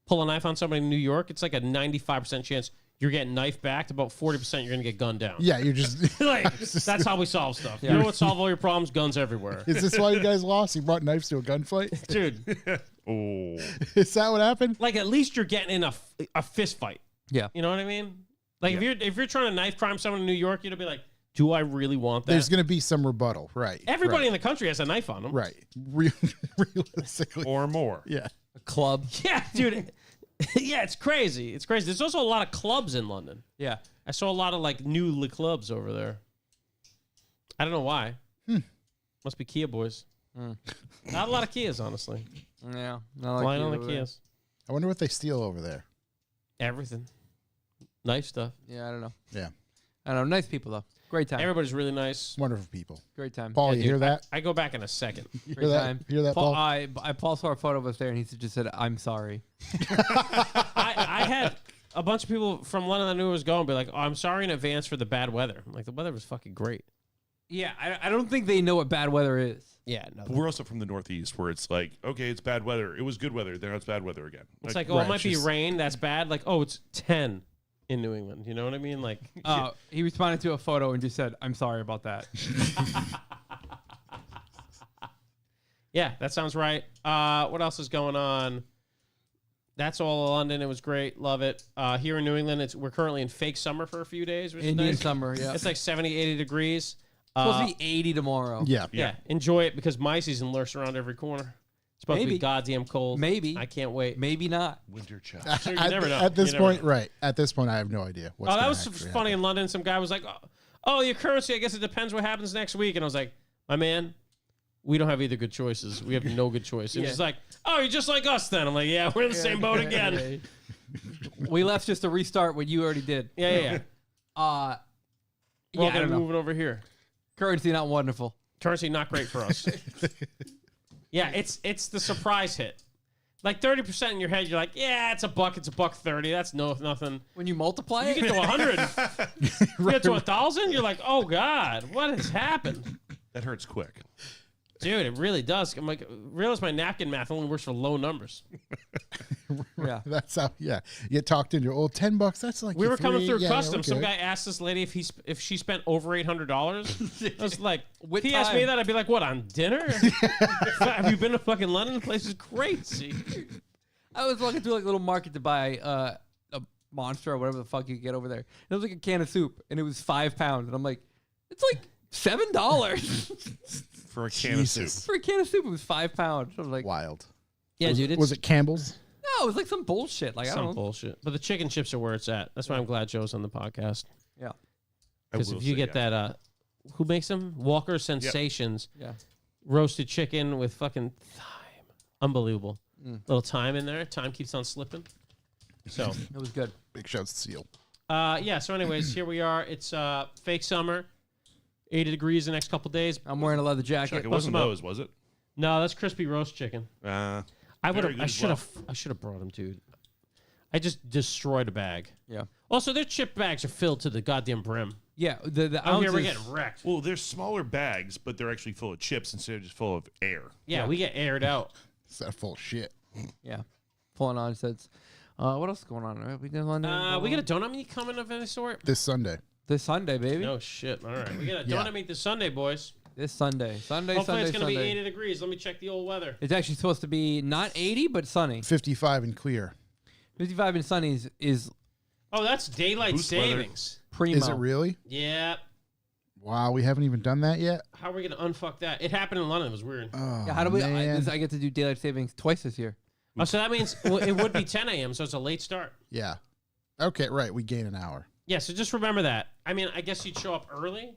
Speaker 2: pull a knife on somebody in New York, it's like a 95% chance you're getting knife backed. About 40% you're gonna get gunned down."
Speaker 1: Yeah, you're just.
Speaker 2: Like that's how we solve stuff. You know what solve all your problems? Guns everywhere,
Speaker 1: Is this why you guys lost? You brought knives to a gunfight?
Speaker 2: dude.
Speaker 4: Oh,
Speaker 1: Is that what happened?
Speaker 2: Like at least you're getting in a fist fight.
Speaker 3: Yeah.
Speaker 2: You know what I mean? Like if you're trying to knife crime someone in New York, you'd be like, "Do I really want that?"
Speaker 1: There's going to be some rebuttal, right?
Speaker 2: Everybody
Speaker 1: right,
Speaker 2: in the country has a knife on them.
Speaker 1: right. Realistically,
Speaker 4: or more.
Speaker 1: yeah.
Speaker 3: A club.
Speaker 2: Yeah, dude. Yeah, it's crazy. It's crazy. There's also a lot of clubs in London.
Speaker 3: Yeah.
Speaker 2: I saw a lot of like new clubs over there. I don't know why. Must be Kia boys. Not a lot of Kias, honestly.
Speaker 3: Yeah. Not
Speaker 2: Flying
Speaker 3: you
Speaker 2: on the
Speaker 3: over there.
Speaker 2: Kias.
Speaker 1: I wonder what they steal over there.
Speaker 2: Everything. Nice stuff.
Speaker 3: Yeah, I don't know.
Speaker 1: Yeah.
Speaker 3: I don't know. Nice people, though. Great time.
Speaker 2: Everybody's really nice.
Speaker 1: Wonderful people.
Speaker 3: Great time.
Speaker 1: Paul,
Speaker 2: Yeah,
Speaker 1: you
Speaker 2: dude,
Speaker 1: hear that?
Speaker 2: I go back in a second.
Speaker 1: You
Speaker 3: Great
Speaker 1: hear that?
Speaker 3: time.
Speaker 1: Hear that,
Speaker 3: Paul,
Speaker 1: Paul?
Speaker 3: Paul saw a photo of us there, and he just said, "I'm sorry."
Speaker 2: I had a bunch of people from London that knew I was going be like, "Oh, I'm sorry in advance for the bad weather." I'm like, the weather was fucking great.
Speaker 3: Yeah, I don't think they know what bad weather is.
Speaker 2: Yeah, no.
Speaker 4: We're also from the Northeast, where it's like, okay, it's bad weather. It was good weather. Now it's bad weather again.
Speaker 2: It's like, oh,
Speaker 1: right,
Speaker 2: it might be
Speaker 1: just-
Speaker 2: rain. That's bad. Like, oh, it's 10 in New England. You know what I mean? Like,
Speaker 3: He responded to a photo and just said, "I'm sorry about that."
Speaker 2: yeah, that sounds right. What else is going on? That's all London. It was great. Love it. Here in New England, we're currently in fake summer for a few days, which
Speaker 3: Indian
Speaker 2: is nice.
Speaker 3: summer, yeah.
Speaker 2: It's like 70, 80 degrees.
Speaker 3: Supposed to be 80 tomorrow.
Speaker 1: Yeah.
Speaker 2: Yeah, enjoy it because my season lurks around every corner. It's supposed to
Speaker 3: Maybe.
Speaker 2: be goddamn cold.
Speaker 3: Maybe.
Speaker 2: I can't wait.
Speaker 3: Maybe not.
Speaker 4: Winter chill.
Speaker 2: Sure, you
Speaker 1: At,
Speaker 2: never know.
Speaker 1: at this
Speaker 2: You never
Speaker 1: point,
Speaker 2: know.
Speaker 1: right. At this point, I have no idea. What's
Speaker 2: Oh, that
Speaker 1: gonna
Speaker 2: was
Speaker 1: actually
Speaker 2: funny
Speaker 1: happen.
Speaker 2: in London. Some guy was like, "Oh, your currency. I guess it depends what happens next week." And I was like, "My man, we don't have either good choices. We have no good choice." And
Speaker 3: Yeah.
Speaker 2: he's like, "Oh, you're just like us then." I'm like, "Yeah, we're in the same boat again."
Speaker 3: We left just to restart what you already did.
Speaker 2: Yeah.
Speaker 3: Yeah,
Speaker 2: We're all
Speaker 3: I
Speaker 2: gonna
Speaker 3: don't know.
Speaker 2: move it over here.
Speaker 3: Currency not wonderful.
Speaker 2: Currency not great for us. Yeah, it's the surprise hit. Like 30% in your head, you're like, "Yeah, it's $1.30. That's nothing."
Speaker 3: When you multiply
Speaker 2: You
Speaker 3: it,
Speaker 2: get to 100, you get to 1,000, you're like, "Oh God, what has happened?"
Speaker 4: That hurts quick.
Speaker 2: Dude, it really does. I'm like, realize my napkin math only works for low numbers.
Speaker 3: yeah.
Speaker 1: That's how, yeah. You get talked into, oh, $10, that's like
Speaker 2: We
Speaker 1: your
Speaker 2: were coming
Speaker 1: three-
Speaker 2: through
Speaker 1: yeah,
Speaker 2: customs. Some
Speaker 1: okay.
Speaker 2: guy asked this lady if she spent over $800. I was like,
Speaker 3: What
Speaker 2: if he asked me
Speaker 3: time?
Speaker 2: that, I'd be like, what, on dinner? Have you been to fucking London? The place is crazy.
Speaker 3: I was walking through like a little market to buy a Monster or whatever the fuck you get over there. And it was like a can of soup, and it was £5, and I'm like, it's like $7
Speaker 4: For a can of soup.
Speaker 1: Jesus.
Speaker 3: for a can of soup. It was £5. I was like,
Speaker 1: Wild.
Speaker 2: Yeah, dude, it's
Speaker 1: Was it Campbell's?
Speaker 3: no, it was like some bullshit. Like I
Speaker 2: some
Speaker 3: don't know.
Speaker 2: bullshit. But the chicken chips are where it's at. That's why I'm glad Joe's on the podcast.
Speaker 3: Yeah,
Speaker 4: I
Speaker 2: Because
Speaker 4: will
Speaker 2: if you
Speaker 4: say,
Speaker 2: get
Speaker 4: yeah.
Speaker 2: that, who makes them? Walker Sensations.
Speaker 3: yeah.
Speaker 2: Roasted chicken with fucking thyme. Unbelievable.
Speaker 3: Mm.
Speaker 2: Little thyme in there. Thyme keeps on slipping. So,
Speaker 3: It was good.
Speaker 1: Big shouts to Seal.
Speaker 2: yeah. So, anyways, here we are. It's fake summer. 80 degrees the next couple days.
Speaker 3: I'm wearing a leather
Speaker 4: Chuck,
Speaker 3: jacket.
Speaker 4: it wasn't
Speaker 2: them out.
Speaker 4: those, was it?
Speaker 2: No, that's crispy roast chicken.
Speaker 4: Uh,
Speaker 2: I would
Speaker 4: Very
Speaker 2: have.
Speaker 4: good
Speaker 2: I
Speaker 4: as
Speaker 2: should
Speaker 4: well.
Speaker 2: have. I should have brought them, dude. I just destroyed a bag.
Speaker 3: Yeah,
Speaker 2: Also, their chip bags are filled to the goddamn brim.
Speaker 3: yeah. The
Speaker 2: Out here, we're
Speaker 3: ounces-
Speaker 2: getting wrecked.
Speaker 4: well, they're smaller bags, but they're actually full of chips instead of just full of air.
Speaker 2: Yeah, we get aired out.
Speaker 1: It's that full of shit.
Speaker 3: yeah, full on nonsense. What else is going on? Right? We did London.
Speaker 2: We get a donut meet coming of any sort.
Speaker 1: This Sunday.
Speaker 3: this Sunday, baby.
Speaker 2: No shit. All right, we got a
Speaker 1: Yeah.
Speaker 2: donut meet this Sunday, boys.
Speaker 3: This Sunday.
Speaker 2: Hopefully, it's gonna be 80 degrees. Let me check the old weather.
Speaker 3: It's actually supposed to be not 80, but sunny.
Speaker 1: 55 and clear.
Speaker 3: 55 and sunny is
Speaker 2: Oh, that's daylight
Speaker 4: Boost weather.
Speaker 2: savings.
Speaker 3: primo.
Speaker 1: Is it really?
Speaker 2: Yeah.
Speaker 1: Wow, we haven't even done that yet.
Speaker 2: How are we gonna unfuck that? It happened in London. It was weird.
Speaker 1: Oh,
Speaker 3: Yeah, how do we?
Speaker 1: man.
Speaker 3: I get to do daylight savings twice this year.
Speaker 2: Oh, so that means well, it would be 10 a.m. So it's a late start.
Speaker 1: Yeah. Okay, right. We gain an hour.
Speaker 2: Yeah. So just remember that. I mean, I guess you'd show up early.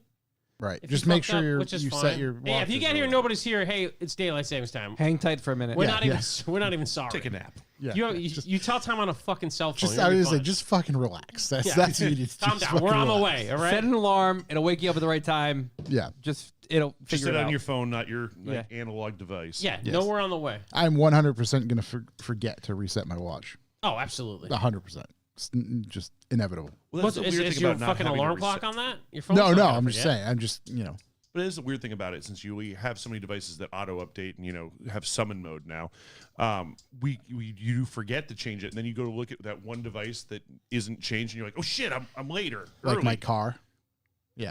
Speaker 1: Right.
Speaker 2: If
Speaker 1: Just
Speaker 2: you
Speaker 1: make
Speaker 2: fucked
Speaker 1: sure
Speaker 2: up,
Speaker 1: you're,
Speaker 2: which is
Speaker 1: you
Speaker 2: fine.
Speaker 1: set your
Speaker 2: Hey, if you
Speaker 1: watches
Speaker 2: get here,
Speaker 1: early.
Speaker 2: nobody's here. Hey, it's daylight savings time.
Speaker 3: Hang tight for a minute.
Speaker 2: We're
Speaker 1: Yeah,
Speaker 2: not
Speaker 1: yeah.
Speaker 2: even. We're not even sorry.
Speaker 4: Take a nap.
Speaker 1: Yeah.
Speaker 2: You tell time on a fucking cell phone.
Speaker 1: just,
Speaker 2: you'll
Speaker 1: I
Speaker 2: be
Speaker 1: was
Speaker 2: fine.
Speaker 1: like, just fucking relax. That's
Speaker 2: Yeah.
Speaker 1: what you need to
Speaker 2: calm
Speaker 1: just
Speaker 2: down. We're
Speaker 1: fucking
Speaker 2: on the
Speaker 1: relax.
Speaker 2: way. All right.
Speaker 3: Set an alarm. It'll wake you up at the right time.
Speaker 1: Yeah.
Speaker 3: Just it'll
Speaker 4: Just
Speaker 3: figure
Speaker 4: sit
Speaker 3: it
Speaker 4: on
Speaker 3: out.
Speaker 4: your phone, not your
Speaker 3: Yeah.
Speaker 4: analog device.
Speaker 2: Yeah.
Speaker 1: Yes.
Speaker 2: No, we're on the way.
Speaker 1: I'm 100% going to forget to reset my watch.
Speaker 2: Oh, absolutely.
Speaker 1: 100%. It's just inevitable.
Speaker 4: Well,
Speaker 2: What's,
Speaker 4: that's the
Speaker 2: is
Speaker 4: weird
Speaker 2: is
Speaker 4: thing
Speaker 2: your
Speaker 4: about not
Speaker 2: fucking
Speaker 4: having to
Speaker 2: alarm clock
Speaker 4: reset.
Speaker 2: on that? Your phone's
Speaker 1: No,
Speaker 2: not
Speaker 1: no.
Speaker 2: gonna
Speaker 1: I'm just
Speaker 2: forget.
Speaker 1: saying. I'm just,
Speaker 4: But it is the weird thing about it, since we have so many devices that auto update and have summon mode now. You forget to change it, and then you go to look at that one device that isn't changed, and you're like, oh shit, I'm later.
Speaker 1: like
Speaker 4: early.
Speaker 1: my car. Yeah.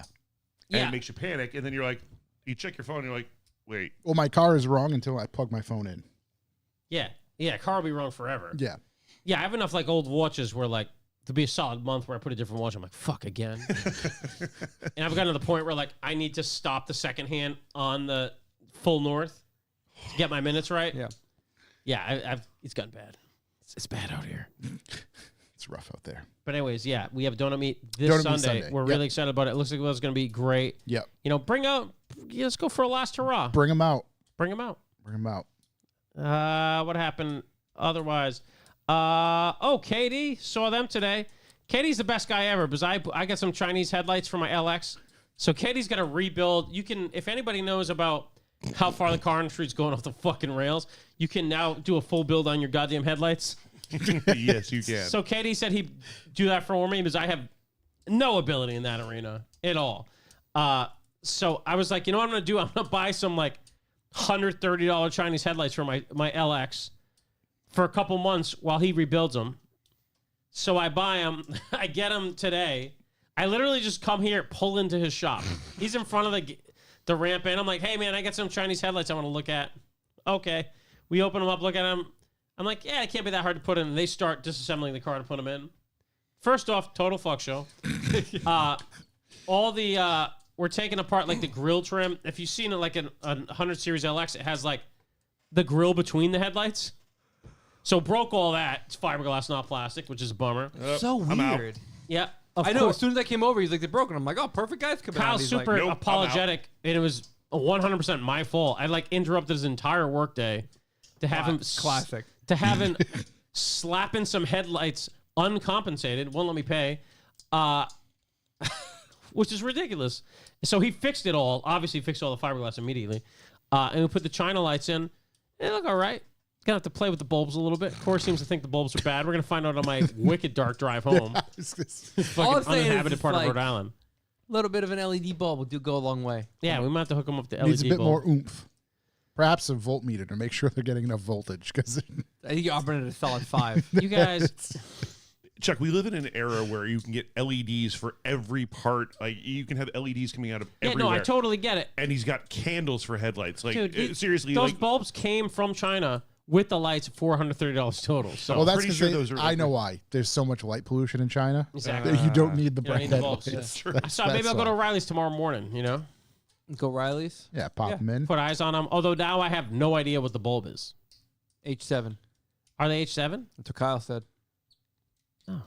Speaker 4: And
Speaker 2: Yeah.
Speaker 4: it makes you panic, and then you're like, you check your phone, and you're like, wait,
Speaker 1: Well, my car is wrong until I plug my phone in.
Speaker 2: Yeah. Yeah. Car will be wrong forever.
Speaker 1: Yeah.
Speaker 2: Yeah. I have enough like old watches where like to be a solid month where I put a different watch. I'm like, fuck again. And I've gotten to the point where like I need to stop the second hand on the full north to get my minutes right.
Speaker 3: Yeah.
Speaker 2: Yeah. It's gotten bad. It's bad out here.
Speaker 1: it's rough out there.
Speaker 2: But anyways, yeah, we have donut meet this
Speaker 1: Donut Meet
Speaker 2: Sunday.
Speaker 1: Sunday.
Speaker 2: We're
Speaker 1: Yep.
Speaker 2: really excited about it. It looks like it's going to be great.
Speaker 1: Yep.
Speaker 2: You know, let's go for a last hurrah.
Speaker 1: Bring them out.
Speaker 2: Bring them out.
Speaker 1: Bring them out.
Speaker 2: What happened otherwise? Katie, saw them today. Katie's the best guy ever because I got some Chinese headlights for my LX. So Katie's got to rebuild. You can, if anybody knows about how far the car industry's going off the fucking rails, you can now do a full build on your goddamn headlights.
Speaker 4: Yes, you can.
Speaker 2: So Katie said he'd do that for me because I have no ability in that arena at all. So I was like, you know what I'm going to do? I'm going to buy some like $130 Chinese headlights for my LX for a couple months while he rebuilds them. So I buy them. I get them today. I literally just come here, pull into his shop. He's in front of the ramp, and I'm like, hey, man, I got some Chinese headlights I want to look at. Okay. We open them up, look at them. I'm like, yeah, it can't be that hard to put in. And they start disassembling the car to put them in. First off, total fuck show. We're taking apart like the grill trim. If you've seen it like a 100 Series LX, it has like the grill between the headlights. So broke all that. It's fiberglass, not plastic, which is a bummer.
Speaker 3: So
Speaker 4: I'm out.
Speaker 3: weird.
Speaker 2: Yeah.
Speaker 3: I know. As soon as I came over, he's like, they're broken. I'm like, oh, perfect guys coming out.
Speaker 2: Kyle's
Speaker 3: He's
Speaker 2: super
Speaker 3: like,
Speaker 4: nope, I'm
Speaker 2: apologetic, and it was 100% my fault. I like interrupted his entire workday to have him
Speaker 3: classic.
Speaker 2: to have him slapping some headlights uncompensated. Won't let me pay, which is ridiculous. So he fixed it all. Obviously, fixed all the fiberglass immediately, and we put the China lights in. They look all right. Gonna have to play with the bulbs a little bit. Corey seems to think the bulbs are bad. We're gonna find out on my wicked dark drive home.
Speaker 3: All I'm
Speaker 2: Fucking
Speaker 3: saying is
Speaker 2: uninhabited
Speaker 3: it's
Speaker 2: part
Speaker 3: like-
Speaker 2: of Rhode Island.
Speaker 3: a little bit of an LED bulb will go a long way.
Speaker 2: Yeah, we might have to hook them up to LED
Speaker 1: Needs a bit
Speaker 2: bulb.
Speaker 1: more oomph. Perhaps a voltmeter to make sure they're getting enough voltage. Because
Speaker 3: I think you're operating at a solid 5.
Speaker 2: You guys,
Speaker 4: Chuck, we live in an era where you can get LEDs for every part. Like you can have LEDs coming out of
Speaker 2: yeah,
Speaker 4: everywhere.
Speaker 2: no, I totally get it.
Speaker 4: And he's got candles for headlights. Like
Speaker 2: Dude,
Speaker 4: seriously,
Speaker 2: those
Speaker 4: like
Speaker 2: bulbs came from China with the lights, $430 total. So
Speaker 1: well, that's
Speaker 4: pretty
Speaker 1: because
Speaker 4: sure those are
Speaker 1: I
Speaker 4: like
Speaker 1: know
Speaker 4: the-
Speaker 1: why. There's so much light pollution in China.
Speaker 2: Exactly.
Speaker 1: That you don't need the
Speaker 2: You don't need
Speaker 1: bright
Speaker 2: the bulbs.
Speaker 1: headlights.
Speaker 2: Yeah.
Speaker 1: That's-
Speaker 2: So maybe
Speaker 1: that's
Speaker 2: I'll go to
Speaker 1: why.
Speaker 2: O'Reilly's tomorrow morning, you know?
Speaker 3: Go Riley's.
Speaker 1: Yeah, pop them in.
Speaker 2: Put eyes on them. Although now I have no idea what the bulb is.
Speaker 3: H7.
Speaker 2: Are they H7?
Speaker 3: That's what Kyle said.
Speaker 2: Oh.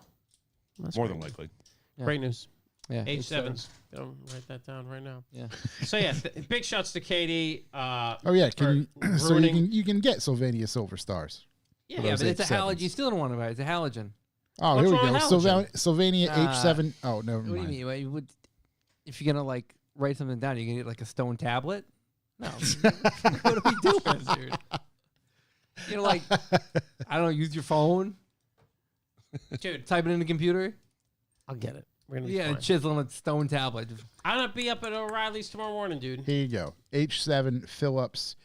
Speaker 2: That's
Speaker 4: more
Speaker 2: great.
Speaker 4: than likely.
Speaker 3: Yeah.
Speaker 2: Great news.
Speaker 3: Yeah.
Speaker 2: H7s. Go write that down right now.
Speaker 3: Yeah.
Speaker 2: So yeah, big shouts to Katie.
Speaker 1: Oh yeah, can you, so
Speaker 2: ruining-
Speaker 1: you can get Sylvania Silver Stars.
Speaker 2: Yeah,
Speaker 3: Yeah,
Speaker 1: those
Speaker 3: but it's a
Speaker 1: H7s.
Speaker 3: halogen. You still don't want to buy it. It's a halogen.
Speaker 1: Oh,
Speaker 2: What's
Speaker 1: here we
Speaker 2: wrong
Speaker 1: go.
Speaker 2: with halogen?
Speaker 1: Sylvania
Speaker 3: Nah.
Speaker 1: H7. Oh, never
Speaker 3: What do you
Speaker 1: mind.
Speaker 3: mean? Wait, if you're gonna like write something down, you're gonna get like a stone tablet? No. What are we doing, dude? You know, like I don't know, use your phone,
Speaker 2: dude,
Speaker 3: type it in the computer.
Speaker 2: I'll get it. We're gonna be
Speaker 3: Yeah,
Speaker 2: fine.
Speaker 3: and chisel on a stone tablet.
Speaker 2: I'm gonna be up at O'Reilly's tomorrow morning, dude.
Speaker 1: Here you go. H7 Philips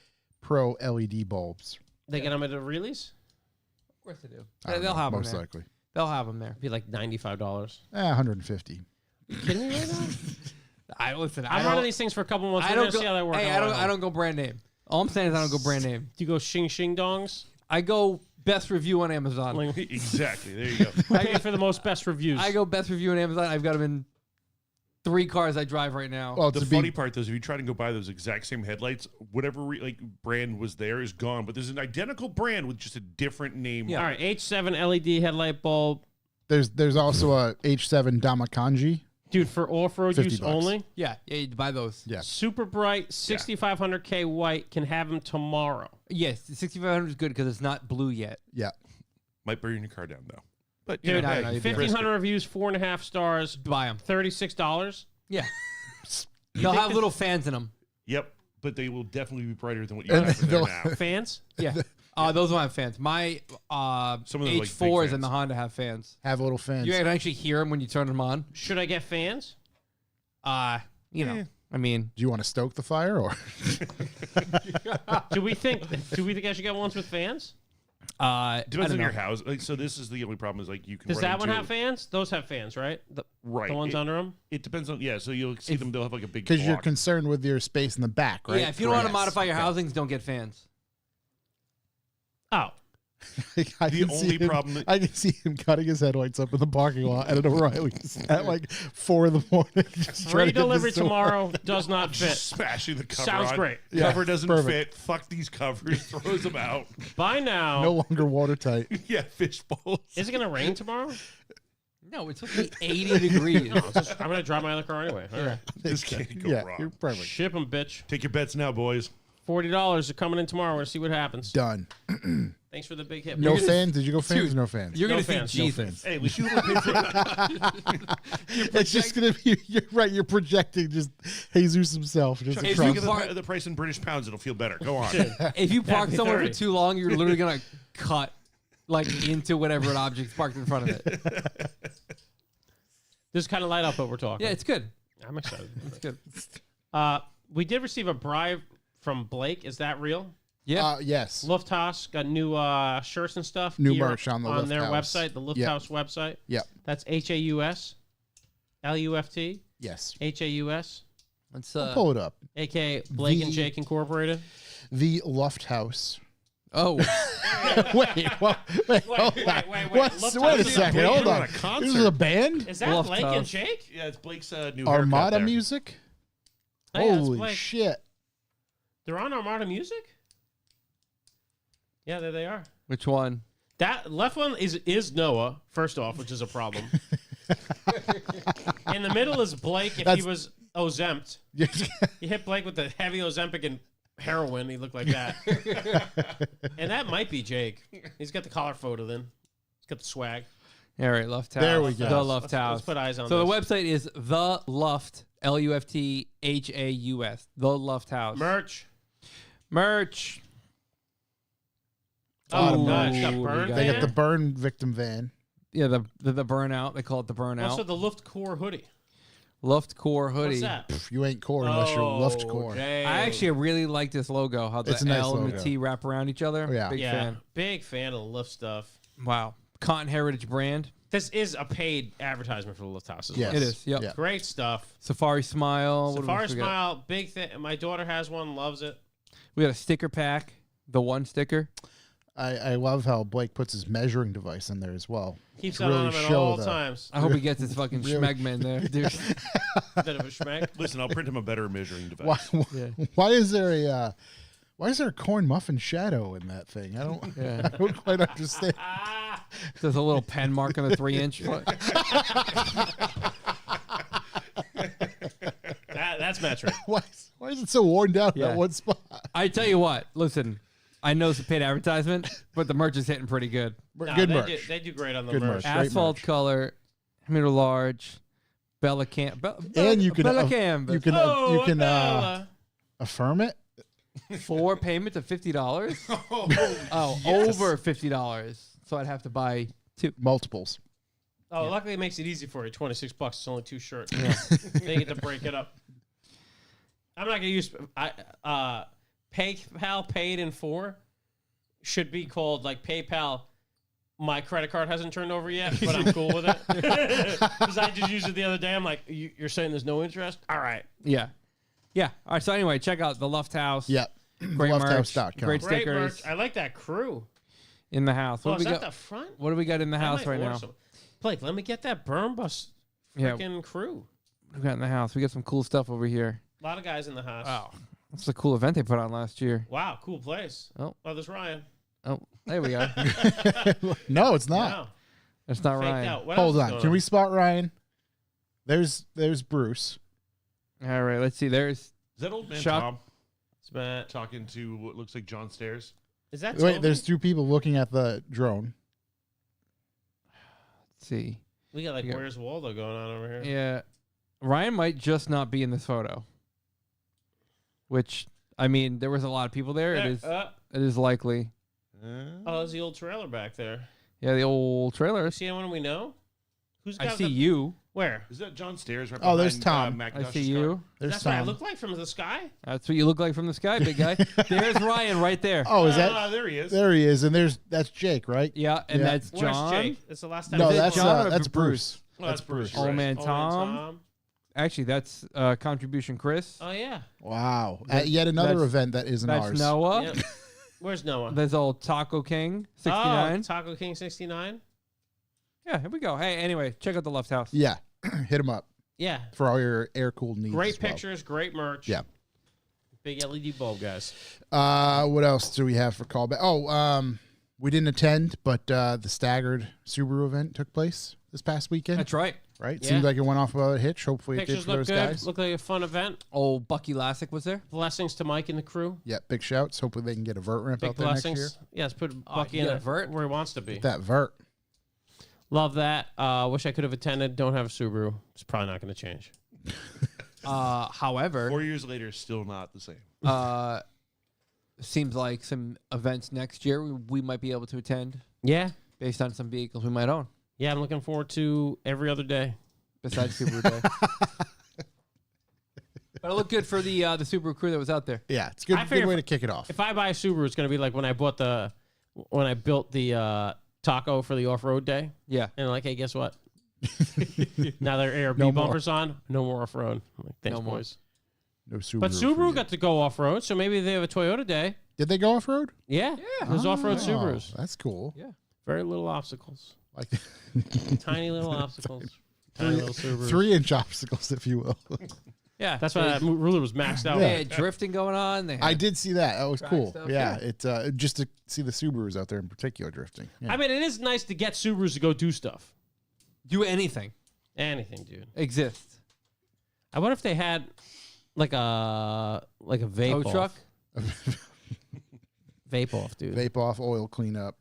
Speaker 1: Pro LED bulbs.
Speaker 2: They get them at O'Reilly's.
Speaker 3: Of course they do.
Speaker 1: I don't
Speaker 3: They'll
Speaker 1: know,
Speaker 3: have them
Speaker 1: most
Speaker 3: there.
Speaker 1: likely.
Speaker 3: They'll have them there.
Speaker 2: Be like $95.
Speaker 1: 150.
Speaker 2: You kidding me right now?
Speaker 3: I listen.
Speaker 2: I'm running these things for a couple months.
Speaker 3: I
Speaker 2: We're
Speaker 3: don't
Speaker 2: gonna
Speaker 3: go.
Speaker 2: see how that works.
Speaker 3: Hey, I don't go brand name. All I'm saying is I don't go brand name.
Speaker 2: Do you go shing shing dongs?
Speaker 3: I go best review on Amazon.
Speaker 2: Like,
Speaker 4: Exactly. There you go.
Speaker 2: who paid for the most best reviews?
Speaker 3: I go best review on Amazon. I've got them in 3 cars I drive right now.
Speaker 1: Well,
Speaker 4: The
Speaker 1: to
Speaker 4: funny
Speaker 1: be
Speaker 4: part, though, is if you try to go buy those exact same headlights, whatever brand was there is gone. But there's an identical brand with just a different name.
Speaker 3: Yeah.
Speaker 2: All right, H7 LED headlight bulb,
Speaker 1: there's also a H7 Damakanji.
Speaker 2: dude, for off-road use
Speaker 1: $50.
Speaker 2: only.
Speaker 3: yeah, you buy those.
Speaker 1: Yeah.
Speaker 2: Super bright, 6500K white. Can have them tomorrow.
Speaker 3: Yes, the 6500 is good because it's not blue yet.
Speaker 1: Yeah.
Speaker 4: Might burn your car down, though. But,
Speaker 2: Dude,
Speaker 3: no,
Speaker 4: hey,
Speaker 3: no, you
Speaker 4: risk it.
Speaker 2: 1,500 reviews, 4.5 stars,
Speaker 3: Buy them.
Speaker 2: $36.
Speaker 3: Yeah. They'll have little fans in them.
Speaker 4: Yep. But they will definitely be brighter than what you
Speaker 1: And
Speaker 4: have in there
Speaker 1: they'll-
Speaker 4: now.
Speaker 2: Fans?
Speaker 3: Yeah. Those don't have fans. My
Speaker 4: Some of them are, like, big
Speaker 3: H4s and
Speaker 4: fans.
Speaker 3: the Honda have fans.
Speaker 1: Have little fans.
Speaker 3: You can actually hear them when you turn them on.
Speaker 2: Should I get fans?
Speaker 3: You know, I mean,
Speaker 1: Do you want to stoke the fire or?
Speaker 2: Do we think I should get ones with fans?
Speaker 3: I
Speaker 4: Depends
Speaker 3: don't
Speaker 4: on your
Speaker 3: know.
Speaker 4: house. Like, so this is the only problem is like you can.
Speaker 2: Does
Speaker 4: run
Speaker 2: that one
Speaker 4: into-
Speaker 2: have fans? Those have fans, right?
Speaker 4: Right.
Speaker 2: The ones
Speaker 4: it,
Speaker 2: under them?
Speaker 4: It depends on so you'll see them. They'll have like a big.
Speaker 1: Because you're
Speaker 4: block.
Speaker 1: concerned with your space in the back, right?
Speaker 3: Yeah, if you don't want to
Speaker 1: Yes.
Speaker 3: modify your
Speaker 1: Okay.
Speaker 3: housings, don't get fans.
Speaker 2: Oh.
Speaker 1: I
Speaker 4: The
Speaker 1: can see
Speaker 4: only
Speaker 1: him-
Speaker 4: problem that-
Speaker 1: I can see him cutting his headlights up in the parking lot at an O'Reilly's at like 4 in the morning. just trying
Speaker 2: Free
Speaker 1: to get
Speaker 2: delivery
Speaker 1: this door.
Speaker 2: tomorrow does not fit.
Speaker 4: Just smashing the cover
Speaker 2: Sounds
Speaker 4: on.
Speaker 2: great.
Speaker 1: Yeah,
Speaker 4: Cover doesn't
Speaker 1: perfect.
Speaker 4: fit. Fuck these covers. Throws them out.
Speaker 2: By now.
Speaker 1: No longer watertight.
Speaker 4: Yeah, fish bowls.
Speaker 2: Is it going to rain tomorrow?
Speaker 3: No, it's supposed to be 80 degrees.
Speaker 2: No, I'm going to drive my other car anyway. All right.
Speaker 4: This can't go
Speaker 1: Yeah,
Speaker 4: wrong.
Speaker 1: you're perfect.
Speaker 2: Ship them, bitch.
Speaker 4: Take your bets now, boys.
Speaker 2: $40 are coming in tomorrow. We're going to see what happens.
Speaker 1: Done.
Speaker 2: Thanks for the big hit.
Speaker 1: No
Speaker 2: You're gonna-
Speaker 1: fans? Did you go fans or no fans?
Speaker 3: You're
Speaker 2: No
Speaker 3: going to see
Speaker 2: fans, no
Speaker 3: Jesus.
Speaker 4: Hey, at least you only paid for
Speaker 1: It's just going to be, you're right, you're projecting just Jesus himself. Just
Speaker 4: If
Speaker 1: across-
Speaker 4: you get the price in British pounds, it'll feel better. Go on.
Speaker 3: If you park
Speaker 2: be
Speaker 3: somewhere for
Speaker 2: 30.
Speaker 3: too long, you're literally going to cut like into whatever an object's parked in front of it.
Speaker 2: This kind of light up what we're talking.
Speaker 3: Yeah, it's good.
Speaker 2: I'm excited.
Speaker 3: It's good.
Speaker 2: We did receive a bribe from Blake. Is that real?
Speaker 3: Yeah.
Speaker 1: yes.
Speaker 2: Lufthansa got new shirts and stuff.
Speaker 1: New
Speaker 2: gear
Speaker 1: merch on the
Speaker 2: their
Speaker 1: Lufthansa.
Speaker 2: website, the Lufthansa website.
Speaker 1: Yep.
Speaker 2: That's HAUS, LUFT,
Speaker 1: Yes.
Speaker 2: HAUS,
Speaker 3: Let's
Speaker 1: Pull it up.
Speaker 2: aka Blake and
Speaker 1: The-
Speaker 2: Jake Incorporated.
Speaker 1: The Luft House.
Speaker 3: Oh,
Speaker 1: Wait, hold on.
Speaker 2: wait.
Speaker 1: What's,
Speaker 2: Luft
Speaker 1: wait a
Speaker 2: House is
Speaker 1: second.
Speaker 4: Blake,
Speaker 1: Hold
Speaker 4: you're
Speaker 1: on.
Speaker 4: on a concert.
Speaker 1: This is a band?
Speaker 2: Is that
Speaker 3: Luft
Speaker 2: Blake and
Speaker 3: House.
Speaker 2: Jake?
Speaker 4: Yeah, it's Blake's new
Speaker 1: Armada
Speaker 4: haircut there.
Speaker 1: Music?
Speaker 2: Oh, yeah, that's
Speaker 1: Holy
Speaker 2: Blake.
Speaker 1: shit.
Speaker 2: They're on Armada Music? Yeah, there they are.
Speaker 3: which one?
Speaker 2: That left one is Noah, first off, which is a problem. In the middle is Blake if he
Speaker 1: That's-
Speaker 2: was Ozempt. You hit Blake with the heavy Ozempic and heroin, he looked like that. And that might be Jake. He's got the collar photo then. He's got the swag.
Speaker 3: All right, Luft House.
Speaker 1: There we go.
Speaker 3: The Luft House.
Speaker 2: Let's put eyes on
Speaker 3: So
Speaker 2: this.
Speaker 3: the website is the Luft, LUFT HAUS. The Luft House.
Speaker 2: Merch.
Speaker 1: Lot of
Speaker 2: Oh,
Speaker 1: merch.
Speaker 2: nice. Got
Speaker 3: Ooh,
Speaker 2: burn
Speaker 3: we
Speaker 1: They got
Speaker 2: van?
Speaker 1: the burn victim van.
Speaker 3: Yeah, the burnout. They call it the burnout.
Speaker 2: Also the Luft Core hoodie.
Speaker 3: Luft Core hoodie.
Speaker 2: What's that?
Speaker 1: Pff, you ain't core unless you're Luft core.
Speaker 2: dang.
Speaker 3: I actually really like this logo. How the
Speaker 1: It's a nice
Speaker 3: L and
Speaker 1: logo.
Speaker 3: the T wrap around each other.
Speaker 1: Oh, yeah.
Speaker 3: Big
Speaker 2: yeah,
Speaker 3: fan.
Speaker 2: big fan of the Luft stuff.
Speaker 3: Wow. Cotton Heritage brand.
Speaker 2: This is a paid advertisement for the Luft House as
Speaker 1: Yes.
Speaker 2: well.
Speaker 3: It is. Yep.
Speaker 1: Yeah.
Speaker 2: Great stuff.
Speaker 3: Safari Smile. What
Speaker 2: Safari
Speaker 3: else we got?
Speaker 2: Smile, big thing. My daughter has one, loves it.
Speaker 3: We got a sticker pack. The one sticker.
Speaker 1: I love how Blake puts his measuring device in there as well.
Speaker 2: Keeps
Speaker 1: To
Speaker 2: that on
Speaker 1: really
Speaker 2: him at
Speaker 1: show
Speaker 2: all
Speaker 1: the-
Speaker 2: times.
Speaker 3: I hope he gets his fucking
Speaker 1: Really?
Speaker 3: schmegma in there, dude.
Speaker 2: Bit of a schmeck.
Speaker 4: Listen, I'll print him a better measuring device.
Speaker 1: Why, why is there a corn muffin shadow in that thing? I don't
Speaker 3: Yeah.
Speaker 1: I don't quite understand.
Speaker 3: There's a little pen mark on the 3-inch.
Speaker 2: That's metric.
Speaker 1: Why is it so worn down in
Speaker 3: Yeah.
Speaker 1: that one spot?
Speaker 3: I tell you what. Listen, I know it's a paid advertisement, but the merch is hitting pretty good.
Speaker 2: Nah,
Speaker 1: Good
Speaker 2: they
Speaker 1: merch.
Speaker 2: Do, they do great on the
Speaker 1: Good
Speaker 2: merch.
Speaker 1: merch. Great
Speaker 3: Asphalt
Speaker 1: merch.
Speaker 3: color, middle large, Bella Cam.
Speaker 1: And you can
Speaker 3: Bella
Speaker 1: you
Speaker 3: Canvas.
Speaker 1: can
Speaker 2: Oh,
Speaker 1: you can
Speaker 2: Bella.
Speaker 1: affirm it.
Speaker 3: 4 payments of $50. Oh, over $50. So I'd have to buy 2.
Speaker 1: Multiples.
Speaker 2: Oh, luckily it makes it easy for you. $26. It's only 2 shirts. They get to break it up. I'm not gonna use PayPal paid in 4 should be called like PayPal. My credit card hasn't turned over yet, but I'm cool with it because I just used it the other day. I'm like, you're saying there's no interest? All right,
Speaker 3: Yeah. Yeah. All right. So anyway, check out the Luft House.
Speaker 1: Yep.
Speaker 3: Great merch.
Speaker 1: Lufthouse.com.
Speaker 3: Great
Speaker 2: great
Speaker 3: stickers
Speaker 2: merch. I like that crew.
Speaker 3: in the house.
Speaker 2: Oh,
Speaker 3: What
Speaker 2: is
Speaker 3: do we
Speaker 2: that
Speaker 3: got?
Speaker 2: the front?
Speaker 3: What do we got in the
Speaker 2: I
Speaker 3: house
Speaker 2: might
Speaker 3: right
Speaker 2: order
Speaker 3: now?
Speaker 2: some. Blake, let me get that burn bus
Speaker 3: Yeah.
Speaker 2: freaking crew.
Speaker 3: What do we got in the house? We got some cool stuff over here.
Speaker 2: A lot of guys in the house.
Speaker 3: Wow. That's a cool event they put on last year.
Speaker 2: Wow, cool place.
Speaker 3: Oh.
Speaker 2: There's Ryan.
Speaker 3: Oh, there we go.
Speaker 1: No, it's not.
Speaker 2: Wow.
Speaker 3: That's not
Speaker 2: Faked
Speaker 3: Ryan.
Speaker 2: out. What
Speaker 1: Hold
Speaker 2: else is
Speaker 1: on.
Speaker 2: going
Speaker 1: Can we spot Ryan? There's Bruce.
Speaker 3: All right. Let's see. There's.
Speaker 4: Is that old man
Speaker 3: Shock-
Speaker 4: Tom
Speaker 2: It's Matt.
Speaker 4: talking to what looks like John Stairs?
Speaker 2: Is that
Speaker 1: Wait,
Speaker 2: Toby?
Speaker 1: there's 2 people looking at the drone.
Speaker 3: Let's see.
Speaker 2: We got like
Speaker 3: Yeah.
Speaker 2: Where's Waldo going on over here?
Speaker 3: Yeah. Ryan might just not be in this photo. Which, I mean, there was a lot of people there. It is likely.
Speaker 2: Oh, there's the old trailer back there.
Speaker 3: Yeah, the old
Speaker 2: You
Speaker 3: trailers.
Speaker 2: see anyone we know? Who's
Speaker 3: I
Speaker 2: got
Speaker 3: see
Speaker 2: the,
Speaker 3: you.
Speaker 2: Where?
Speaker 4: Is that John Stairs right
Speaker 1: Oh, there's
Speaker 4: behind,
Speaker 1: Tom.
Speaker 3: I
Speaker 4: Mackintosh's
Speaker 3: see
Speaker 4: car?
Speaker 3: you.
Speaker 1: There's
Speaker 2: That's what I
Speaker 1: Tom.
Speaker 2: look like from the sky?
Speaker 3: That's what you look like from the sky, big guy. There's Ryan right there.
Speaker 1: Oh, is
Speaker 4: Ah,
Speaker 1: that?
Speaker 4: there he is.
Speaker 1: There he is, and that's Jake, right?
Speaker 3: Yeah, and
Speaker 1: Yeah.
Speaker 3: that's
Speaker 2: Where's
Speaker 3: John.
Speaker 2: Jake? It's the last time.
Speaker 1: No,
Speaker 3: Is it
Speaker 1: that's
Speaker 3: John or
Speaker 1: that's
Speaker 3: Bruce?
Speaker 1: Bruce.
Speaker 2: Oh, that's Bruce.
Speaker 3: Old
Speaker 2: right.
Speaker 3: man
Speaker 2: Old
Speaker 3: Tom. Actually, that's Contribution Chris.
Speaker 2: Oh, yeah.
Speaker 1: Wow. At yet another
Speaker 3: that's-
Speaker 1: event that isn't
Speaker 3: That's
Speaker 1: ours.
Speaker 3: Noah.
Speaker 2: Yep. Where's Noah?
Speaker 3: There's old Taco King 69.
Speaker 2: Oh, Taco King 69.
Speaker 3: Yeah, here we go. Hey, anyway, check out the Left House.
Speaker 1: Yeah, hit them up
Speaker 2: Yeah.
Speaker 1: for all your air cooled needs.
Speaker 2: Great
Speaker 1: as well.
Speaker 2: pictures, great merch.
Speaker 1: Yeah.
Speaker 2: Big LED bulb, guys.
Speaker 1: What else do we have for callback? Oh, we didn't attend, but the staggered Subaru event took place this past weekend.
Speaker 3: That's right.
Speaker 1: Right?
Speaker 2: Yeah.
Speaker 1: Seems like it went off without a hitch. Hopefully it did
Speaker 2: Pictures
Speaker 1: for
Speaker 2: look
Speaker 1: those
Speaker 2: good.
Speaker 1: guys.
Speaker 2: Looked like a fun event.
Speaker 3: Old Bucky Lassick was there.
Speaker 2: Blessings to Mike and the crew.
Speaker 1: Yeah, big shouts. Hopefully they can get a vert ramp
Speaker 2: Big
Speaker 1: out there next year.
Speaker 2: blessings. Yes, put Bucky
Speaker 3: you
Speaker 2: in
Speaker 3: got
Speaker 2: a
Speaker 3: a vert?
Speaker 2: where he wants to be.
Speaker 1: That vert.
Speaker 2: Love that. Wish I could have attended. Don't have a Subaru. It's probably not going to change.
Speaker 3: However,
Speaker 4: 4 years later, still not the same.
Speaker 3: seems like some events next year we might be able to attend
Speaker 2: Yeah.
Speaker 3: based on some vehicles we might own
Speaker 2: Yeah, I'm looking forward to every other day.
Speaker 3: besides Subaru Day. But it looked good for the Subaru crew that was out there.
Speaker 1: Yeah, it's good,
Speaker 2: I figure
Speaker 1: good way
Speaker 2: if-
Speaker 1: to kick it off.
Speaker 2: If I buy a Subaru, it's going to be like when I built the Taco for the off-road day.
Speaker 3: Yeah.
Speaker 2: And like, hey, guess what? Now their ARB
Speaker 1: No more.
Speaker 2: bumpers on. No more off-road. I'm like, thanks,
Speaker 3: No more.
Speaker 2: boys.
Speaker 1: No Subaru.
Speaker 2: But
Speaker 1: for
Speaker 2: Subaru
Speaker 1: you.
Speaker 2: got to go off-road, so maybe they have a Toyota day.
Speaker 1: Did they go off road?
Speaker 2: Yeah. There's off-road Subarus.
Speaker 1: That's cool.
Speaker 3: Yeah.
Speaker 2: Very little obstacles.
Speaker 1: Like
Speaker 2: Tiny little obstacles. Tiny little Subarus.
Speaker 1: 3-inch obstacles, if you will.
Speaker 3: Yeah.
Speaker 2: That's why that ruler was maxed out.
Speaker 3: They had drifting going on. They had
Speaker 1: I did see that. That was
Speaker 3: Track
Speaker 1: cool.
Speaker 3: stuff,
Speaker 1: Yeah,
Speaker 3: yeah.
Speaker 1: it's just to see the Subarus out there in particular drifting. Yeah.
Speaker 2: I mean, it is nice to get Subarus to go do stuff.
Speaker 3: do anything.
Speaker 2: Anything, dude.
Speaker 3: Exists.
Speaker 2: I wonder if they had like a vape
Speaker 3: Tow
Speaker 2: off.
Speaker 3: truck.
Speaker 2: Vape off, dude.
Speaker 1: Vape off, oil cleanup.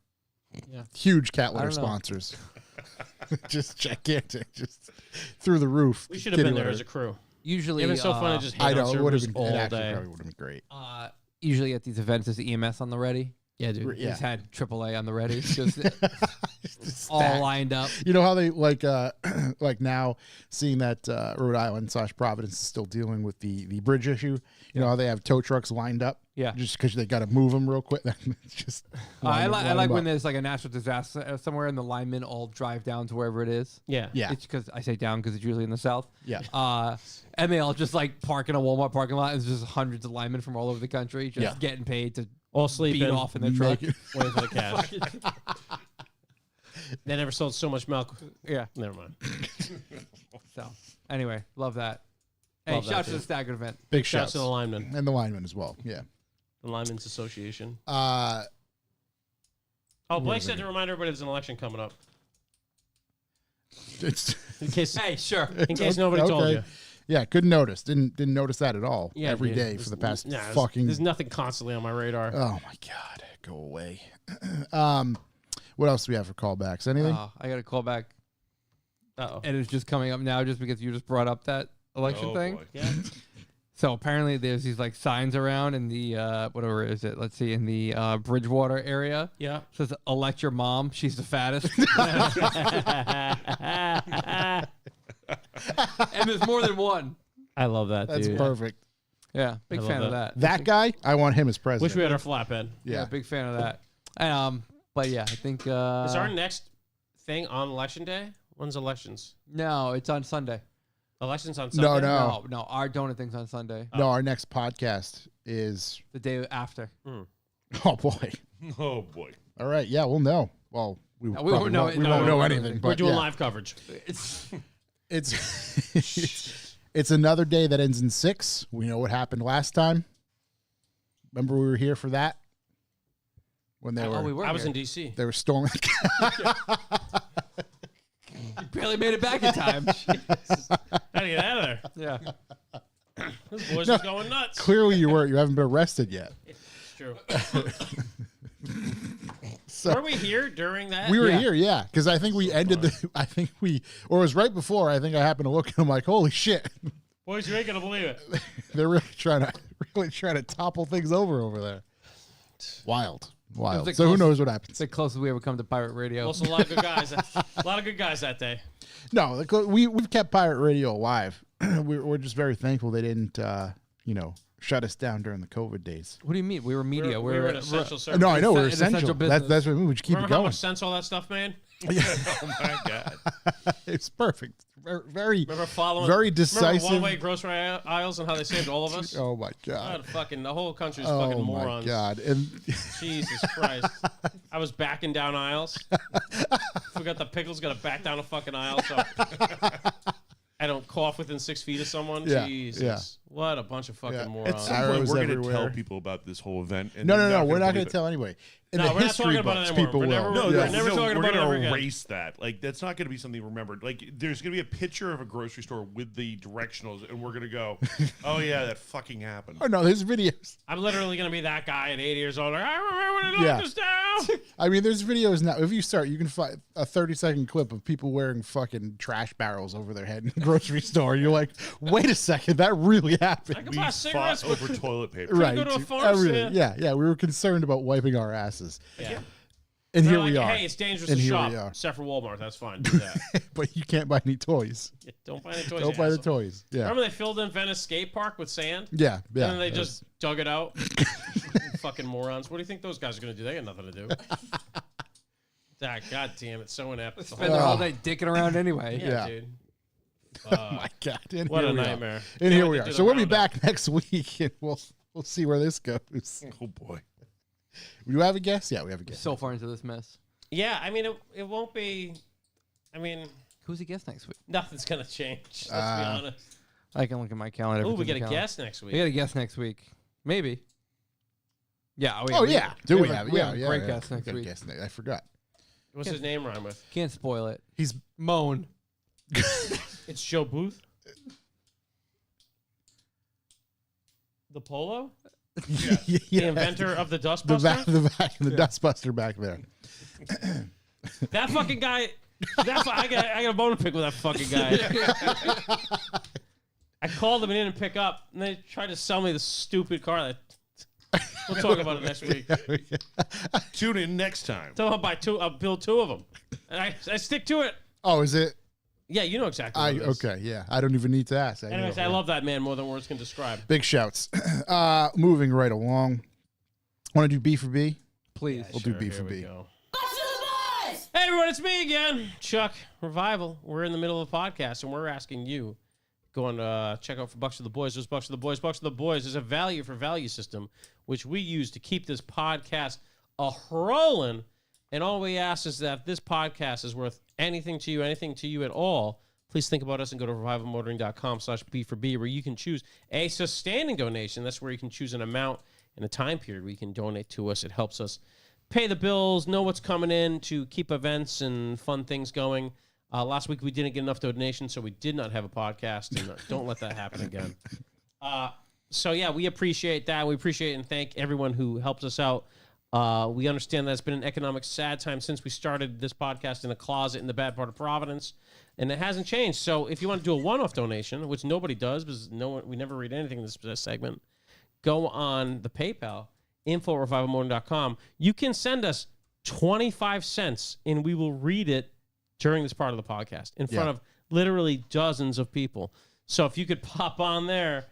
Speaker 2: Yeah.
Speaker 1: Huge cat
Speaker 3: I
Speaker 1: litter
Speaker 3: don't know.
Speaker 1: sponsors. Just gigantic, just through the roof.
Speaker 2: We should have
Speaker 1: Kitty
Speaker 2: been there
Speaker 1: litter.
Speaker 2: as a crew.
Speaker 3: Usually,
Speaker 2: It'd been so fun to just hate
Speaker 1: I know
Speaker 2: on
Speaker 1: it would have
Speaker 2: Subarus
Speaker 1: been.
Speaker 2: all
Speaker 1: It actually
Speaker 2: day.
Speaker 1: probably would have been great.
Speaker 3: usually at these events there's EMS on the ready.
Speaker 2: Yeah, dude.
Speaker 1: Yeah.
Speaker 3: Just had AAA on the ready, just
Speaker 1: Just
Speaker 3: all
Speaker 1: stacked.
Speaker 3: lined up.
Speaker 1: You know how they like like now seeing that Rhode Island / Providence is still dealing with the bridge issue. You know how they have tow trucks lined up.
Speaker 3: Yeah.
Speaker 1: Just because they got to move them real quick. It's just.
Speaker 3: I
Speaker 1: line
Speaker 3: like
Speaker 1: 'em
Speaker 3: when
Speaker 1: up.
Speaker 3: there's like a natural disaster somewhere and the linemen all drive down to wherever it is.
Speaker 2: Yeah.
Speaker 1: Yeah.
Speaker 3: It's because I say down because it's usually in the south.
Speaker 1: Yeah.
Speaker 3: And they all just like park in a Walmart parking lot. And there's just hundreds of linemen from all over the country just
Speaker 1: Yeah.
Speaker 3: getting paid to
Speaker 2: All
Speaker 3: beat
Speaker 2: sleeping.
Speaker 3: off in their truck.
Speaker 1: Make it-
Speaker 2: Waiting for the cash. They never sold so much milk.
Speaker 3: Yeah.
Speaker 2: Never mind.
Speaker 3: So anyway, love that. Hey,
Speaker 2: Love that,
Speaker 3: shouts to
Speaker 2: too.
Speaker 3: the staggered event.
Speaker 1: Big
Speaker 2: Shouts
Speaker 1: shouts
Speaker 2: to the linemen.
Speaker 1: and the linemen as well. Yeah.
Speaker 2: The Linemen's Association.
Speaker 1: Uh,
Speaker 2: Oh, Blake said to remind everybody there's an election coming up.
Speaker 1: it's
Speaker 2: In case,
Speaker 3: Hey, sure.
Speaker 2: in case nobody told you.
Speaker 1: Yeah, couldn't notice. Didn't notice that at all.
Speaker 2: Yeah,
Speaker 1: Every
Speaker 2: dude.
Speaker 1: day for the past
Speaker 2: Nah, there's-
Speaker 1: fucking.
Speaker 2: There's nothing constantly on my radar.
Speaker 1: Oh my god, go away. What else do we have for callbacks? Anything?
Speaker 3: I got a call back,
Speaker 2: Uh-oh.
Speaker 3: and it's just coming up now just because you just brought up that election
Speaker 4: Oh,
Speaker 3: thing.
Speaker 4: boy.
Speaker 2: Yeah.
Speaker 3: So apparently there's these like signs around in the whatever is it? Let's see, in the Bridgewater area.
Speaker 2: Yeah.
Speaker 3: It says elect your mom. She's the fattest. And there's more than one.
Speaker 2: I love that,
Speaker 1: That's
Speaker 2: dude.
Speaker 1: perfect.
Speaker 3: Yeah, big
Speaker 2: I love
Speaker 3: fan of
Speaker 2: that.
Speaker 3: that.
Speaker 1: That guy, I want him as president.
Speaker 2: Wish we had our flatbed.
Speaker 3: Yeah,
Speaker 1: Yeah.
Speaker 3: big fan of that. But yeah, I think
Speaker 2: Is our next thing on election day? When's elections?
Speaker 3: no, it's on Sunday.
Speaker 2: Elections on
Speaker 1: No,
Speaker 2: Sunday?
Speaker 1: no.
Speaker 3: No, our donut thing's on Sunday.
Speaker 1: No, our next podcast is.
Speaker 3: The day after.
Speaker 1: Oh boy.
Speaker 4: Oh boy.
Speaker 1: All right. Yeah, we'll know. Well, we,
Speaker 3: we
Speaker 1: probably
Speaker 3: won't know
Speaker 1: won't,
Speaker 3: it.
Speaker 1: we
Speaker 3: No,
Speaker 1: won't
Speaker 3: we
Speaker 1: know
Speaker 3: won't know
Speaker 1: anything.
Speaker 3: anything.
Speaker 1: But
Speaker 2: We're doing
Speaker 1: yeah,
Speaker 2: live coverage.
Speaker 1: It's another day that ends in 6. We know what happened last time. Remember we were here for that when they
Speaker 3: we
Speaker 1: were
Speaker 3: were.
Speaker 2: I was
Speaker 3: here.
Speaker 2: in D.C.
Speaker 1: they were storming.
Speaker 3: You barely made it back in time.
Speaker 2: How to get out of there?
Speaker 3: Yeah.
Speaker 2: This boy's just going nuts.
Speaker 1: Clearly, you weren't. You haven't been arrested yet.
Speaker 2: It's true.
Speaker 1: So
Speaker 2: Were we here during that?
Speaker 1: we were
Speaker 3: Yeah.
Speaker 1: here, yeah, because I think we ended the. I think or it was right before. I think I happened to look and I'm like, holy shit,
Speaker 2: Boys, you ain't going to believe it.
Speaker 1: they're really trying to topple things over there. Wild.
Speaker 3: the
Speaker 1: So who
Speaker 3: closest-
Speaker 1: knows what happens?
Speaker 3: It's the closest we ever come to pirate radio.
Speaker 2: Also, a lot of good guys. A lot of good guys that day.
Speaker 1: No, we've kept pirate radio alive. We're just very thankful they didn't, shut us down during the COVID days.
Speaker 3: What do you mean? We were media.
Speaker 2: We were an essential service.
Speaker 1: No, I know we're
Speaker 3: It's essential
Speaker 1: essential.
Speaker 3: business.
Speaker 1: That's what we would keep
Speaker 2: Remember
Speaker 1: it
Speaker 2: how
Speaker 1: going.
Speaker 2: much sense all that stuff made?
Speaker 4: Oh my god.
Speaker 1: It's perfect. Very,
Speaker 2: Remember following?
Speaker 1: very decisive.
Speaker 2: Remember one-way grocery aisles and how they saved all of us?
Speaker 1: Oh my god.
Speaker 2: God, fucking the whole country's fucking
Speaker 1: Oh
Speaker 2: morons.
Speaker 1: my god. And
Speaker 2: Jesus Christ. I was backing down aisles. Forgot the pickle's got to back down a fucking aisle so I don't cough within 6 feet of someone.
Speaker 1: Yeah,
Speaker 2: Jesus.
Speaker 1: yeah.
Speaker 2: What a bunch of fucking
Speaker 4: At
Speaker 2: morons.
Speaker 4: some point,
Speaker 1: Arrows
Speaker 4: we're going to
Speaker 1: everywhere.
Speaker 4: tell people about this whole event. And
Speaker 1: no,
Speaker 4: they're
Speaker 1: we're not going
Speaker 4: believe
Speaker 1: to
Speaker 4: it.
Speaker 1: tell anybody. In
Speaker 2: No,
Speaker 1: the
Speaker 2: we're not
Speaker 1: history
Speaker 2: talking about it
Speaker 1: books,
Speaker 2: anymore.
Speaker 1: people
Speaker 2: We're
Speaker 1: will.
Speaker 2: never-
Speaker 4: No,
Speaker 2: We're
Speaker 4: no,
Speaker 2: never
Speaker 4: no,
Speaker 2: talking
Speaker 4: we're
Speaker 2: about it
Speaker 4: gonna
Speaker 2: ever again.
Speaker 4: erase that. Like, that's not going to be something remembered. Like, there's going to be a picture of a grocery store with the directionals, and we're going to go, oh, yeah, that fucking happened.
Speaker 1: Oh no, there's videos.
Speaker 2: I'm literally going to be that guy at 80 years old. Like, I remember when they
Speaker 1: Yeah.
Speaker 2: locked us down.
Speaker 1: I mean, there's videos now. If you start, you can find a 30-second clip of people wearing fucking trash barrels over their head in the grocery store. You're like, wait a second, that really happened.
Speaker 2: I can
Speaker 4: We
Speaker 2: buy
Speaker 4: fought
Speaker 2: cigarettes with
Speaker 4: over toilet paper.
Speaker 1: Right.
Speaker 2: go to a farm
Speaker 1: Everything.
Speaker 2: stand.
Speaker 1: Yeah. We were concerned about wiping our asses.
Speaker 2: Yeah.
Speaker 1: And
Speaker 2: They're
Speaker 1: here
Speaker 2: like,
Speaker 1: we are.
Speaker 2: Hey, it's dangerous
Speaker 1: And
Speaker 2: to
Speaker 1: here
Speaker 2: shop.
Speaker 1: we are.
Speaker 2: Except for Walmart. That's fine. Do that.
Speaker 1: But you can't buy any toys.
Speaker 2: Yeah, don't buy any toys.
Speaker 1: Don't
Speaker 2: you
Speaker 1: buy the
Speaker 2: asshole.
Speaker 1: toys. Yeah.
Speaker 2: Remember they filled in Venice skate park with sand?
Speaker 1: Yeah. Yeah.
Speaker 2: And then they just dug it out. Fucking morons. What do you think those guys are going to do? They got nothing to do. God damn it. So inept.
Speaker 3: Spend their whole day dicking around anyway.
Speaker 2: Yeah,
Speaker 1: Yeah.
Speaker 2: dude.
Speaker 1: Oh my god! And
Speaker 2: What
Speaker 1: here
Speaker 2: a
Speaker 1: we are.
Speaker 2: nightmare.
Speaker 1: And
Speaker 2: Can't
Speaker 1: here
Speaker 2: wait
Speaker 1: we
Speaker 2: to
Speaker 1: are.
Speaker 2: do
Speaker 1: So
Speaker 2: the
Speaker 1: we'll be
Speaker 2: roundup.
Speaker 1: back next week, and we'll see where this goes.
Speaker 4: Oh, boy.
Speaker 1: Do you have a guess? Yeah, we have a guess.
Speaker 3: So far into this mess.
Speaker 2: Yeah, I mean, it won't be. I mean,
Speaker 3: Who's the guest next week?
Speaker 2: nothing's going to change. Let's be honest.
Speaker 3: I can look at my calendar.
Speaker 2: Oh, we
Speaker 3: Everything's
Speaker 2: get a
Speaker 3: in the calendar.
Speaker 2: guest next
Speaker 3: We
Speaker 2: week.
Speaker 3: got a guest next week. Maybe. Yeah.
Speaker 1: Oh yeah. Do we have?
Speaker 3: We
Speaker 1: Yeah.
Speaker 3: have a
Speaker 1: Yeah.
Speaker 3: great
Speaker 1: yeah.
Speaker 3: guest next
Speaker 1: Got a
Speaker 3: week.
Speaker 1: guest I forgot.
Speaker 2: What's his name rhyme with?
Speaker 3: Can't spoil it.
Speaker 1: He's
Speaker 3: Moan.
Speaker 2: It's Joe Booth? The Polo?
Speaker 1: yeah.
Speaker 2: The inventor of the
Speaker 1: the
Speaker 2: Dustbuster?
Speaker 1: back, the Dustbuster back there.
Speaker 2: That fucking guy. I got a bone to pick with that fucking guy. I called him and he didn't pick up, and they tried to sell me the stupid car. We'll talk about it next week.
Speaker 4: Tune in next time.
Speaker 2: Tell him I'll buy two. I'll build two of them, and I stick to it.
Speaker 1: Oh, is it?
Speaker 2: Yeah, you know exactly. What it is.
Speaker 1: Okay. Yeah. I don't even need to ask.
Speaker 2: Anyways, I love that man more than words can describe.
Speaker 1: Big shouts. Moving right along. Want to do B for B?
Speaker 3: Please.
Speaker 1: We'll do B
Speaker 2: Here
Speaker 1: for
Speaker 2: we
Speaker 1: B.
Speaker 2: go. Hey everyone, it's me again, Chuck Revival. We're in the middle of a podcast, and we're asking you go on check out for Bucks for the Boys. There's Bucks for the Boys. Bucks for the Boys. There's a value for value system which we use to keep this podcast rolling. And all we ask is that if this podcast is worth anything to you at all, please think about us and go to revivalmotoring.com/B4B, where you can choose a sustaining donation. That's where you can choose an amount and a time period where you can donate to us. It helps us pay the bills, know what's coming in to keep events and fun things going. Last week we didn't get enough donations, so we did not have a podcast, and don't let that happen again. So yeah, we appreciate that. We appreciate and thank everyone who helps us out. We understand that it's been an economic sad time since we started this podcast in a closet in the bad part of Providence, and it hasn't changed. So if you want to do a one-off donation, which nobody does because we never read anything in this segment, go on the PayPal, info@revivalmotoring.com. You can send us 25 cents, and we will read it during this part of the podcast in front of literally dozens of people. So if you could pop on there,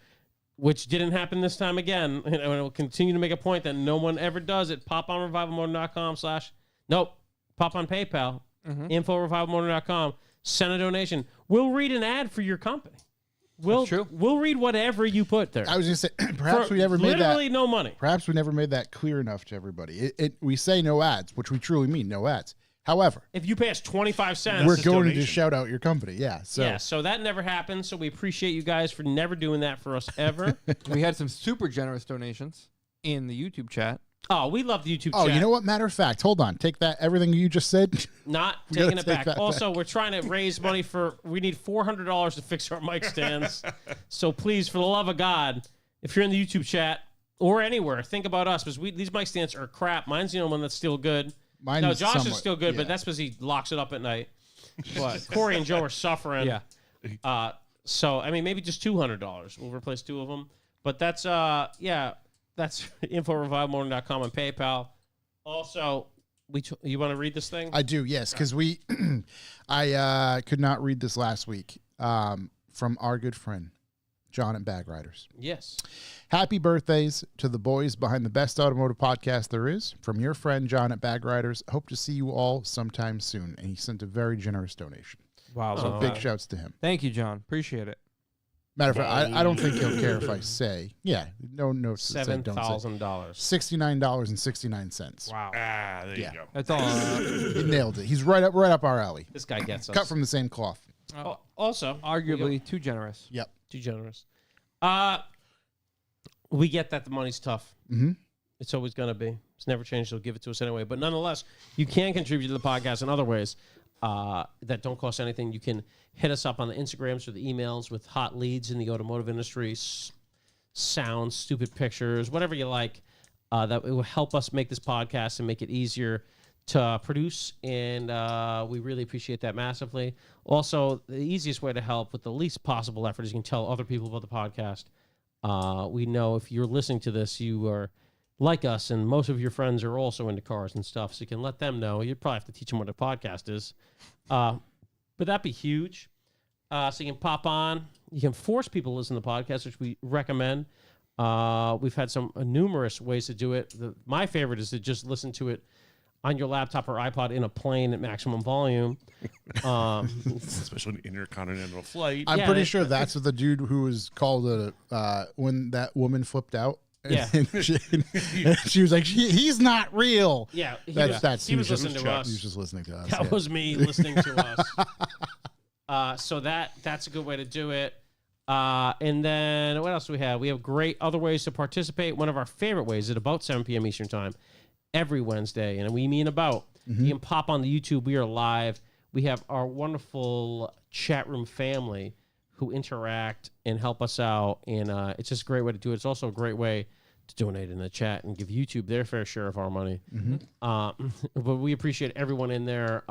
Speaker 2: which didn't happen this time again, and I will continue to make a point that no one ever does it, pop on revivalmotoring.com pop on PayPal, info@revivalmotoring.com, send a donation. We'll read an ad for your company. We'll read whatever you put there.
Speaker 1: I was going to say, perhaps we never made that.
Speaker 2: Literally no money.
Speaker 1: Perhaps we never made that clear enough to everybody. We say no ads, which we truly mean no ads. However,
Speaker 2: If you pay us 25 cents,
Speaker 1: we're
Speaker 4: a
Speaker 1: going to
Speaker 4: donation.
Speaker 1: just shout out your company. Yeah. So
Speaker 2: yeah, so that never happened. So we appreciate you guys for never doing that for us ever.
Speaker 3: We had some super generous donations in the YouTube chat.
Speaker 2: Oh, we love the YouTube
Speaker 1: Oh,
Speaker 2: chat.
Speaker 1: you know what? Matter of fact, hold on. Take that. Everything you just said.
Speaker 2: Not
Speaker 1: We gotta
Speaker 2: taking it
Speaker 1: take
Speaker 2: back.
Speaker 1: that
Speaker 2: Also, we're trying to raise money we need $400 to fix our mic stands. So please, for the love of God, if you're in the YouTube chat or anywhere, think about us because these mic stands are crap. Mine's the only one that's still good.
Speaker 1: Mine
Speaker 2: No,
Speaker 1: is
Speaker 2: Josh is
Speaker 1: somewhat-
Speaker 2: still good,
Speaker 1: yeah.
Speaker 2: but that's because he locks it up at night. But Corey and Joe are suffering.
Speaker 3: Yeah.
Speaker 2: So I mean, maybe just $200. We'll replace two of them. But that's that's info@revivalmotoring.com and PayPal. Also, you want to read this thing?
Speaker 1: I do, yes, because I could not read this last week from our good friend John at Bag Riders.
Speaker 2: Yes.
Speaker 1: Happy birthdays to the boys behind the best automotive podcast there is. From your friend John at Bag Riders. Hope to see you all sometime soon. And he sent a very generous donation.
Speaker 3: Wow.
Speaker 1: So big shouts to him.
Speaker 3: Thank you, John. Appreciate it.
Speaker 1: Matter of fact, I don't think he'll care if I say. Yeah, no notes.
Speaker 2: $7,000.
Speaker 1: $69.69.
Speaker 3: Wow.
Speaker 4: There
Speaker 1: Yeah.
Speaker 4: you go.
Speaker 3: That's all.
Speaker 1: He nailed it. He's right up our alley.
Speaker 2: This guy gets us.
Speaker 1: Cut from the same cloth.
Speaker 2: Also,
Speaker 3: Arguably too generous.
Speaker 1: Yep.
Speaker 2: too generous. We get that the money's tough.
Speaker 1: Mm-hmm.
Speaker 2: It's always going to be. It's never changed. They'll give it to us anyway. But nonetheless, you can contribute to the podcast in other ways that don't cost anything. You can hit us up on the Instagrams or the emails with hot leads in the automotive industry, sounds, stupid pictures, whatever you like. That it will help us make this podcast and make it easier to produce. And we really appreciate that massively. Also, the easiest way to help with the least possible effort is you can tell other people about the podcast. We know if you're listening to this, you are like us, and most of your friends are also into cars and stuff, so you can let them know. You'd probably have to teach them what a podcast is. But that'd be huge. So you can pop on. You can force people to listen to the podcast, which we recommend. We've had some numerous ways to do it. My favorite is to just listen to it on your laptop or iPod in a plane at maximum volume.
Speaker 4: Especially an intercontinental flight.
Speaker 1: I'm
Speaker 2: Yeah,
Speaker 1: pretty sure that's what the dude who was called when that woman flipped out.
Speaker 2: Yeah.
Speaker 1: And she was like, he's not real.
Speaker 2: Yeah, he
Speaker 1: He
Speaker 2: was listening to us.
Speaker 1: He was just listening to us.
Speaker 2: That
Speaker 1: yeah.
Speaker 2: was me listening to us. So that's a good way to do it. And then what else do we have? We have great other ways to participate. One of our favorite ways is at about 7 p.m. Eastern Time every Wednesday. And we mean about. You can pop on the YouTube. We are live. We have our wonderful chat room family who interact and help us out. And it's just a great way to do it. It's also a great way to donate in the chat and give YouTube their fair share of our money. But we appreciate everyone in there.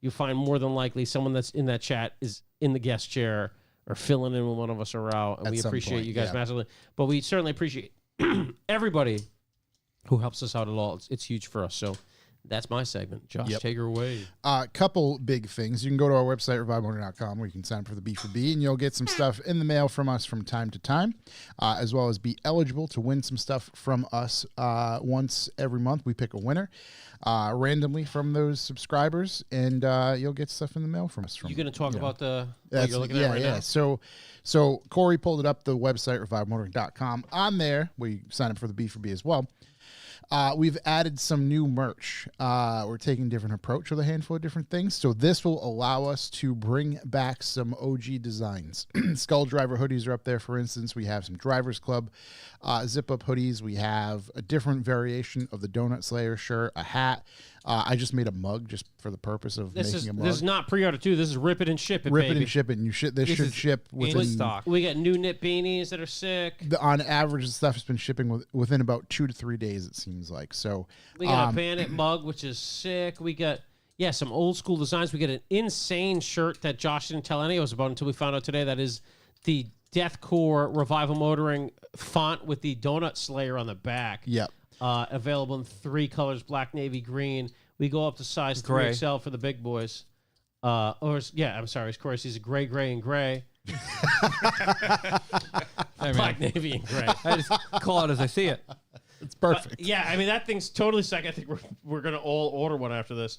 Speaker 2: You find more than likely someone that's in that chat is in the guest chair or filling in when one of us are out. And
Speaker 1: At
Speaker 2: we
Speaker 1: some
Speaker 2: appreciate
Speaker 1: point,
Speaker 2: you guys
Speaker 1: yeah.
Speaker 2: massively. But we certainly appreciate everybody who helps us out at all. It's huge for us. So that's my segment. Josh,
Speaker 1: Yep.
Speaker 2: take her away.
Speaker 1: Couple big things. You can go to our website, revivemotor.com, where you can sign up for the B4B, and you'll get some stuff in the mail from us from time to time, as well as be eligible to win some stuff from us once every month. We pick a winner randomly from those subscribers, and you'll get stuff in the mail from us.
Speaker 2: You going to talk about what
Speaker 1: That's,
Speaker 2: you're looking at right now?
Speaker 1: So Corey pulled it up, the website, revivemotor.com. On there, where you sign up for the B4B as well. We've added some new merch. We're taking a different approach with a handful of different things. So this will allow us to bring back some OG designs. Skull Driver hoodies are up there, for instance. We have some Drivers Club zip-up hoodies. We have a different variation of the Donut Slayer shirt, a hat. I just made a mug just for the purpose of making a mug.
Speaker 2: This is not pre-order too. This is rip it and ship it,
Speaker 1: Rip
Speaker 2: baby.
Speaker 1: it and ship it. And this should
Speaker 3: is
Speaker 1: ship
Speaker 3: in
Speaker 1: within
Speaker 3: stock.
Speaker 2: We got new knit beanies that are sick.
Speaker 1: On average, the stuff has been shipping within about 2 to 3 days, it seems like. So
Speaker 2: We got a Bandit mug, which is sick. We got, some old school designs. We got an insane shirt that Josh didn't tell any of us about until we found out today. That is the Deathcore Revival Motoring font with the Donut Slayer on the back.
Speaker 1: Yep.
Speaker 2: Available in 3 colors, black, navy, green. We go up to size
Speaker 3: Gray.
Speaker 2: 3XL for the big boys. I'm sorry. Of course, he's a gray, and gray. Black, navy, and gray.
Speaker 3: I just call it as I see it.
Speaker 1: It's perfect.
Speaker 2: That thing's totally sick. I think we're gonna all order one after this.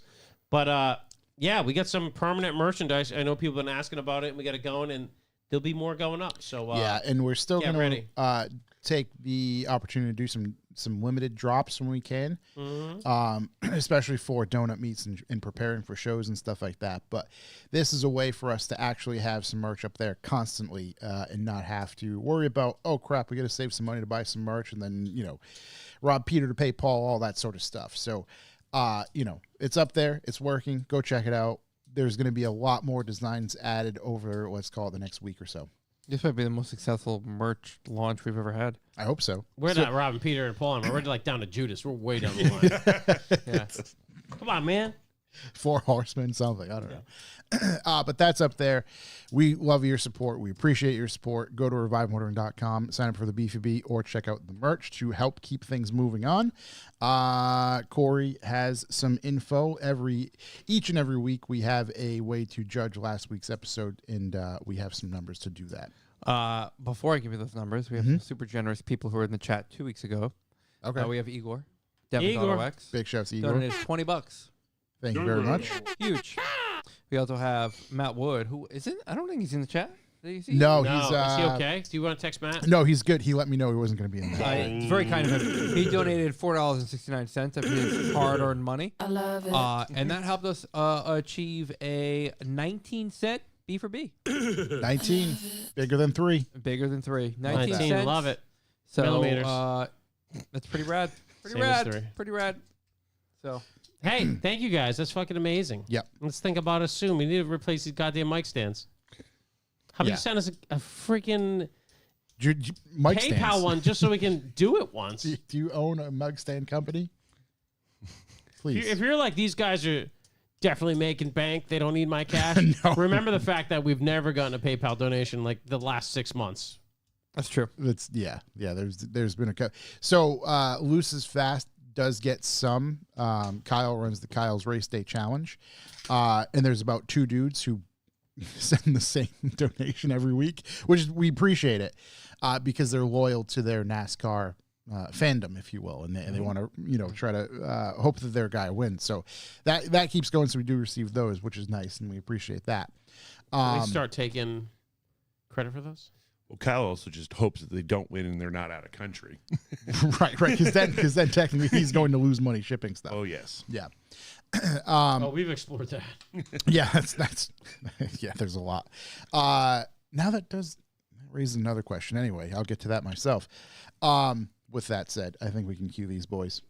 Speaker 2: But we got some permanent merchandise. I know people have been asking about it, and we got it going, and there'll be more going up. So
Speaker 1: and we're still
Speaker 2: get
Speaker 1: going
Speaker 2: ready.
Speaker 1: to take the opportunity to do some limited drops when we can, especially for donut meets and preparing for shows and stuff like that. But this is a way for us to actually have some merch up there constantly and not have to worry about, oh crap, we got to save some money to buy some merch and then rob Peter to pay Paul, all that sort of stuff. So it's up there, it's working. Go check it out. There's going to be a lot more designs added over, let's call it, the next week or so.
Speaker 3: This might be the most successful merch launch we've ever had.
Speaker 1: I hope so.
Speaker 2: We're not robbing Peter and Paul. We're like down to Judas. We're way down the line. Yeah. Come on, man.
Speaker 1: 4 Horsemen, something. I don't know. But that's up there. We love your support. We appreciate your support. Go to revivemotoring.com, sign up for the B4B, or check out the merch to help keep things moving on. Corey has some info. Each and every week, we have a way to judge last week's episode, and we have some numbers to do that.
Speaker 3: Before I give you those numbers, we have some super generous people who were in the chat 2 weeks ago.
Speaker 1: Okay.
Speaker 3: We have Igor. Devon's
Speaker 2: Igor.
Speaker 3: Auto X.
Speaker 1: Big shouts to Igor.
Speaker 3: Donated $20.
Speaker 1: Thank you very much.
Speaker 3: Huge. We also have Matt Wood, who isn't. I don't think he's in the chat. Did you see?
Speaker 1: No,
Speaker 2: No,
Speaker 1: he's
Speaker 2: is he okay? Do you want to text Matt?
Speaker 1: No, he's good. He let me know he wasn't going to be in there.
Speaker 3: It's very kind of him. He donated $4.69 of his hard-earned money.
Speaker 6: I love it.
Speaker 3: And that helped us achieve a 19-cent B for B.
Speaker 1: 19, bigger than 3.
Speaker 3: Bigger than 3. 19 cents.
Speaker 2: Love it.
Speaker 3: So,
Speaker 2: Millimeters.
Speaker 3: that's pretty rad. Pretty
Speaker 2: Same as
Speaker 3: rad.
Speaker 2: 3.
Speaker 3: Pretty rad. So,
Speaker 2: Hey, thank you guys. That's fucking amazing.
Speaker 1: Yep.
Speaker 2: Let's think about it soon. We need to replace these goddamn mic stands. How about
Speaker 1: Yeah.
Speaker 2: you send us a freaking
Speaker 1: Mic
Speaker 2: PayPal
Speaker 1: stands.
Speaker 2: one just so we can do it once?
Speaker 1: Do you own a mug stand company? Please.
Speaker 2: If you're like, these guys are definitely making bank, they don't need my cash.
Speaker 1: No.
Speaker 2: Remember the fact that we've never gotten a PayPal donation like the last 6 months.
Speaker 3: that's true.
Speaker 1: It's yeah. There's been a so Loose is Fast does get some. Kyle runs the Kyle's Race Day Challenge, and there's about 2 dudes who send the same donation every week, which we appreciate it because they're loyal to their NASCAR fandom, if you will, and they want to try to hope that their guy wins. So that keeps going. So we do receive those, which is nice, and we appreciate that.
Speaker 2: Can we start taking credit for those?
Speaker 4: Well, Kyle also just hopes that they don't win and they're not out of country.
Speaker 1: right, because then technically he's going to lose money shipping stuff.
Speaker 4: Oh, yes.
Speaker 1: Yeah.
Speaker 2: We've explored that.
Speaker 1: Yeah, that's yeah, there's a lot. Now that raises another question. Anyway, I'll get to that myself. With that said, I think we can cue these boys.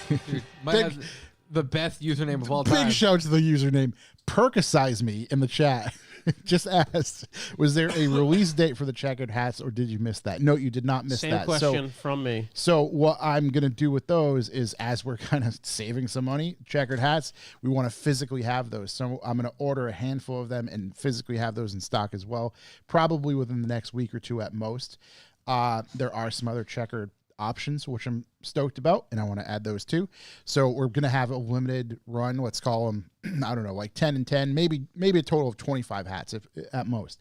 Speaker 3: Dude, might
Speaker 1: Big-
Speaker 3: have the best username of all time.
Speaker 1: Big shout to the username Perkicize Me in the chat. Just asked, was there a release date for the checkered hats, or did you miss that? No, you did not miss
Speaker 2: Same
Speaker 1: that.
Speaker 2: question from me.
Speaker 1: So what I'm going to do with those is, as we're kind of saving some money, checkered hats, we want to physically have those. So I'm going to order a handful of them and physically have those in stock as well, probably within the next week or 2 at most. There are some other checkered options, which I'm stoked about, and I want to add those too. So we're going to have a limited run. Let's call them, I don't know, like 10 and 10, maybe a total of 25 hats if at most.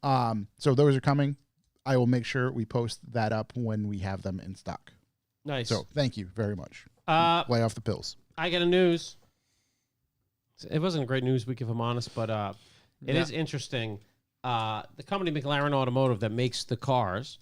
Speaker 1: So those are coming. I will make sure we post that up when we have them in stock.
Speaker 2: Nice.
Speaker 1: So thank you very much. Lay off the pills.
Speaker 2: I got a news. It wasn't a great news week, if I'm honest, but it is interesting. The company McLaren Automotive that makes the cars,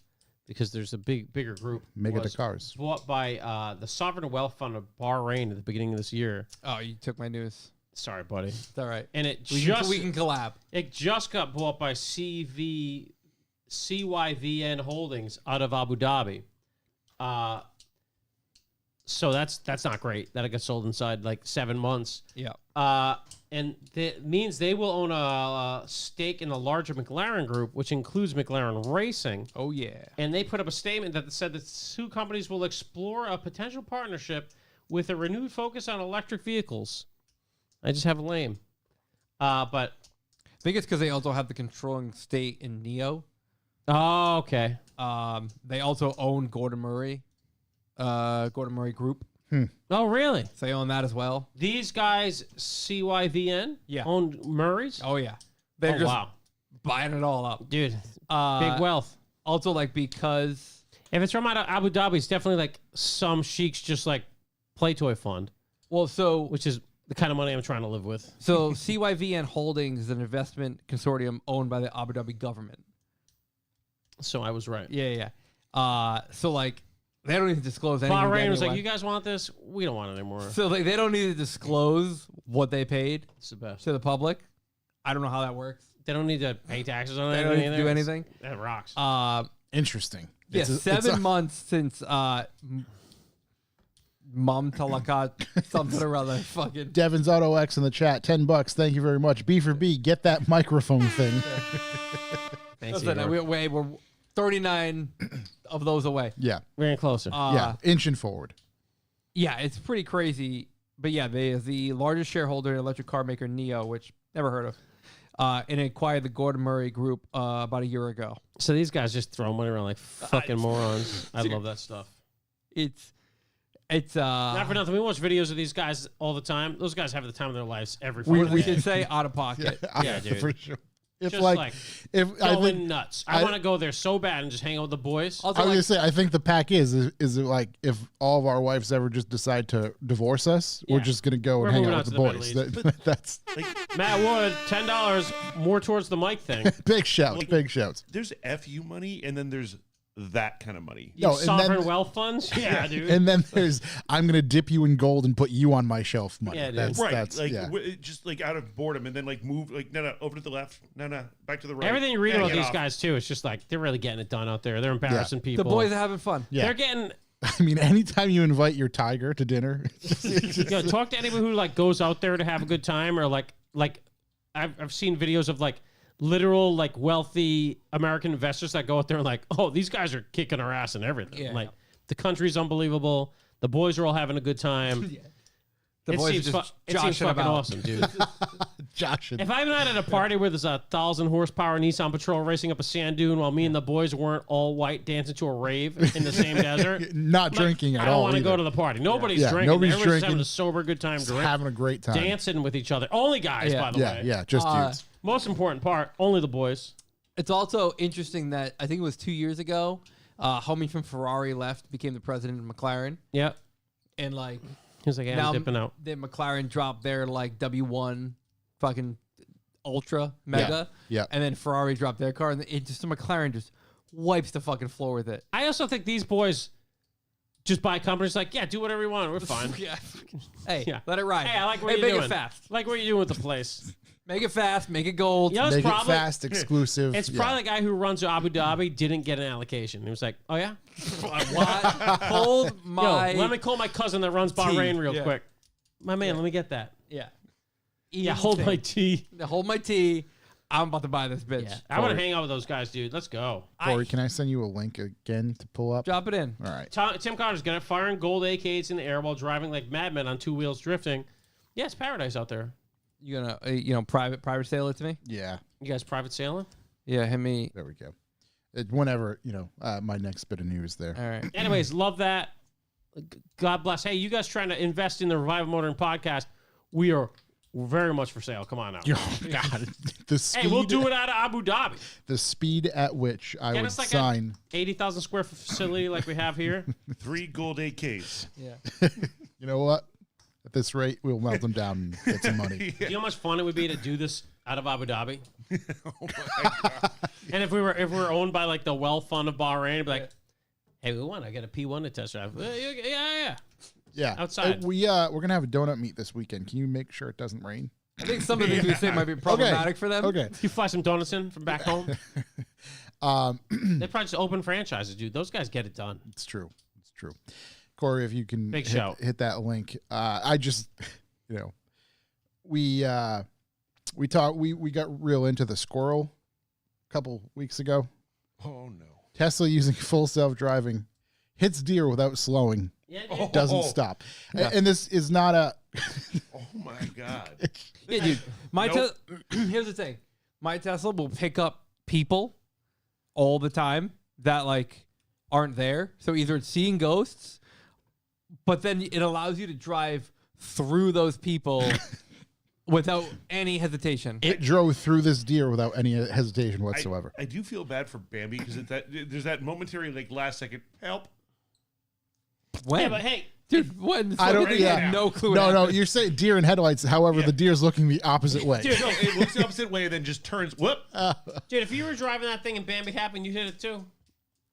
Speaker 2: because there's a bigger group,
Speaker 1: Mega the
Speaker 2: was
Speaker 1: cars.
Speaker 2: bought by the Sovereign Wealth Fund of Bahrain at the beginning of this year.
Speaker 3: Oh, you took my news.
Speaker 2: Sorry, buddy.
Speaker 3: It's all right.
Speaker 2: And it
Speaker 3: We can collab.
Speaker 2: It just got bought by CYVN Holdings out of Abu Dhabi. So that's not great that it got sold inside like 7 months.
Speaker 3: Yeah.
Speaker 2: And that means they will own a stake in the larger McLaren group, which includes McLaren Racing.
Speaker 3: Oh, yeah.
Speaker 2: And they put up a statement that said that 2 companies will explore a potential partnership with a renewed focus on electric vehicles. I just have a lame. But
Speaker 3: I think it's because they also have the controlling stake in Neo.
Speaker 2: oh, okay.
Speaker 3: They also own Gordon Murray Group.
Speaker 2: Oh, really?
Speaker 3: So they own that as well.
Speaker 2: These guys, CYVN,
Speaker 3: Yeah.
Speaker 2: own Murray's.
Speaker 3: Oh, yeah. They're
Speaker 2: Oh,
Speaker 3: just
Speaker 2: wow,
Speaker 3: buying it all up.
Speaker 2: dude,
Speaker 3: Uh,
Speaker 2: big wealth.
Speaker 3: Also, like, because...
Speaker 2: If it's from out of Abu Dhabi, it's definitely like some sheiks just like play toy fund,
Speaker 3: Well, so
Speaker 2: which is the kind of money I'm trying to live with.
Speaker 3: CYVN Holdings is an investment consortium owned by the Abu Dhabi government.
Speaker 2: So I was right.
Speaker 3: Yeah. So, like, they don't need to disclose anything. to
Speaker 2: Bahrain was like,
Speaker 3: anyone.
Speaker 2: you guys want this? We don't want it anymore.
Speaker 3: So, like, they don't need to disclose what they paid
Speaker 2: It's the best.
Speaker 3: to the public. I don't know how that works.
Speaker 2: They don't need to pay taxes on
Speaker 3: They
Speaker 2: it.
Speaker 3: don't need to do anything.
Speaker 2: That rocks.
Speaker 1: Interesting.
Speaker 3: Yeah,
Speaker 1: It's a-
Speaker 3: 7 months since Mom Talakat something or other. Fucking
Speaker 1: Devin's Auto X in the chat, $10. Thank you very much. B for B, get that microphone thing.
Speaker 2: Thanks,
Speaker 3: listen,
Speaker 2: Igor.
Speaker 3: we're 39 of those away.
Speaker 1: Yeah,
Speaker 2: We're getting closer.
Speaker 1: yeah, inching forward.
Speaker 3: Yeah, it's pretty crazy. But yeah, they is the largest shareholder in electric car maker Neo, which never heard of. And it acquired the Gordon Murray Group about a year ago.
Speaker 2: So these guys just throw money around like fucking morons. I love that stuff.
Speaker 3: It's
Speaker 2: Not for nothing. We watch videos of these guys all the time. Those guys have the time of their lives every
Speaker 3: we
Speaker 2: fucking day.
Speaker 3: should say out of pocket.
Speaker 2: Yeah, dude.
Speaker 1: for sure. If
Speaker 2: Just
Speaker 1: like, if I
Speaker 2: going
Speaker 1: think
Speaker 2: nuts. I want to go there so bad and just hang out with the boys.
Speaker 3: Also,
Speaker 1: I was
Speaker 3: like,
Speaker 1: gonna say, I think the pack is it like if all of our wives ever just decide to divorce us, we're
Speaker 2: Yeah.
Speaker 1: just gonna go
Speaker 2: We're
Speaker 1: and hang
Speaker 2: moving
Speaker 1: out
Speaker 2: out
Speaker 1: with
Speaker 2: to
Speaker 1: the
Speaker 2: the
Speaker 1: boys.
Speaker 2: Middle
Speaker 1: That's
Speaker 2: Matt Wood, $10 more towards the mic thing.
Speaker 1: big shouts, big shouts.
Speaker 4: There's FU money, and then there's that kind of money.
Speaker 1: No,
Speaker 2: You
Speaker 1: and
Speaker 2: sovereign
Speaker 1: then-
Speaker 2: wealth funds? Yeah, dude.
Speaker 1: And then there's I'm gonna dip you in gold and put you on my shelf money.
Speaker 2: Yeah, dude.
Speaker 1: That's,
Speaker 4: Right,
Speaker 1: that's
Speaker 4: like
Speaker 1: yeah.
Speaker 4: just like out of boredom, and then like move, like no, over to the left, no, back to the right.
Speaker 2: Everything you read
Speaker 4: Yeah,
Speaker 2: about
Speaker 4: get
Speaker 2: these
Speaker 4: off.
Speaker 2: guys, too, it's just like they're really getting it done out there. They're embarrassing people.
Speaker 3: the boys are having fun.
Speaker 1: Yeah.
Speaker 2: They're getting...
Speaker 1: I mean, anytime you invite your tiger to dinner,
Speaker 2: Yo, talk to anyone who like goes out there to have a good time, or like I've seen videos of like literal like wealthy American investors that go out there and like, oh, these guys are kicking our ass and everything.
Speaker 3: Yeah.
Speaker 2: Like the country's unbelievable. The boys are all having a good time.
Speaker 3: The
Speaker 2: It
Speaker 3: boys
Speaker 2: seems,
Speaker 3: are just
Speaker 2: it seems
Speaker 3: joshing
Speaker 2: fucking
Speaker 3: about.
Speaker 2: awesome, dude.
Speaker 1: Josh and
Speaker 2: If I'm not at a party where there's 1,000 horsepower Nissan Patrol racing up a sand dune while me and the boys weren't all white dancing to a rave in the same desert,
Speaker 1: not
Speaker 2: like,
Speaker 1: drinking at
Speaker 2: I don't
Speaker 1: all.
Speaker 2: want to go
Speaker 1: either.
Speaker 2: to the party. Nobody's
Speaker 1: Yeah,
Speaker 2: drinking.
Speaker 1: nobody's
Speaker 2: Everyone's
Speaker 1: drinking.
Speaker 2: having a sober, good time,
Speaker 1: Just having a great time.
Speaker 2: dancing with each other. Only guys,
Speaker 3: Yeah.
Speaker 2: by the
Speaker 1: Yeah,
Speaker 2: way.
Speaker 1: yeah, just dudes.
Speaker 2: Most important part, only the boys.
Speaker 3: It's also interesting that I think it was 2 years ago, homie from Ferrari left, became the president of McLaren,
Speaker 2: Yep.
Speaker 3: and like
Speaker 2: He's like, yeah,
Speaker 3: now
Speaker 2: I'm dipping out.
Speaker 3: then McLaren dropped their like W1 fucking Ultra Mega,
Speaker 1: Yeah.
Speaker 3: and then Ferrari dropped their car, and it just the McLaren just wipes the fucking floor with it.
Speaker 2: I also think these boys just buy companies like, yeah, do whatever you want. We're fine.
Speaker 3: Yeah. Hey,
Speaker 2: Yeah.
Speaker 3: let it ride.
Speaker 2: Hey, I like what
Speaker 3: Hey,
Speaker 2: you're
Speaker 3: make
Speaker 2: doing.
Speaker 3: it fast.
Speaker 2: Like what you're doing with the place.
Speaker 3: Make it fast. Make it gold.
Speaker 2: You know, it's
Speaker 1: Make
Speaker 2: probably,
Speaker 1: it fast, exclusive.
Speaker 2: It's
Speaker 1: yeah.
Speaker 2: probably the guy who runs Abu Dhabi didn't get an allocation. He was like, oh, yeah?
Speaker 3: What? Hold my.
Speaker 2: Yo, let me call my cousin that runs Bahrain real
Speaker 3: Yeah.
Speaker 2: quick. My man, let me get that.
Speaker 3: Yeah.
Speaker 2: Yeah, hold my tea.
Speaker 3: Hold my tea. I'm about to buy this bitch.
Speaker 2: Yeah, I want to hang out with those guys, dude. Let's go.
Speaker 1: Corey, can I send you a link again to pull up?
Speaker 3: Drop it in.
Speaker 1: All right.
Speaker 2: Tim Connor's gonna firing gold AKs in the air while driving like madmen on two wheels drifting. Yeah, it's paradise out there.
Speaker 3: You gonna private sale it to me?
Speaker 1: Yeah.
Speaker 2: You guys private sailing?
Speaker 3: Yeah, hit me.
Speaker 1: There we go. Whenever, my next bit of news there.
Speaker 3: All right.
Speaker 2: Anyways, love that. God bless. Hey, you guys trying to invest in the Revival Motoring podcast? We are very much for sale. Come on out.
Speaker 1: Oh, God. The speed,
Speaker 2: Hey, we'll do it out of Abu Dhabi.
Speaker 1: The speed at which I
Speaker 2: Get
Speaker 1: would
Speaker 2: us like
Speaker 1: sign.
Speaker 2: a 80,000 square foot facility like we have here.
Speaker 4: 3 gold AKs.
Speaker 3: Yeah.
Speaker 1: You know what? At this rate, we'll melt them down and get some money.
Speaker 2: You know how much fun it would be to do this out of Abu Dhabi?
Speaker 4: Oh my god.
Speaker 2: And if we were owned by like the wealth fund of Bahrain, it'd be like, hey, we want to get a P1 to test drive. Yeah.
Speaker 1: Yeah.
Speaker 2: Outside.
Speaker 1: We're gonna have a donut meet this weekend. Can you make sure it doesn't rain?
Speaker 3: I think some of the things we say might be problematic for them.
Speaker 1: Okay.
Speaker 2: You fly some donuts in from back home. They probably just open franchises, dude. Those guys get it done.
Speaker 1: It's true. It's true. Corey, if you can
Speaker 2: Big shout.
Speaker 1: hit that link. I just, we got real into the squirrel a couple weeks ago.
Speaker 4: Oh no.
Speaker 1: Tesla using full self-driving hits deer without slowing,
Speaker 2: Yeah, dude.
Speaker 1: doesn't stop. And this is not a
Speaker 4: Oh my god.
Speaker 3: Yeah, dude.
Speaker 4: Nope.
Speaker 3: Here's the thing. My Tesla will pick up people all the time that like aren't there. So either it's seeing ghosts, but then it allows you to drive through those people without any hesitation.
Speaker 1: it drove through this deer without any hesitation whatsoever.
Speaker 4: I do feel bad for Bambi because there's that momentary like last second help.
Speaker 3: When?
Speaker 2: Yeah, but hey,
Speaker 3: Dude, when?
Speaker 1: I don't-
Speaker 3: think
Speaker 1: yeah.
Speaker 3: no clue. what
Speaker 1: No,
Speaker 3: happened.
Speaker 1: you're saying deer in headlights. However, the deer's looking the opposite way.
Speaker 2: dude,
Speaker 4: No, it looks the opposite way and then just turns. Whoop.
Speaker 2: dude, if you were driving that thing and Bambi happened, you hit it too.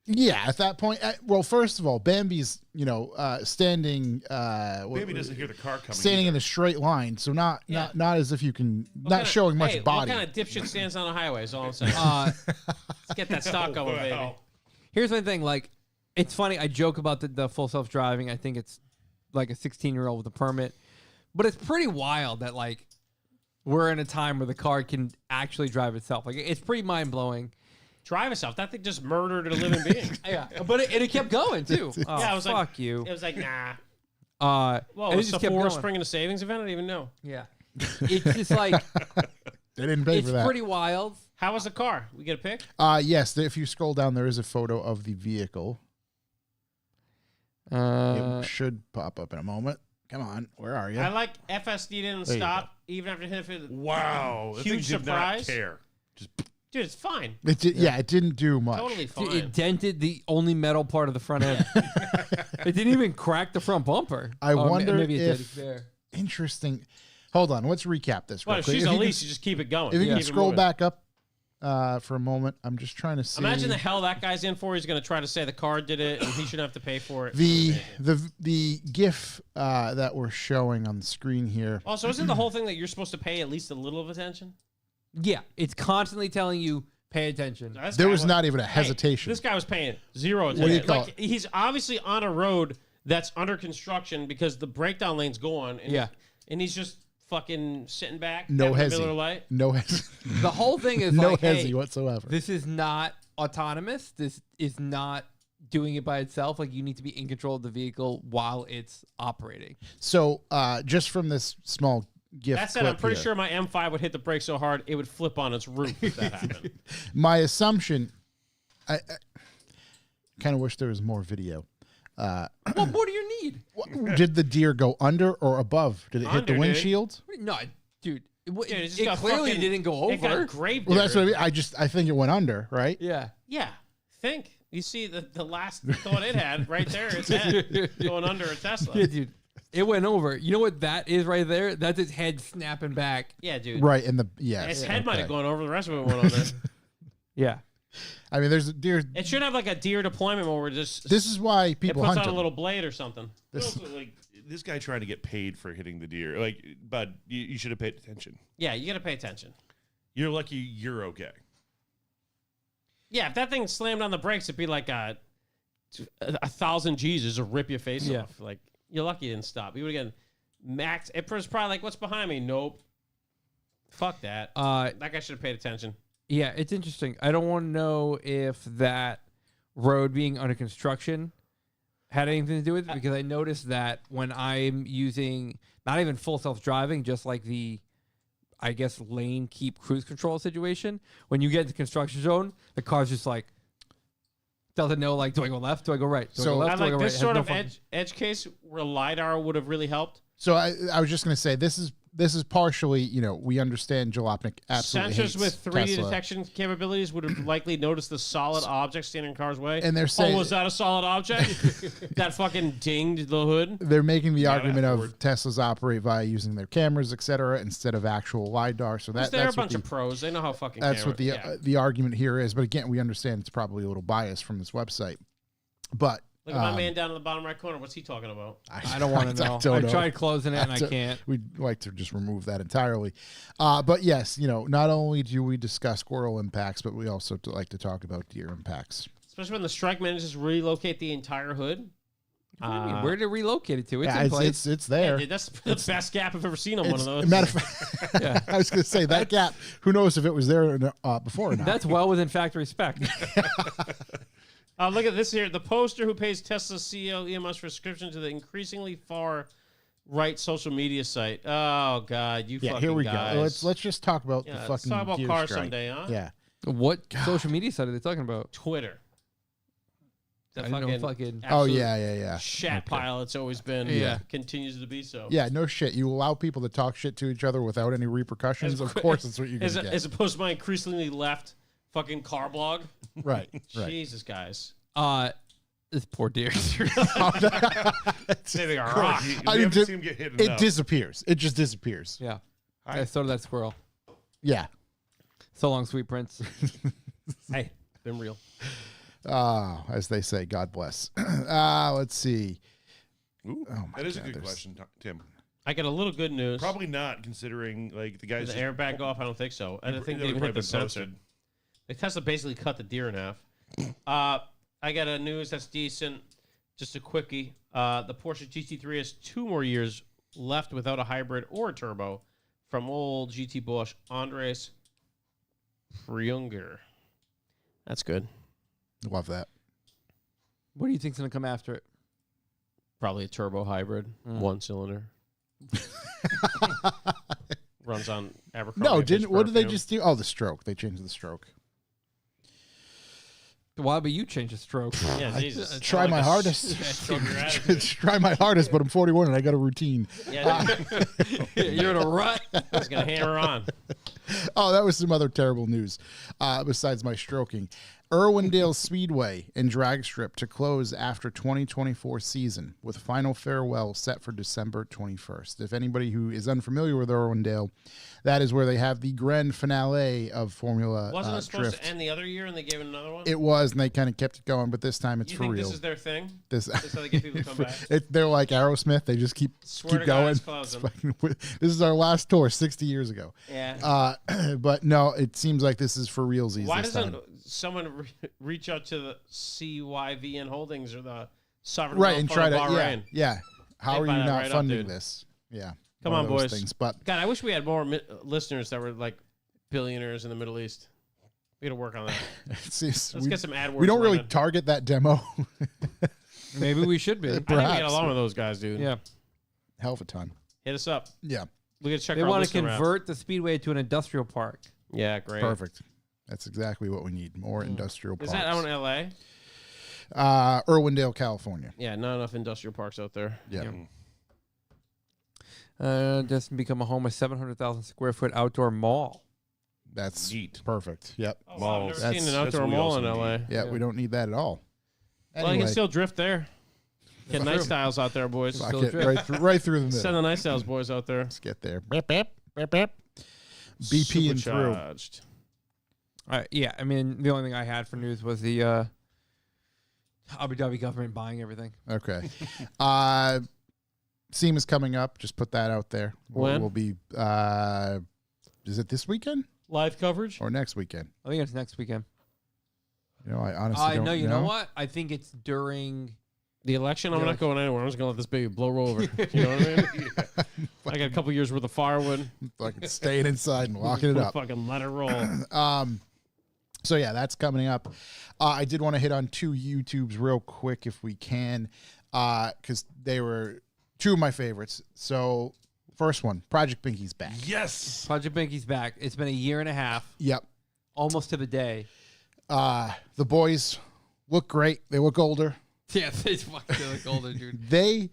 Speaker 1: Yeah, at that point. Well, first of all, Bambi's standing.
Speaker 4: Bambi doesn't hear the car coming.
Speaker 1: standing
Speaker 4: either.
Speaker 1: in a straight line, so not as if you can
Speaker 2: What
Speaker 1: not
Speaker 2: kinda-
Speaker 1: showing much
Speaker 2: hey,
Speaker 1: body.
Speaker 2: What kind of dipshit stands on the highway is all I'm saying. Let's get that stock going, baby.
Speaker 4: Wow.
Speaker 3: Here's my thing. Like, it's funny. I joke about the full self driving. I think it's like a 16-year-old with a permit, but it's pretty wild that like we're in a time where the car can actually drive itself. Like, it's pretty mind blowing.
Speaker 2: Drive itself. That thing just murdered a living being.
Speaker 3: Yeah, but it kept going too. Oh,
Speaker 2: Yeah, I was like-
Speaker 3: fuck you.
Speaker 2: It was like, nah.
Speaker 3: And
Speaker 2: Well,
Speaker 3: it
Speaker 2: was
Speaker 3: just kept
Speaker 2: Sephora
Speaker 3: going.
Speaker 2: springing a savings event? I didn't even know.
Speaker 3: Yeah, it's just like
Speaker 1: They didn't pay
Speaker 3: it's
Speaker 1: for that.
Speaker 3: pretty wild.
Speaker 2: How was the car? We get a pic?
Speaker 1: Yes, if you scroll down, there is a photo of the vehicle. It should pop up in a moment. Come on, where are you?
Speaker 2: I like FSD didn't
Speaker 1: There you
Speaker 2: stop even after hitting it.
Speaker 4: Wow. The
Speaker 2: Huge
Speaker 4: thing did
Speaker 2: surprise.
Speaker 4: not care. Just
Speaker 2: Dude, it's fine.
Speaker 1: It did, yeah, it didn't do much.
Speaker 2: Totally fine.
Speaker 3: Dude, it dented the only metal part of the front end. It didn't even crack the front bumper.
Speaker 1: I wonder
Speaker 3: maybe it
Speaker 1: if-
Speaker 3: did. There.
Speaker 1: Interesting. Hold on, let's recap this.
Speaker 2: Well,
Speaker 1: Real
Speaker 2: if
Speaker 1: quick.
Speaker 2: she's
Speaker 1: If
Speaker 2: a
Speaker 1: you
Speaker 2: lease,
Speaker 1: can-
Speaker 2: you just keep it going.
Speaker 1: If you can
Speaker 2: Keep it
Speaker 1: scroll
Speaker 2: moving.
Speaker 1: back up for a moment, I'm just trying to see.
Speaker 2: Imagine the hell that guy's in for. He's going to try to say the car did it, and he shouldn't have to pay for it.
Speaker 1: the GIF that we're showing on the screen here.
Speaker 2: Also, isn't the whole thing that you're supposed to pay at least a little of attention?
Speaker 3: Yeah, it's constantly telling you pay attention.
Speaker 2: This
Speaker 1: There
Speaker 2: guy
Speaker 1: was not even a
Speaker 2: Hey,
Speaker 1: hesitation.
Speaker 2: this guy was paying zero
Speaker 1: do you
Speaker 2: attention.
Speaker 1: call
Speaker 2: Like, he's obviously on a road that's under construction because the breakdown lane's going. And
Speaker 3: Yeah.
Speaker 2: and he's just fucking sitting back.
Speaker 1: No
Speaker 2: having a
Speaker 1: hezzy.
Speaker 2: Miller Lite.
Speaker 1: No hezzy.
Speaker 3: The whole thing is
Speaker 1: No
Speaker 3: like,
Speaker 1: hezzy
Speaker 3: hey,
Speaker 1: whatsoever.
Speaker 3: this is not autonomous. This is not doing it by itself. Like, you need to be in control of the vehicle while it's operating.
Speaker 1: So just from this small GIF
Speaker 2: That said, I'm
Speaker 1: clip
Speaker 2: pretty
Speaker 1: here,
Speaker 2: sure my M5 would hit the brake so hard it would flip on its roof if that happened.
Speaker 1: my assumption, I kind of wish there was more video.
Speaker 3: What more do you need?
Speaker 1: Did the deer go under or above? Did it hit
Speaker 2: Under,
Speaker 1: the
Speaker 2: dude.
Speaker 1: windshield?
Speaker 3: No, dude.
Speaker 2: Dude, it just
Speaker 3: It
Speaker 2: got
Speaker 3: clearly
Speaker 2: fucking-
Speaker 3: didn't go
Speaker 2: It got
Speaker 3: over.
Speaker 2: grave
Speaker 1: Well, that's what I
Speaker 2: diggered.
Speaker 1: mean. I think it went under, right?
Speaker 3: Yeah.
Speaker 2: Yeah. Think. You see the last thought it had right there, its head going under a Tesla.
Speaker 3: Yeah, dude. It went over. You know what that is right there? That's its head snapping back.
Speaker 2: Yeah, dude.
Speaker 1: Right in the yes.
Speaker 2: Its head might have
Speaker 1: okay.
Speaker 2: gone over. The rest of it went under.
Speaker 3: Yeah.
Speaker 1: I mean, there's a deer.
Speaker 2: It should have like a deer deployment where we're just
Speaker 1: This is why
Speaker 2: it
Speaker 1: people
Speaker 2: puts
Speaker 1: hunt
Speaker 2: out a
Speaker 1: them.
Speaker 2: little blade or something.
Speaker 1: This-
Speaker 4: also, like this guy trying to get paid for hitting the deer. Like, bud, you should have paid attention.
Speaker 2: Yeah, you got to pay attention.
Speaker 4: You're lucky you're okay.
Speaker 2: Yeah, if that thing slammed on the brakes, it'd be like a 1,000 G's just to rip your face
Speaker 3: Yeah.
Speaker 2: off. Like, you're lucky it didn't stop. You would have gotten max. It was probably like, what's behind me? Nope. Fuck that. That guy should have paid attention.
Speaker 3: Yeah, it's interesting. I don't want to know if that road being under construction had anything to do with it, because I noticed that when I'm using not even full self-driving, just like the, I guess, lane keep cruise control situation, when you get into construction zone, the car's just like, doesn't know, like, do I go left? Do I go right? Do I
Speaker 1: So-
Speaker 3: go left?
Speaker 2: I
Speaker 3: Do I
Speaker 2: like
Speaker 3: go right?
Speaker 2: this
Speaker 3: It has
Speaker 2: sort
Speaker 3: no
Speaker 2: of
Speaker 3: fucking-
Speaker 2: edge case where LiDAR would have really helped.
Speaker 1: So I was just going to say this is partially, we understand Jalopnik absolutely hates
Speaker 2: Sensors with 3D
Speaker 1: Tesla.
Speaker 2: detection capabilities would have likely noticed the solid object standing in the car's way.
Speaker 1: And they're saying-
Speaker 2: oh, was that a solid object? That fucking dinged the hood.
Speaker 1: They're making the argument of
Speaker 4: afford.
Speaker 1: Teslas operate via using their cameras, et cetera, instead of actual lidar. So
Speaker 2: They're a
Speaker 1: that's what
Speaker 2: bunch of pros. They know how fucking.
Speaker 1: that's what
Speaker 2: camera-
Speaker 1: the argument here is. But again, we understand it's probably a little biased from this website. But
Speaker 2: Look at my man down in the bottom right corner. What's he talking about?
Speaker 3: I don't want to know.
Speaker 1: don't
Speaker 3: I
Speaker 1: know.
Speaker 3: tried closing it and I can't.
Speaker 1: We'd like to just remove that entirely. But yes, not only do we discuss squirrel impacts, but we also like to talk about deer impacts.
Speaker 2: Especially when the strike manages to relocate the entire hood.
Speaker 3: What do you mean? Where did it relocate it to? It's
Speaker 1: Yeah,
Speaker 3: in
Speaker 1: it's,
Speaker 3: place.
Speaker 1: it's
Speaker 2: Yeah,
Speaker 1: there.
Speaker 2: dude, that's the best gap I've ever seen on one of those.
Speaker 1: Matter of fact,
Speaker 3: Yeah.
Speaker 1: I was going to say that gap. Who knows if it was there before or not?
Speaker 3: That's well within factory spec.
Speaker 2: Look at this here. The poster who pays Tesla's CEO Elon Musk for subscription to the increasingly far right social media site. Oh God, you
Speaker 1: yeah.
Speaker 2: fucking
Speaker 1: Here we
Speaker 2: guys.
Speaker 1: go. Let's just talk about
Speaker 2: Yeah,
Speaker 1: the
Speaker 2: let's
Speaker 1: fucking
Speaker 2: talk about
Speaker 1: deer
Speaker 2: cars
Speaker 1: strike.
Speaker 2: someday, huh?
Speaker 1: Yeah.
Speaker 3: What social media site are they talking about?
Speaker 2: Twitter. The
Speaker 3: I didn't know fucking.
Speaker 1: Oh
Speaker 2: absolute
Speaker 1: yeah.
Speaker 2: shat pile it's always been.
Speaker 3: Yeah.
Speaker 2: Continues to be so.
Speaker 1: Yeah, no shit. You allow people to talk shit to each other without any repercussions. Of course, that's what you're going
Speaker 2: as,
Speaker 1: to get.
Speaker 2: as opposed to my increasingly left fucking car blog.
Speaker 1: Right.
Speaker 2: Jesus, guys.
Speaker 3: This poor deer.
Speaker 2: Saving a rock.
Speaker 4: You
Speaker 1: I
Speaker 4: haven't
Speaker 1: did-
Speaker 4: seen him get hit
Speaker 1: It
Speaker 4: enough.
Speaker 1: disappears. It just disappears.
Speaker 3: Yeah. So did that squirrel.
Speaker 1: Yeah.
Speaker 3: So long, sweet prince.
Speaker 2: Hey, been real.
Speaker 1: As they say, God bless. Let's see.
Speaker 4: Ooh,
Speaker 1: Oh, my
Speaker 4: that is a
Speaker 1: God,
Speaker 4: good
Speaker 1: there's-
Speaker 4: question, Tim.
Speaker 2: I got a little good news.
Speaker 4: Probably not, considering like the guys.
Speaker 2: Did the airbag go off? I don't think so. I don't think they
Speaker 4: They've
Speaker 2: even
Speaker 4: probably
Speaker 2: hit the
Speaker 4: been
Speaker 2: sensor.
Speaker 4: posted.
Speaker 2: The Tesla basically cut the deer in half. I got a news that's decent. Just a quickie. The Porsche GT3 has 2 more years left without a hybrid or a turbo from old GT Bosch Andres Freunger. That's good.
Speaker 1: Love that.
Speaker 3: What do you think's gonna come after it?
Speaker 2: Probably a turbo hybrid, 1 cylinder. Runs on Abercrombie.
Speaker 1: No,
Speaker 2: and Fitch
Speaker 1: didn't. What did they
Speaker 2: perfume.
Speaker 1: just do? Oh, the stroke. They changed the stroke.
Speaker 3: Why would you change a stroke?
Speaker 2: Yeah, Jesus.
Speaker 1: Try my hardest.
Speaker 2: Stroke your attitude.
Speaker 1: Try my hardest, but I'm 41 and I got a routine.
Speaker 2: Yeah,
Speaker 3: You're in a rut.
Speaker 2: he's gonna hammer on.
Speaker 1: Oh, that was some other terrible news besides my stroking. Irwindale Speedway and Drag Strip to close after 2024 season with final farewell set for December 21st. If anybody who is unfamiliar with Irwindale, that is where they have the grand finale of Formula
Speaker 2: Wasn't it supposed
Speaker 1: Drift.
Speaker 2: to end the other year and they gave it another one?
Speaker 1: It was, and they kind of kept it going, but this time it's
Speaker 2: You
Speaker 1: for
Speaker 2: think
Speaker 1: real.
Speaker 2: this is their thing?
Speaker 1: This
Speaker 2: This is how they get people to come back?
Speaker 1: they're like Aerosmith. They just keep
Speaker 2: Swear to God,
Speaker 1: going.
Speaker 2: it's closing.
Speaker 1: This is our last tour 60 years ago.
Speaker 2: Yeah.
Speaker 1: But no, it seems like this is for realsies.
Speaker 2: Why
Speaker 1: this
Speaker 2: doesn't
Speaker 1: time.
Speaker 2: someone reach out to the CYVN Holdings or the Sovereign
Speaker 1: Right
Speaker 2: Wealth
Speaker 1: and
Speaker 2: Fund
Speaker 1: try
Speaker 2: of
Speaker 1: to
Speaker 2: Bahrain?
Speaker 1: Yeah. How
Speaker 2: They'd
Speaker 1: are you
Speaker 2: buy that
Speaker 1: not
Speaker 2: right up,
Speaker 1: funding
Speaker 2: dude.
Speaker 1: this? Yeah.
Speaker 2: Come
Speaker 1: one
Speaker 2: on,
Speaker 1: of those
Speaker 2: boys.
Speaker 1: things. But
Speaker 2: God, I wish we had more listeners that were like billionaires in the Middle East. We got to work on that.
Speaker 1: let's
Speaker 2: Let's get some AdWords.
Speaker 1: we don't really
Speaker 2: running.
Speaker 1: target that demo.
Speaker 3: Maybe we should be.
Speaker 2: I think we
Speaker 1: perhaps.
Speaker 2: get along with those guys, dude.
Speaker 3: Yeah.
Speaker 1: Hell of a ton.
Speaker 2: Hit us up.
Speaker 1: Yeah.
Speaker 2: We got to check
Speaker 3: They
Speaker 2: our
Speaker 3: want to
Speaker 2: listener math.
Speaker 3: convert the speedway to an industrial park.
Speaker 2: Yeah, great.
Speaker 1: Perfect. That's exactly what we need. More industrial
Speaker 2: Is
Speaker 1: parks.
Speaker 2: that out in LA?
Speaker 1: Irwindale, California.
Speaker 2: Yeah, not enough industrial parks out there.
Speaker 1: Yeah.
Speaker 3: Just become a home of 700,000 square foot outdoor mall.
Speaker 1: That's
Speaker 4: Neat.
Speaker 1: perfect. Yep.
Speaker 2: Oh, wow, I've
Speaker 4: Malls.
Speaker 2: never
Speaker 1: That's-
Speaker 2: seen an
Speaker 4: that's
Speaker 2: outdoor
Speaker 4: what we
Speaker 2: mall
Speaker 4: also
Speaker 2: in
Speaker 4: need.
Speaker 2: LA.
Speaker 1: Yeah,
Speaker 3: Yeah.
Speaker 1: we don't need that at all.
Speaker 2: Well, you
Speaker 1: Anyway,
Speaker 2: can still drift there. Get night styles out there, boys.
Speaker 1: fuck
Speaker 3: still
Speaker 1: it,
Speaker 3: drift.
Speaker 1: right through the middle.
Speaker 2: Send the night styles boys out there.
Speaker 1: Let's get there. Beep, beep, beep, beep. BP and through.
Speaker 2: Supercharged.
Speaker 3: Yeah, I mean, the only thing I had for news was the Abu Dhabi government buying everything.
Speaker 1: Okay. SEMA's coming up. Just put that out there.
Speaker 2: When?
Speaker 1: We'll be, is it this weekend
Speaker 2: Live coverage?
Speaker 1: or next weekend?
Speaker 3: I think it's next weekend.
Speaker 1: You know, I honestly don't
Speaker 3: No, you
Speaker 1: know.
Speaker 3: know what? I think it's during.
Speaker 2: The election? I'm
Speaker 3: The
Speaker 2: not going anywhere. I'm just going to let this baby blow over. You know what I mean? I got a couple years worth of firewood.
Speaker 1: Fucking staying inside and locking it up.
Speaker 2: Fucking let it roll.
Speaker 1: So yeah, that's coming up. I did want to hit on two YouTubes real quick if we can, because they were two of my favorites. So first one, Project Pinky's back.
Speaker 4: Yes.
Speaker 3: Project Binky's back. It's been a year and a half,
Speaker 1: Yep.
Speaker 3: almost to the day.
Speaker 1: The boys look great. They look older.
Speaker 3: Yeah, they fucking look older, dude.
Speaker 1: If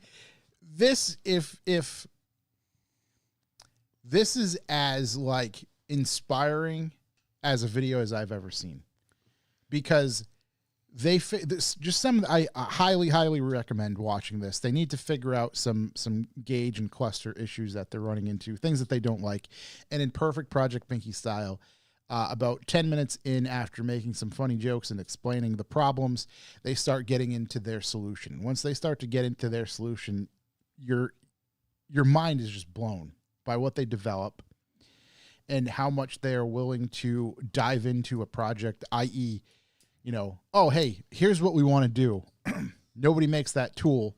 Speaker 1: this is as like inspiring as a video as I've ever seen, because I highly recommend watching this. They need to figure out some gauge and cluster issues that they're running into, things that they don't like, and in perfect Project Pinky style. About 10 minutes in, after making some funny jokes and explaining the problems, they start getting into their solution. Once they start to get into their solution, your mind is just blown by what they develop and how much they are willing to dive into a project, i.e., oh, hey, here's what we want to do. Nobody makes that tool.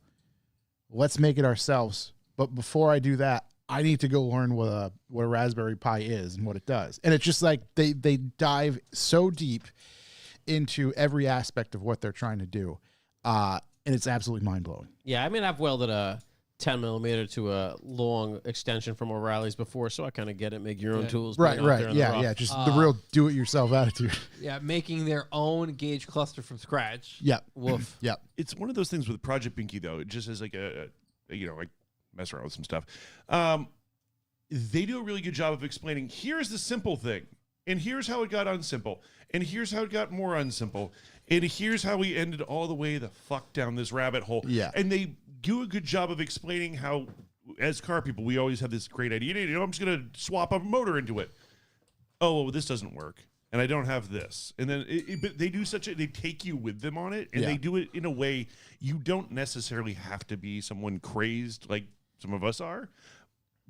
Speaker 1: Let's make it ourselves. But before I do that, I need to go learn what a Raspberry Pi is and what it does. And it's just like they dive so deep into every aspect of what they're trying to do. And it's absolutely mind-blowing.
Speaker 2: Yeah, I mean, I've welded a 10 millimeter to a long extension from O'Reilly's before, so I kind of get it. Make your own tools.
Speaker 1: Right,
Speaker 2: being out there
Speaker 1: right.
Speaker 2: in the rough.
Speaker 1: Yeah. Just the real do-it-yourself attitude.
Speaker 3: Yeah, making their own gauge cluster from scratch.
Speaker 1: Yep.
Speaker 3: Woof.
Speaker 1: Yep.
Speaker 4: It's one of those things with Project Binky, though. It just as like I mess around with some stuff. They do a really good job of explaining, here's the simple thing, and here's how it got unsimple, and here's how it got more unsimple, and here's how we ended all the way the fuck down this rabbit hole.
Speaker 1: Yeah.
Speaker 4: And they do a good job of explaining how, as car people, we always have this great idea. I'm just going to swap a motor into it. Oh, well, this doesn't work. And I don't have this. And then but they do they take you with them on it, and they do it in a way you don't necessarily have to be someone crazed like some of us are,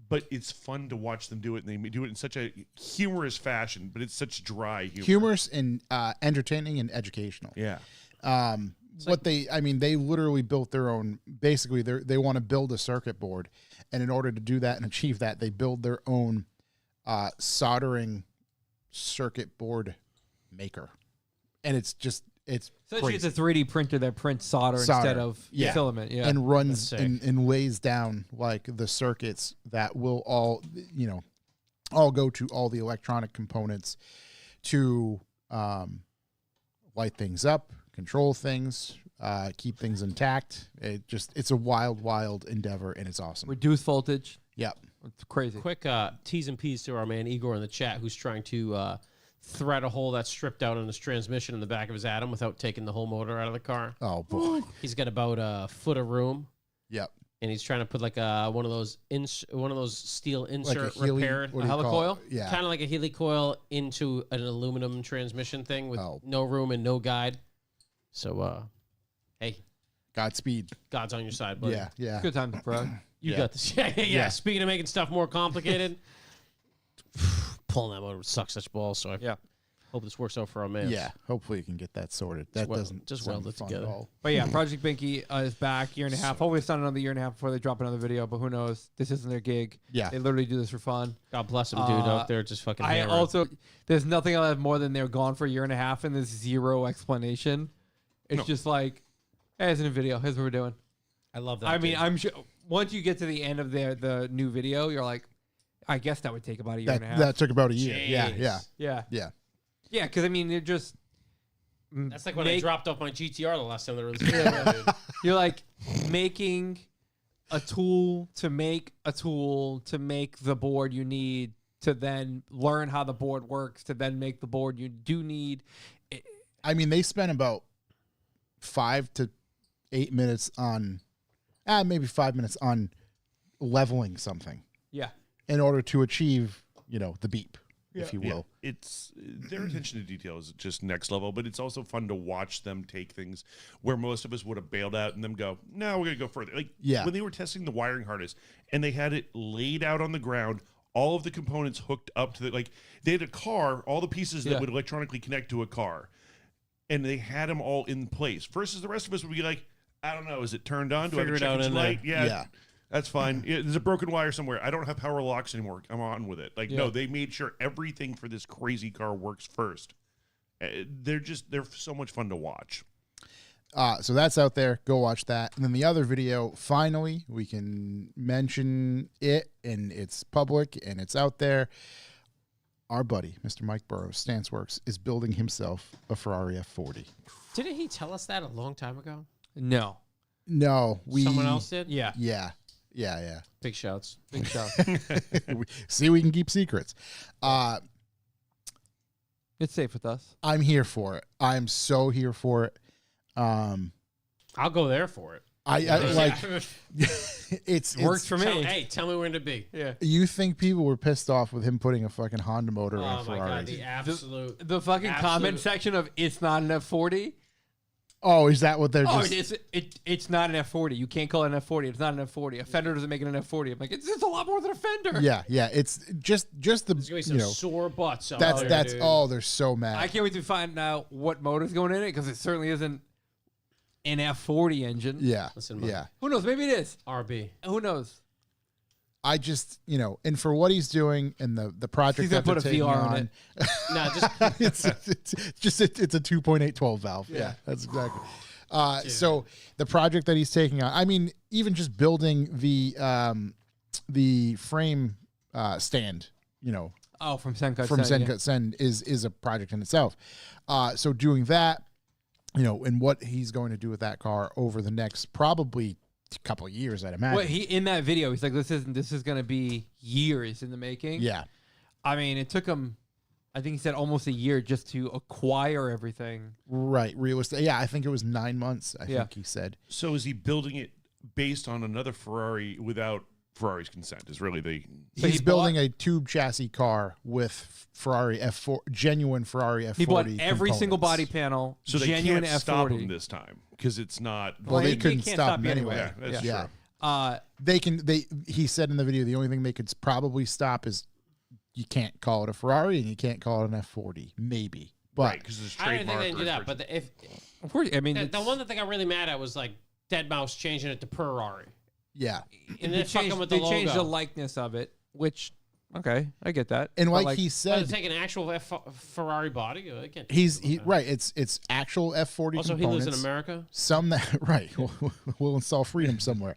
Speaker 4: but it's fun to watch them do it, and they do it in such a humorous fashion, but it's such dry humor.
Speaker 1: Humorous and entertaining and educational.
Speaker 4: Yeah.
Speaker 1: They literally built their own, basically they want to build a circuit board. And in order to do that and achieve that, they build their own soldering circuit board maker. And it's
Speaker 3: Essentially,
Speaker 1: crazy.
Speaker 3: it's a 3D printer that prints solder instead of filament. Yeah.
Speaker 1: And runs
Speaker 2: That's sick.
Speaker 1: and lays down like the circuits that will all go to all the electronic components to light things up, control things, keep things intact. It's a wild endeavor, and it's awesome.
Speaker 3: Reduce voltage.
Speaker 1: Yep.
Speaker 3: It's crazy.
Speaker 2: Quick T's and P's to our man Igor in the chat, who's trying to thread a hole that's stripped out in his transmission in the back of his Atom without taking the whole motor out of the car.
Speaker 1: Oh boy.
Speaker 2: He's got about a foot of room,
Speaker 1: Yep.
Speaker 2: and he's trying to put like one of those steel
Speaker 1: Like
Speaker 2: insert
Speaker 1: a heli,
Speaker 2: repair,
Speaker 1: what do you call
Speaker 3: helicoil?
Speaker 1: it? Yeah.
Speaker 2: kind of like a helicoil into an aluminum transmission thing with no room and no guide. So, hey,
Speaker 1: Godspeed.
Speaker 2: God's on your side, buddy.
Speaker 1: Yeah. Yeah.
Speaker 3: Good time, bro.
Speaker 2: You
Speaker 1: Yeah.
Speaker 2: got this. Yeah. Speaking of making stuff more complicated, pulling that motor would suck such balls. So I hope this works out for our man.
Speaker 1: Yeah. Hopefully you can get that sorted. That doesn't
Speaker 2: just
Speaker 1: sound
Speaker 2: weld it
Speaker 1: fun
Speaker 2: together.
Speaker 1: at all.
Speaker 3: But yeah, Project Binky is back, year and a half. Hopefully it's not another year and a half before they drop another video, but who knows? This isn't their gig.
Speaker 1: Yeah.
Speaker 3: They literally do this for fun.
Speaker 2: God bless him, dude, out there just fucking.
Speaker 3: I
Speaker 2: hammering.
Speaker 3: also, there's nothing I love more than they're gone for a year and a half and there's zero explanation. It's just like, hey, it's in a video. Here's what we're doing.
Speaker 2: I love that.
Speaker 3: I mean,
Speaker 2: dude.
Speaker 3: I'm sure once you get to the end of the new video, you're like, I guess that would take about a year and a half.
Speaker 1: That took about a year. Yeah.
Speaker 2: Jeez.
Speaker 1: Yeah.
Speaker 3: yeah.
Speaker 1: Yeah.
Speaker 3: Yeah, because I mean, they're just.
Speaker 2: That's like when I dropped off my GTR the last time there was.
Speaker 3: You're like making a tool to make a tool to make the board you need to then learn how the board works to then make the board you do need.
Speaker 1: I mean, they spent about 5 to 8 minutes on, maybe 5 minutes on leveling something
Speaker 3: Yeah.
Speaker 1: in order to achieve, the beep, if you
Speaker 4: Yeah,
Speaker 1: will.
Speaker 4: it's their attention to detail is just next level, but it's also fun to watch them take things where most of us would have bailed out and them go, no, we're gonna go further. Like
Speaker 1: Yeah.
Speaker 4: when they were testing the wiring harness and they had it laid out on the ground, all of the components hooked up to they had a car, all the pieces that would electronically connect to a car, and they had them all in place. Versus the rest of us would be like, I don't know, is it turned on? Do I have
Speaker 2: Figure
Speaker 4: a
Speaker 2: it
Speaker 4: check
Speaker 2: out
Speaker 4: engine
Speaker 2: in there.
Speaker 4: light? Yeah.
Speaker 1: Yeah.
Speaker 4: That's fine. There's a broken wire somewhere. I don't have power locks anymore. I'm on with it. No, they made sure everything for this crazy car works first. They're so much fun to watch.
Speaker 1: So that's out there. Go watch that. And then the other video, finally, we can mention it, and it's public, and it's out there. Our buddy, Mr. Mike Burrows, StanceWorks, is building himself a Ferrari F40.
Speaker 2: Didn't he tell us that a long time ago?
Speaker 3: No.
Speaker 1: No,
Speaker 2: Someone else did?
Speaker 3: Yeah.
Speaker 1: Yeah.
Speaker 2: Big shouts.
Speaker 3: Big shot.
Speaker 1: See, we can keep secrets.
Speaker 3: It's safe with us.
Speaker 1: I'm here for it. I'm so here for it.
Speaker 2: I'll go there for it.
Speaker 1: I like it's
Speaker 3: Works for me.
Speaker 2: Tell me when to be.
Speaker 3: Yeah.
Speaker 1: You think people were pissed off with him putting a fucking Honda motor on
Speaker 2: Oh
Speaker 1: a
Speaker 2: my
Speaker 1: Ferrari?
Speaker 2: god, the absolute.
Speaker 3: The fucking comment section of it's not an F40.
Speaker 1: Oh, is that what they're
Speaker 3: Oh,
Speaker 1: just?
Speaker 3: it's not an F40. You can't call it an F40. It's not an F40. A Fender doesn't make it an F40. I'm like, it's a lot more than a Fender.
Speaker 1: Yeah. It's just the
Speaker 2: There's gonna be some sore butts. Out there,
Speaker 1: that's
Speaker 2: dude.
Speaker 1: all. They're so mad.
Speaker 3: I can't wait to find out what motor's going in it because it certainly isn't an F40 engine.
Speaker 1: Yeah.
Speaker 2: Listen, Mike.
Speaker 1: Yeah.
Speaker 3: Who knows? Maybe it is.
Speaker 2: RB.
Speaker 3: Who knows?
Speaker 1: I just, and for what he's doing and the project
Speaker 3: He's
Speaker 1: that
Speaker 3: gonna
Speaker 1: they're
Speaker 3: put a
Speaker 1: taking
Speaker 3: VR
Speaker 1: on,
Speaker 3: in it.
Speaker 2: No, just
Speaker 1: it's a 2.812 valve. Yeah, that's exactly. So the project that he's taking on, I mean, even just building the frame stand,
Speaker 3: Oh, from Sencut.
Speaker 1: from
Speaker 3: Sen,
Speaker 1: Sencut Send is a project in itself. So doing that, and what he's going to do with that car over the next probably couple of years, I'd imagine.
Speaker 3: Well, he in that video, he's like, "This is going to be years in the making."
Speaker 1: Yeah.
Speaker 3: I mean, it took him, I think he said almost a year just to acquire everything.
Speaker 1: Right. Realistic. Yeah, I think it was 9 months. I
Speaker 3: Yeah.
Speaker 1: think he said.
Speaker 4: So is he building it based on another Ferrari without Ferrari's consent? Is really the
Speaker 3: So
Speaker 1: he's
Speaker 3: he
Speaker 1: building
Speaker 3: bought-
Speaker 1: a tube chassis car with Ferrari F4, genuine Ferrari F40.
Speaker 3: He bought every single
Speaker 1: components.
Speaker 3: body panel,
Speaker 4: so they
Speaker 3: genuine
Speaker 4: can't stop
Speaker 3: F40.
Speaker 4: him this time because it's not.
Speaker 1: Well, they
Speaker 3: They
Speaker 1: couldn't
Speaker 3: can't
Speaker 1: stop
Speaker 3: stop
Speaker 1: him
Speaker 3: you
Speaker 1: anyway.
Speaker 3: anyway.
Speaker 4: Yeah, that's
Speaker 1: Yeah.
Speaker 4: true.
Speaker 1: They can. He said in the video the only thing they could probably stop is you can't call it a Ferrari and you can't call it an F40. Maybe, but
Speaker 4: Right, because there's
Speaker 2: I didn't think
Speaker 4: trademark.
Speaker 2: they can do that. But if
Speaker 3: Of course, I mean,
Speaker 2: the one that they got really mad at was like Deadmau5 changing it to Ferrari,
Speaker 1: yeah.
Speaker 2: and
Speaker 3: they
Speaker 2: then fucking
Speaker 3: changed,
Speaker 2: with the
Speaker 3: they
Speaker 2: logo.
Speaker 3: changed the likeness of it, which okay, I get that.
Speaker 1: And
Speaker 3: But,
Speaker 1: like he
Speaker 2: But
Speaker 1: said,
Speaker 2: to take an actual Ferrari body, I can't.
Speaker 1: he's right. It's actual F40
Speaker 2: Also, he
Speaker 1: components.
Speaker 2: lives in America.
Speaker 1: Some that right. We'll install freedom somewhere.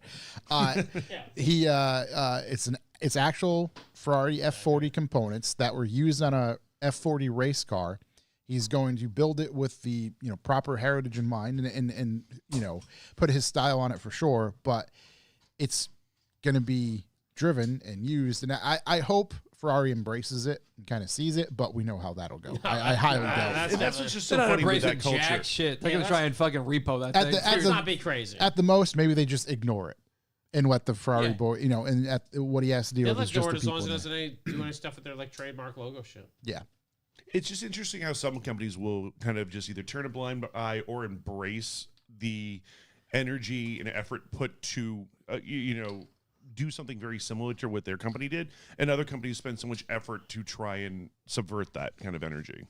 Speaker 1: It's actual Ferrari F40 components that were used on a F40 race car. He's going to build it with the proper heritage in mind, and put his style on it for sure. But it's going to be driven and used, and I hope Ferrari embraces it and kind of sees it, but we know how that'll go. I highly doubt it.
Speaker 4: That's what's just so
Speaker 3: They're not
Speaker 4: funny with
Speaker 3: embracing
Speaker 4: that culture.
Speaker 3: jack shit. They're gonna try and fucking repo that thing.
Speaker 2: Let's not be crazy.
Speaker 1: At the most, maybe they just ignore it and let the Ferrari boy, and what he has to deal
Speaker 2: They'll
Speaker 1: with is
Speaker 2: let
Speaker 1: just
Speaker 2: it
Speaker 1: the
Speaker 2: as long
Speaker 1: people.
Speaker 2: as it doesn't do any stuff with their like trademark logo shit.
Speaker 1: Yeah.
Speaker 4: It's just interesting how some companies will kind of just either turn a blind eye or embrace the energy and effort put to, do something very similar to what their company did. And other companies spend so much effort to try and subvert that kind of energy.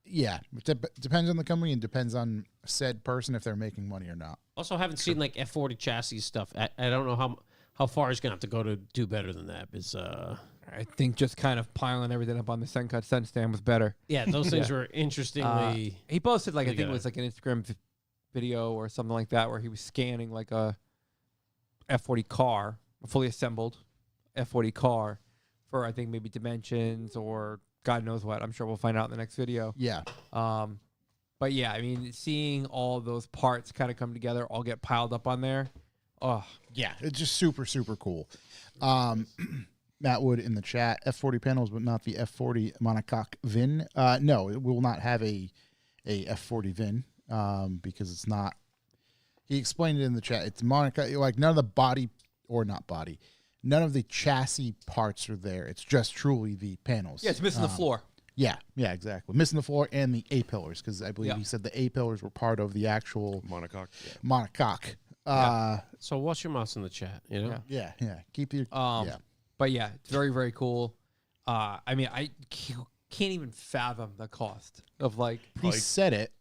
Speaker 1: Yeah. It depends on the company and depends on said person if they're making money or not.
Speaker 2: Also, haven't seen like F40 chassis stuff. I don't know how far he's gonna have to go to do better than that. It's
Speaker 3: I think just kind of piling everything up on the Sencut Sun stand was better.
Speaker 2: yeah, those things were interestingly.
Speaker 3: He posted like I
Speaker 2: Pretty
Speaker 3: think it
Speaker 2: good.
Speaker 3: was like an Instagram video or something like that where he was scanning like a F40 car, a fully assembled F40 car for I think maybe dimensions or God knows what. I'm sure we'll find out in the next video.
Speaker 1: Yeah.
Speaker 3: But yeah, I mean, seeing all those parts kind of come together, all get piled up on there. Oh,
Speaker 1: Yeah. It's just super, super cool. Matt Wood in the chat, F40 panels, but not the F40 monocoque VIN. No, it will not have a F40 VIN because it's not. He explained it in the chat. It's monocoque, like none of the body, or not body, none of the chassis parts are there. It's just truly the panels.
Speaker 3: yeah, it's missing the floor.
Speaker 1: Yeah, exactly. Missing the floor and the A pillars because I believe
Speaker 3: Yeah.
Speaker 1: he said the A pillars were part of the actual
Speaker 4: Monocoque.
Speaker 1: monocoque.
Speaker 2: So watch your mouse in the chat. You know.
Speaker 3: Yeah.
Speaker 1: Yeah. Keep your yeah.
Speaker 3: But yeah, it's very, very cool. I mean, I can't even fathom the cost of like.
Speaker 1: He said it.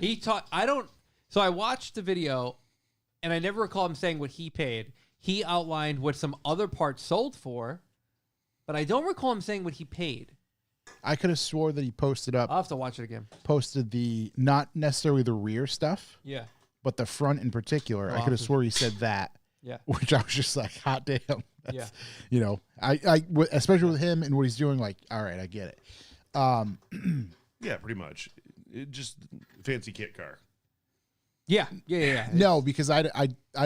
Speaker 3: He taught. I don't. So I watched the video, and I never recall him saying what he paid. He outlined what some other parts sold for, but I don't recall him saying what he paid.
Speaker 1: I could have swore that he posted
Speaker 3: I'll have to watch it again.
Speaker 1: the not necessarily the rear stuff,
Speaker 3: Yeah.
Speaker 1: but the front in particular. I could have swore he said that.
Speaker 3: Yeah.
Speaker 1: Which I was just like, hot damn. That's,
Speaker 3: Yeah.
Speaker 1: Especially with him and what he's doing, like, all right, I get it.
Speaker 4: Yeah, pretty much. It just fancy kit car.
Speaker 3: Yeah.
Speaker 1: No, because I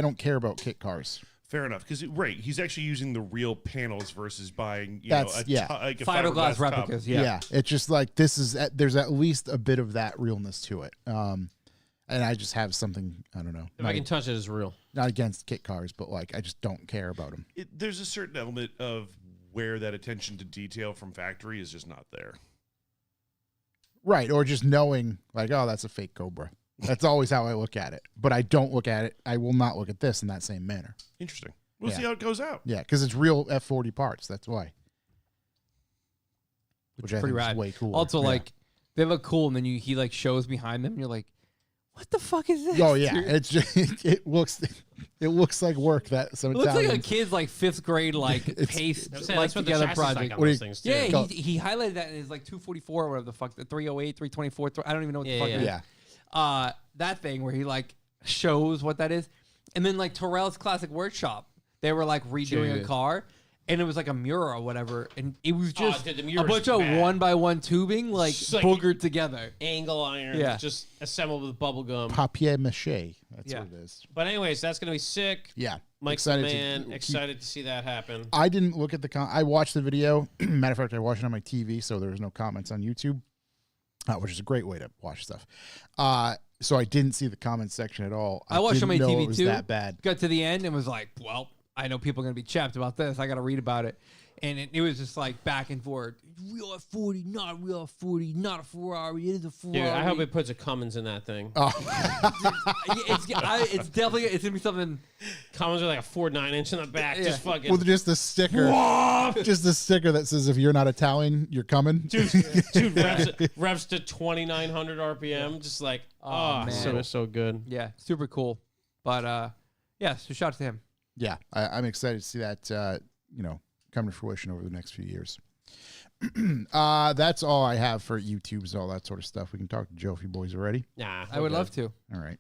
Speaker 1: don't care about kit cars.
Speaker 4: Fair enough, because he's actually using the real panels versus buying
Speaker 1: That's-
Speaker 4: a
Speaker 1: yeah.
Speaker 4: like a
Speaker 3: Fiberglass
Speaker 4: tub.
Speaker 3: replicas. Yeah.
Speaker 1: It's just like there's at least a bit of that realness to it. And I just have something, I don't know.
Speaker 2: If I can touch it, it's real.
Speaker 1: Not against kit cars, but like I just don't care about them.
Speaker 4: There's a certain element of where that attention to detail from factory is just not there.
Speaker 1: Right, or just knowing like, oh, that's a fake Cobra. That's always how I look at it. But I don't look at it. I will not look at this in that same manner.
Speaker 4: Interesting. We'll
Speaker 1: Yeah.
Speaker 4: see how it goes out.
Speaker 1: Yeah, because it's real F40 parts. That's why. Which I
Speaker 3: Pretty
Speaker 1: think
Speaker 3: rad.
Speaker 1: is way cool.
Speaker 3: Also, like, they look cool, and then he like shows behind them, and you're like, what the fuck is this?
Speaker 1: oh yeah,
Speaker 3: dude?
Speaker 1: it's just it looks like work that some
Speaker 3: It looks like a
Speaker 1: Italians.
Speaker 3: kid's like 5th grade like paste
Speaker 2: I'm saying
Speaker 3: like
Speaker 2: that's what the
Speaker 3: together
Speaker 2: chassis is like
Speaker 3: project.
Speaker 2: on
Speaker 1: What do
Speaker 2: those
Speaker 1: you-
Speaker 2: things too.
Speaker 3: Yeah,
Speaker 1: Go.
Speaker 3: he highlighted that in his like 244 or whatever the fuck, the 308, 324. I don't even know what the fuck it is.
Speaker 1: Yeah,
Speaker 3: That thing where he like shows what that is, and then like Terrell's Classic Workshop, they were like redoing a
Speaker 2: Dude.
Speaker 3: car, and it was like a mirror or whatever, and it was just
Speaker 2: dude, the
Speaker 3: a
Speaker 2: mirror's
Speaker 3: bunch of
Speaker 2: bad.
Speaker 3: 1x1 tubing like
Speaker 2: It's like-
Speaker 3: boogered together.
Speaker 2: Angle iron,
Speaker 3: Yeah.
Speaker 2: just assembled with bubble gum.
Speaker 1: papier mâché. That's
Speaker 3: Yeah.
Speaker 1: what it is.
Speaker 2: But anyways, that's gonna be sick.
Speaker 1: Yeah,
Speaker 2: Mike's the man. Excited to see that happen.
Speaker 1: I didn't look at the I watched the video. Matter of fact, I watched it on my TV, so there was no comments on YouTube, which is a great way to watch stuff. So I didn't see the comments section at all.
Speaker 3: I watched on my
Speaker 1: didn't know
Speaker 3: TV
Speaker 1: it was
Speaker 3: too.
Speaker 1: that bad.
Speaker 3: Got to the end and was like, well, I know people are gonna be chapped about this. I got to read about it, and it was just like back and forth. Real F40, not real F40, not a Ferrari. It is a Ferrari.
Speaker 2: Dude, I hope it puts a Cummins in that thing.
Speaker 3: It's definitely it's gonna be something.
Speaker 2: Cummins with like a 4.9-inch in the back,
Speaker 3: Yeah.
Speaker 2: just fucking.
Speaker 1: With just a sticker, just a sticker that says, "If you're not Italian, you're coming."
Speaker 2: Dude, revs to 2,900 RPM, just like,
Speaker 3: Oh, man.
Speaker 2: so good.
Speaker 3: Yeah, super cool. But yeah, so shout out to him.
Speaker 1: Yeah, I'm excited to see that come to fruition over the next few years. That's all I have for YouTubes and all that sort of stuff. We can talk to Joe if you boys are ready.
Speaker 2: Nah,
Speaker 3: I would love to.
Speaker 1: All right.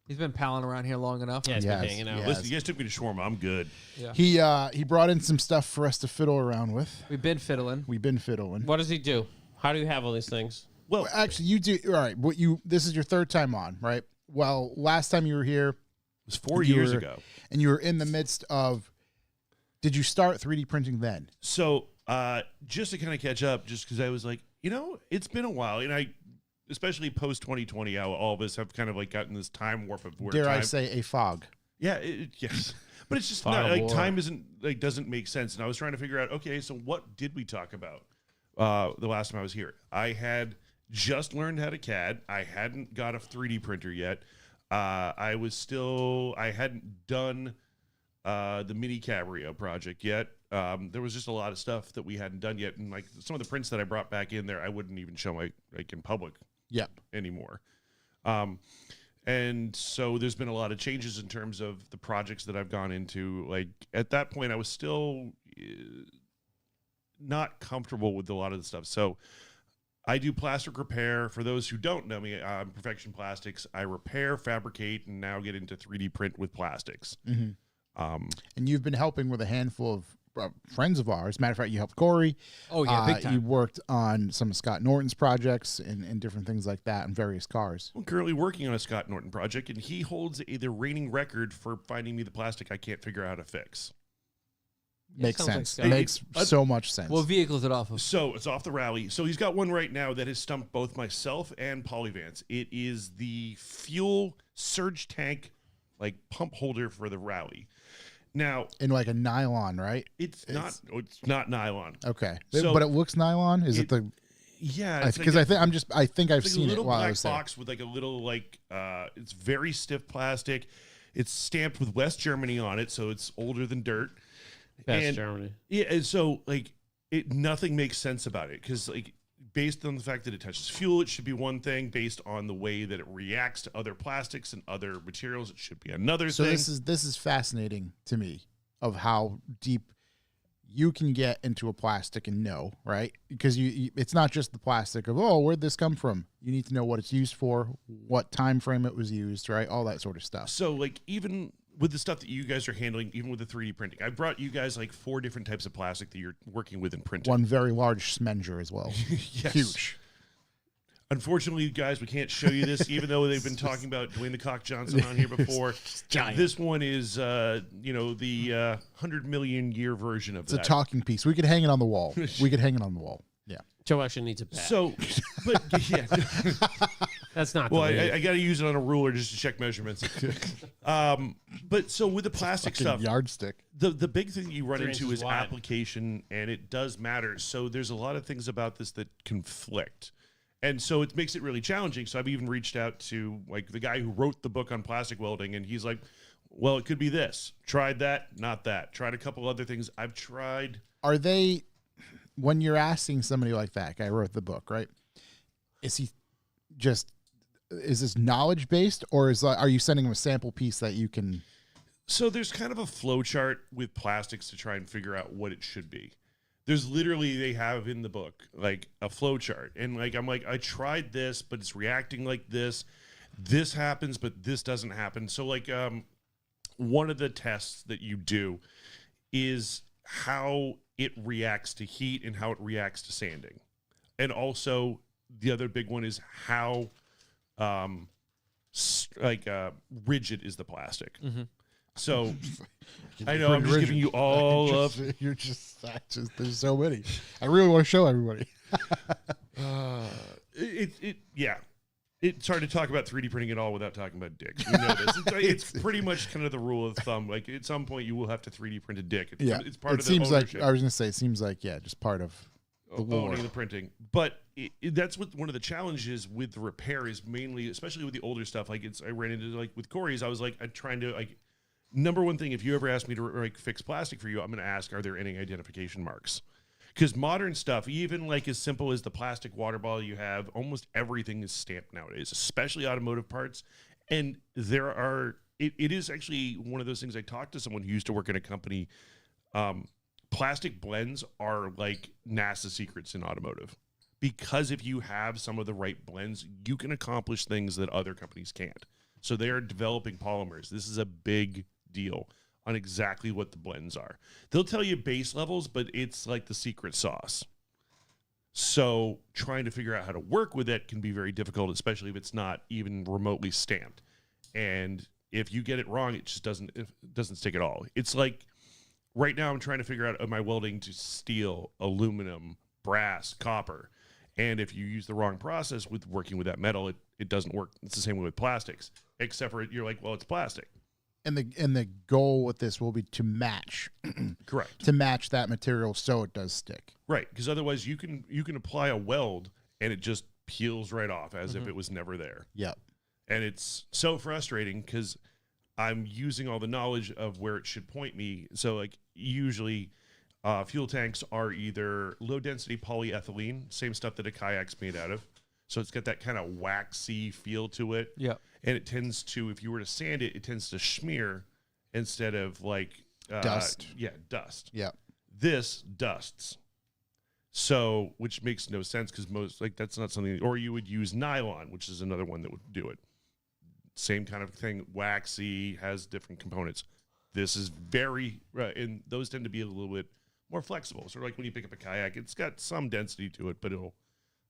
Speaker 3: He's been palling around here long enough.
Speaker 2: Yeah, it's
Speaker 1: Yes,
Speaker 2: been hanging out.
Speaker 1: yeah.
Speaker 4: Listen, you guys took me to shawarma. I'm good.
Speaker 3: Yeah.
Speaker 1: He brought in some stuff for us to fiddle around with.
Speaker 3: We've been fiddling.
Speaker 1: We've been fiddling.
Speaker 2: What does he do? How do you have all these things?
Speaker 4: Well,
Speaker 1: Well, actually, you do. All right. This is your third time on, right? Well, last time you were here,
Speaker 4: it was 4
Speaker 1: you
Speaker 4: years
Speaker 1: were-
Speaker 4: ago.
Speaker 1: and you were in the midst of. Did you start 3D printing then?
Speaker 4: So just to kind of catch up, just because I was like, it's been a while, and I, especially post 2020, how all of us have kind of like gotten this time warp of where
Speaker 1: Dare
Speaker 4: time,
Speaker 1: I say a fog?
Speaker 4: yeah, yes, but it's just
Speaker 2: Fog
Speaker 4: not
Speaker 2: of
Speaker 4: like
Speaker 2: war.
Speaker 4: time doesn't make sense. And I was trying to figure out, okay, so what did we talk about the last time I was here? I had just learned how to CAD. I hadn't got a 3D printer yet. I hadn't done the mini Cabrio project yet. There was just a lot of stuff that we hadn't done yet, and like some of the prints that I brought back in there, I wouldn't even show in public
Speaker 1: Yep.
Speaker 4: anymore. And so there's been a lot of changes in terms of the projects that I've gone into. Like at that point, I was still not comfortable with a lot of the stuff. So I do plastic repair. For those who don't know me, I'm Perfection Plastics. I repair, fabricate, and now get into 3D print with plastics.
Speaker 1: And you've been helping with a handful of friends of ours. Matter of fact, you helped Corey.
Speaker 3: Oh, yeah, big time.
Speaker 1: You worked on some of Scott Norton's projects and different things like that in various cars.
Speaker 4: I'm currently working on a Scott Norton project, and he holds the reigning record for finding me the plastic I can't figure out how to fix.
Speaker 1: Makes
Speaker 2: sounds like
Speaker 1: sense.
Speaker 2: Scott.
Speaker 1: Makes so much sense.
Speaker 3: What vehicle is it off of?
Speaker 4: So it's off the Rally. So he's got one right now that has stumped both myself and Polyvance. It is the fuel surge tank, like pump holder for the Rally. Now
Speaker 1: in like a nylon, right?
Speaker 4: it's not nylon.
Speaker 1: Okay.
Speaker 4: So-
Speaker 1: but it looks nylon. Is it the?
Speaker 4: Yeah,
Speaker 1: Because I think I think I've
Speaker 4: it's like
Speaker 1: seen
Speaker 4: a
Speaker 1: it
Speaker 4: little
Speaker 1: while I
Speaker 4: black
Speaker 1: was there.
Speaker 4: box with like a little it's very stiff plastic. It's stamped with West Germany on it, so it's older than dirt.
Speaker 2: Best
Speaker 4: And-
Speaker 2: Germany.
Speaker 4: Yeah, and so like nothing makes sense about it because like based on the fact that it touches fuel, it should be one thing. Based on the way that it reacts to other plastics and other materials, it should be another
Speaker 1: So
Speaker 4: thing.
Speaker 1: this is fascinating to me of how deep you can get into a plastic and know, right? Because you it's not just the plastic of, oh, where'd this come from? You need to know what it's used for, what time frame it was used, right? All that sort of stuff.
Speaker 4: So like even with the stuff that you guys are handling, even with the 3D printing, I brought you guys like 4 different types of plastic that you're working with in printing.
Speaker 1: One very large Smenger as well.
Speaker 4: Yes.
Speaker 1: Huge.
Speaker 4: Unfortunately, guys, we can't show you this, even though they've been talking about Dwayne the Cock Johnson on here before. This one is, the 100 million year version of
Speaker 1: It's
Speaker 4: that.
Speaker 1: a talking piece. We could hang it on the wall. We could hang it on the wall. Yeah.
Speaker 2: Joe actually needs a bat.
Speaker 4: So, but yeah,
Speaker 2: That's not
Speaker 4: well,
Speaker 2: the way.
Speaker 4: I got to use it on a ruler just to check measurements. But so with the plastic
Speaker 1: Fucking
Speaker 4: stuff,
Speaker 1: yardstick.
Speaker 4: the big thing that you run
Speaker 2: 3
Speaker 4: into
Speaker 2: inches
Speaker 4: is
Speaker 2: wide.
Speaker 4: application, and it does matter. So there's a lot of things about this that conflict. And so it makes it really challenging. So I've even reached out to like the guy who wrote the book on plastic welding, and he's like, well, it could be this. Tried that, not that. Tried a couple other things. I've tried.
Speaker 1: Are they, when you're asking somebody like that, guy wrote the book, right? Is this knowledge based, or are you sending him a sample piece that you can?
Speaker 4: So there's kind of a flow chart with plastics to try and figure out what it should be. There's literally, they have in the book like a flow chart, and like I'm like, I tried this, but it's reacting like this. This happens, but this doesn't happen. So like one of the tests that you do is how it reacts to heat and how it reacts to sanding, and also the other big one is how rigid is the plastic. So I know I'm just giving you all of
Speaker 1: You're just there's so many. I really want to show everybody.
Speaker 4: It's hard to talk about 3D printing at all without talking about dicks. We know this. It's pretty much kind of the rule of thumb. Like at some point you will have to 3D print a dick. It's part
Speaker 1: It
Speaker 4: of
Speaker 1: seems
Speaker 4: the
Speaker 1: like
Speaker 4: ownership.
Speaker 1: I was gonna say. It seems like just part of the war.
Speaker 4: Owning the printing. But that's what one of the challenges with the repair is mainly, especially with the older stuff. Like I ran into like with Corey's. I was like, I'm trying to like. Number one thing, if you ever ask me to like fix plastic for you, I'm going to ask, are there any identification marks? Because modern stuff, even like as simple as the plastic water bottle you have, almost everything is stamped nowadays, especially automotive parts. And there are, it is actually one of those things. I talked to someone who used to work in a company. Plastic blends are like NASA secrets in automotive. Because if you have some of the right blends, you can accomplish things that other companies can't. So they are developing polymers. This is a big deal on exactly what the blends are. They'll tell you base levels, but it's like the secret sauce. So trying to figure out how to work with it can be very difficult, especially if it's not even remotely stamped. And if you get it wrong, it just doesn't stick at all. It's like right now I'm trying to figure out, am I welding to steel, aluminum, brass, copper? And if you use the wrong process with working with that metal, it doesn't work. It's the same way with plastics, except for you're like, well, it's plastic.
Speaker 1: And the goal with this will be to match.
Speaker 4: Correct.
Speaker 1: To match that material so it does stick.
Speaker 4: Right, because otherwise you can apply a weld and it just peels right off as if it was never there.
Speaker 1: Yep.
Speaker 4: And it's so frustrating because I'm using all the knowledge of where it should point me. So like usually fuel tanks are either low density polyethylene, same stuff that a kayak's made out of. So it's got that kind of waxy feel to it.
Speaker 3: Yeah.
Speaker 4: And it tends to, if you were to sand it, it tends to smear instead of like
Speaker 1: Dust.
Speaker 4: Yeah, dust.
Speaker 1: Yep.
Speaker 4: This dusts. So, which makes no sense because most, like, that's not something, or you would use nylon, which is another one that would do it. Same kind of thing, waxy, has different components. This is very, and those tend to be a little bit more flexible. So, like when you pick up a kayak, it's got some density to it, but it'll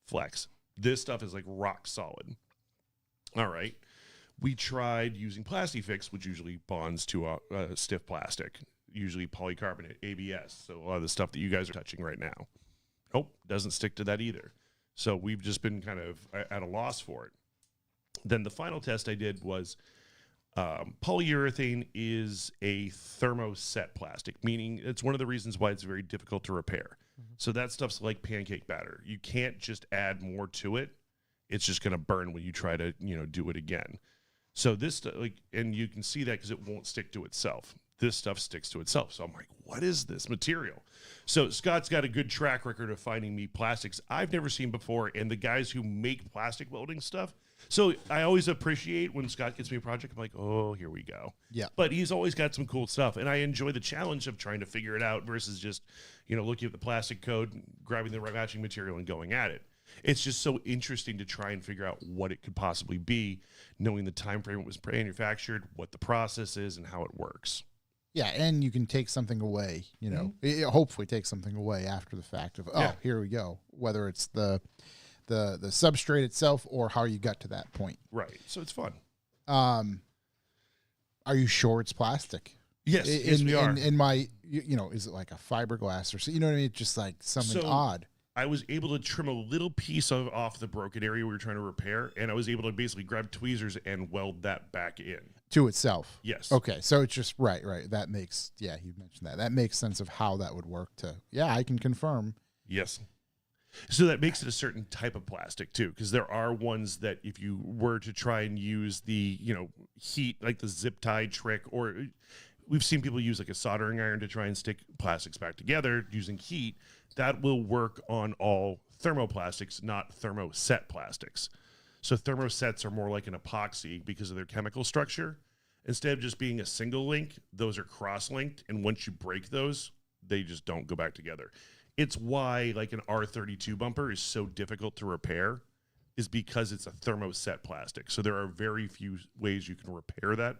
Speaker 4: flex. This stuff is like rock solid. All right. We tried using Plastifix, which usually bonds to stiff plastic, usually polycarbonate, ABS. So a lot of the stuff that you guys are touching right now. Nope, doesn't stick to that either. So we've just been kind of at a loss for it. Then the final test I did was polyurethane is a thermoset plastic, meaning it's one of the reasons why it's very difficult to repair. Mm-hmm. So that stuff's like pancake batter. You can't just add more to it. It's just going to burn when you try to, do it again. So this, and you can see that because it won't stick to itself. This stuff sticks to itself. So I'm like, what is this material? So Scott's got a good track record of finding me plastics I've never seen before, and the guys who make plastic welding stuff. So I always appreciate when Scott gets me a project. I'm like, oh, here we go.
Speaker 1: Yeah.
Speaker 4: But he's always got some cool stuff, and I enjoy the challenge of trying to figure it out versus just, looking at the plastic code, grabbing the right matching material, and going at it. It's just so interesting to try and figure out what it could possibly be, knowing the time frame it was manufactured, what the process is, and how it works.
Speaker 1: Yeah, and you can take something away, hopefully take something away after the fact of, here we go, whether it's the substrate itself or how you got to that point.
Speaker 4: Right. So it's fun.
Speaker 1: Are you sure it's plastic?
Speaker 4: Yes, yes, we are.
Speaker 1: In my, is it like a fiberglass or so? You know what I mean? Just like something odd.
Speaker 4: I was able to trim a little piece off the broken area we were trying to repair, and I was able to basically grab tweezers and weld that back in.
Speaker 1: To itself?
Speaker 4: Yes.
Speaker 1: Okay, so it's just, right. That makes, you mentioned that. That makes sense of how that would work I can confirm.
Speaker 4: Yes. So that makes it a certain type of plastic, too, because there are ones that if you were to try and use the, heat, like the zip tie trick, or we've seen people use like a soldering iron to try and stick plastics back together using heat. That will work on all thermoplastics, not thermoset plastics. So thermosets are more like an epoxy because of their chemical structure. Instead of just being a single link, those are cross-linked, and once you break those, they just don't go back together. It's why like an R32 bumper is so difficult to repair, is because it's a thermoset plastic. So there are very few ways you can repair that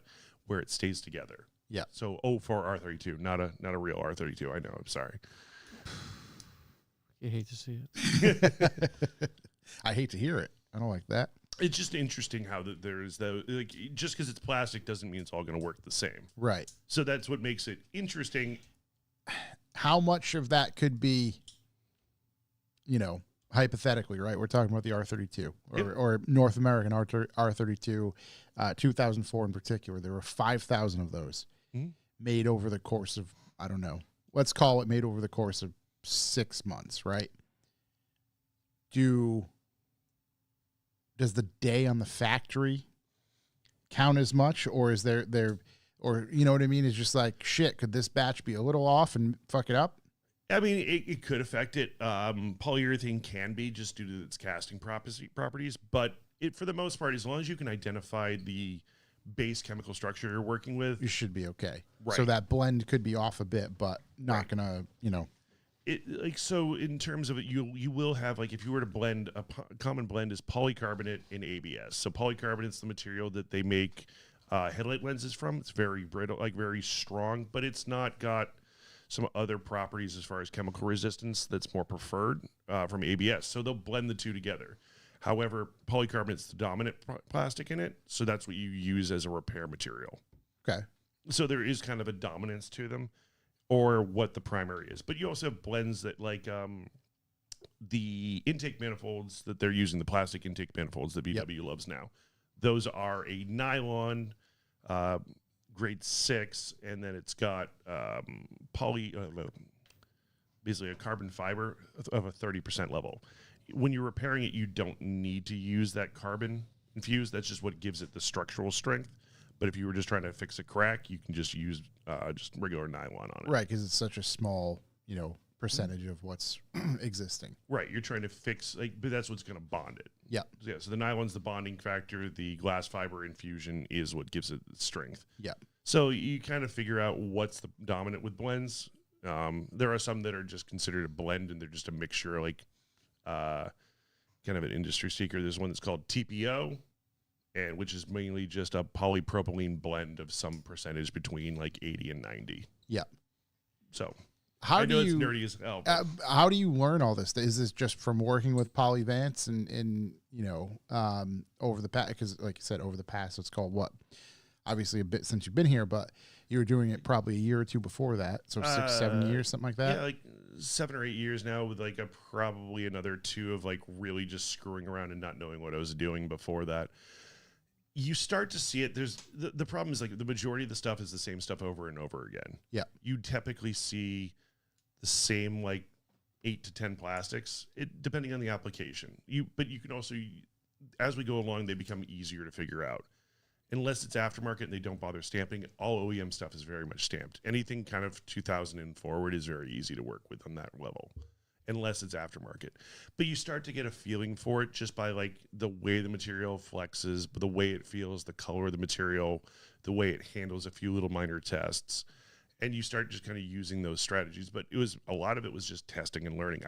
Speaker 4: where it stays together.
Speaker 1: Yeah.
Speaker 4: So for R32, not a real R32. I know. I'm sorry.
Speaker 2: You hate to see it.
Speaker 1: I hate to hear it. I don't like that.
Speaker 4: It's just interesting how there's just because it's plastic doesn't mean it's all going to work the same.
Speaker 1: Right.
Speaker 4: So that's what makes it interesting.
Speaker 1: How much of that could be, hypothetically, right? We're talking about the R32 or North American R32, 2004 in particular. There were 5,000 of those made over the course of, I don't know, let's call it made over the course of 6 months, right? Does the day on the factory count as much, or is there or you know what I mean? It's just like, shit, could this batch be a little off and fuck it up?
Speaker 4: I mean, it could affect it. Polyurethane can be just due to its casting properties, but for the most part, as long as you can identify the base chemical structure you're working with,
Speaker 1: You should be okay.
Speaker 4: Right.
Speaker 1: So that blend could be off a bit, but not gonna,
Speaker 4: So in terms of it, you will have, like, if you were to blend, a common blend is polycarbonate and ABS. So polycarbonate's the material that they make headlight lenses from. It's very brittle, like very strong, but it's not got some other properties as far as chemical resistance that's more preferred from ABS. So they'll blend the two together. However, polycarbonate is the dominant plastic in it, so that's what you use as a repair material.
Speaker 1: Okay.
Speaker 4: So there is kind of a dominance to them, or what the primary is. But you also have blends that, like the intake manifolds that they're using, the plastic intake manifolds that VW loves now. Those are a nylon grade 6, and then it's got basically a carbon fiber of a 30% level. When you're repairing it, you don't need to use that carbon infused. That's just what gives it the structural strength. But if you were just trying to fix a crack, you can just use just regular nylon on it.
Speaker 1: Right, because it's such a small, percentage of what's existing.
Speaker 4: Right, you're trying to fix, but that's what's going to bond it.
Speaker 1: Yeah.
Speaker 4: So the nylon's the bonding factor. The glass fiber infusion is what gives it strength.
Speaker 1: Yeah.
Speaker 4: So you kind of figure out what's the dominant with blends. There are some that are just considered a blend, and they're just a mixture, kind of an industry secret. There's one that's called TPO, and which is mainly just a polypropylene blend of some percentage between 80 and 90.
Speaker 1: Yeah.
Speaker 4: So
Speaker 1: How
Speaker 4: I know
Speaker 1: do
Speaker 4: it's
Speaker 1: you
Speaker 4: nerdy as hell.
Speaker 1: how do you learn all this? Is this just from working with Polyvance and over the past? Because like you said, over the past, it's called what? Obviously, a bit since you've been here, but you were doing it probably a year or two before that. So 6-7 years, something like that.
Speaker 4: Yeah, 7 or 8 years now, with probably another 2 of really just screwing around and not knowing what I was doing before that. You start to see it. There's the problem is the majority of the stuff is the same stuff over and over again.
Speaker 1: Yeah.
Speaker 4: You typically see the same 8 to 10 plastics, depending on the application. But you can also, as we go along, they become easier to figure out. Unless it's aftermarket and they don't bother stamping, all OEM stuff is very much stamped. Anything kind of 2000 and forward is very easy to work with on that level, unless it's aftermarket. But you start to get a feeling for it just by the way the material flexes, the way it feels, the color of the material, the way it handles a few little minor tests. And you start just kind of using those strategies. But a lot of it was just testing and learning.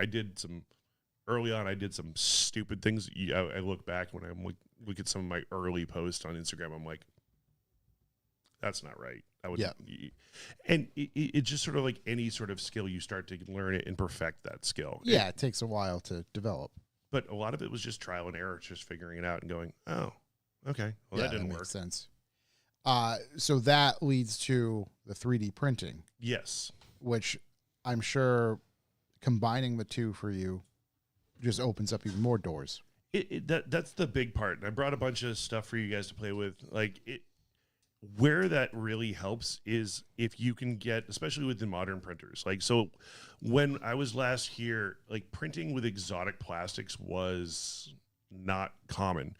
Speaker 4: Early on, I did some stupid things. I look back when I look at some of my early posts on Instagram. I'm like, that's not right. And it's just sort of like any sort of skill. You start to learn it and perfect that skill.
Speaker 1: Yeah, it takes a while to develop.
Speaker 4: But a lot of it was just trial and error, just figuring it out and going, oh, okay, well, that didn't work.
Speaker 1: Makes sense. So that leads to the 3D printing.
Speaker 4: Yes.
Speaker 1: Which I'm sure combining the two for you just opens up even more doors.
Speaker 4: That's the big part. And I brought a bunch of stuff for you guys to play with. Where that really helps is if you can get, especially with the modern printers. So when I was last here, printing with exotic plastics was not common.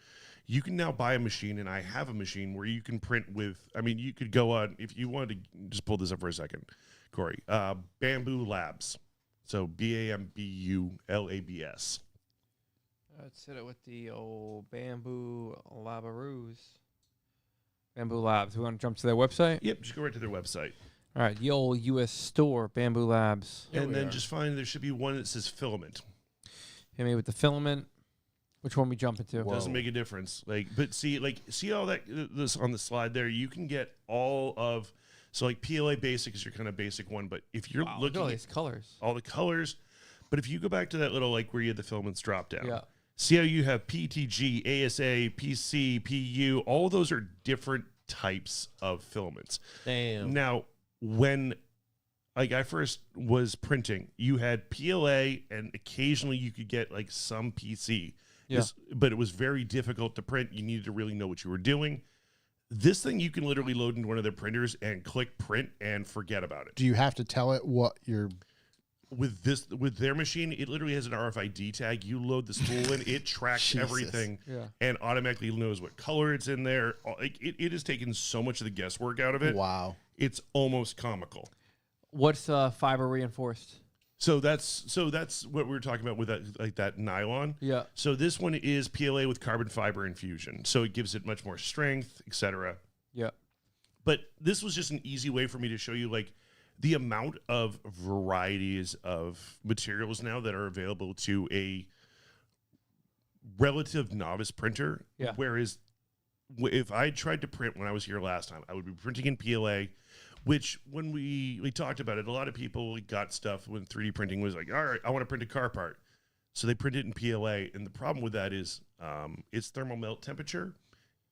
Speaker 4: You can now buy a machine, and I have a machine where you can print with, you could go on, if you wanted to just pull this up for a second, Corey, Bamboo Labs. So BAMBULABS.
Speaker 3: Let's hit it with the old Bamboo Labaroos. Bamboo Labs. We want to jump to their website?
Speaker 4: Yep, just go right to their website.
Speaker 3: All right, the old U.S. store, Bamboo Labs.
Speaker 4: And then just find there should be one that says filament.
Speaker 3: Hit me with the filament. Which one we jump into?
Speaker 4: Doesn't make a difference. But see all that this on the slide there. You can get all of PLA Basic is your kind of basic one. But if you're looking
Speaker 3: at all
Speaker 4: at
Speaker 3: these colors,
Speaker 4: all the colors, but if you go back to that little where you had the filaments drop down,
Speaker 3: yeah.
Speaker 4: See how you have PTG, ASA, PC, PU. All those are different types of filaments.
Speaker 2: Damn.
Speaker 4: Now, when I first was printing, you had PLA, and occasionally you could get some PC.
Speaker 3: Yeah.
Speaker 4: But it was very difficult to print. You needed to really know what you were doing. This thing you can literally load into one of their printers and click print and forget about it.
Speaker 1: Do you have to tell it what you're...
Speaker 4: With their machine, it literally has an RFID tag. You load the spool in, it tracks everything and automatically knows what color it's in there. It has taken so much of the guesswork out of it.
Speaker 1: Wow.
Speaker 4: It's almost comical.
Speaker 3: What's fiber reinforced?
Speaker 4: So that's what we were talking about with that nylon.
Speaker 3: Yeah.
Speaker 4: So this one is PLA with carbon fiber infusion. So it gives it much more strength, etc.
Speaker 3: Yeah.
Speaker 4: But this was just an easy way for me to show you the amount of varieties of materials now that are available to a relative novice printer.
Speaker 3: Yeah.
Speaker 4: Whereas if I tried to print when I was here last time, I would be printing in PLA which when we talked about it, a lot of people got stuff when 3D printing was like, all right, I want to print a car part. So they print it in PLA. And the problem with that is its thermal melt temperature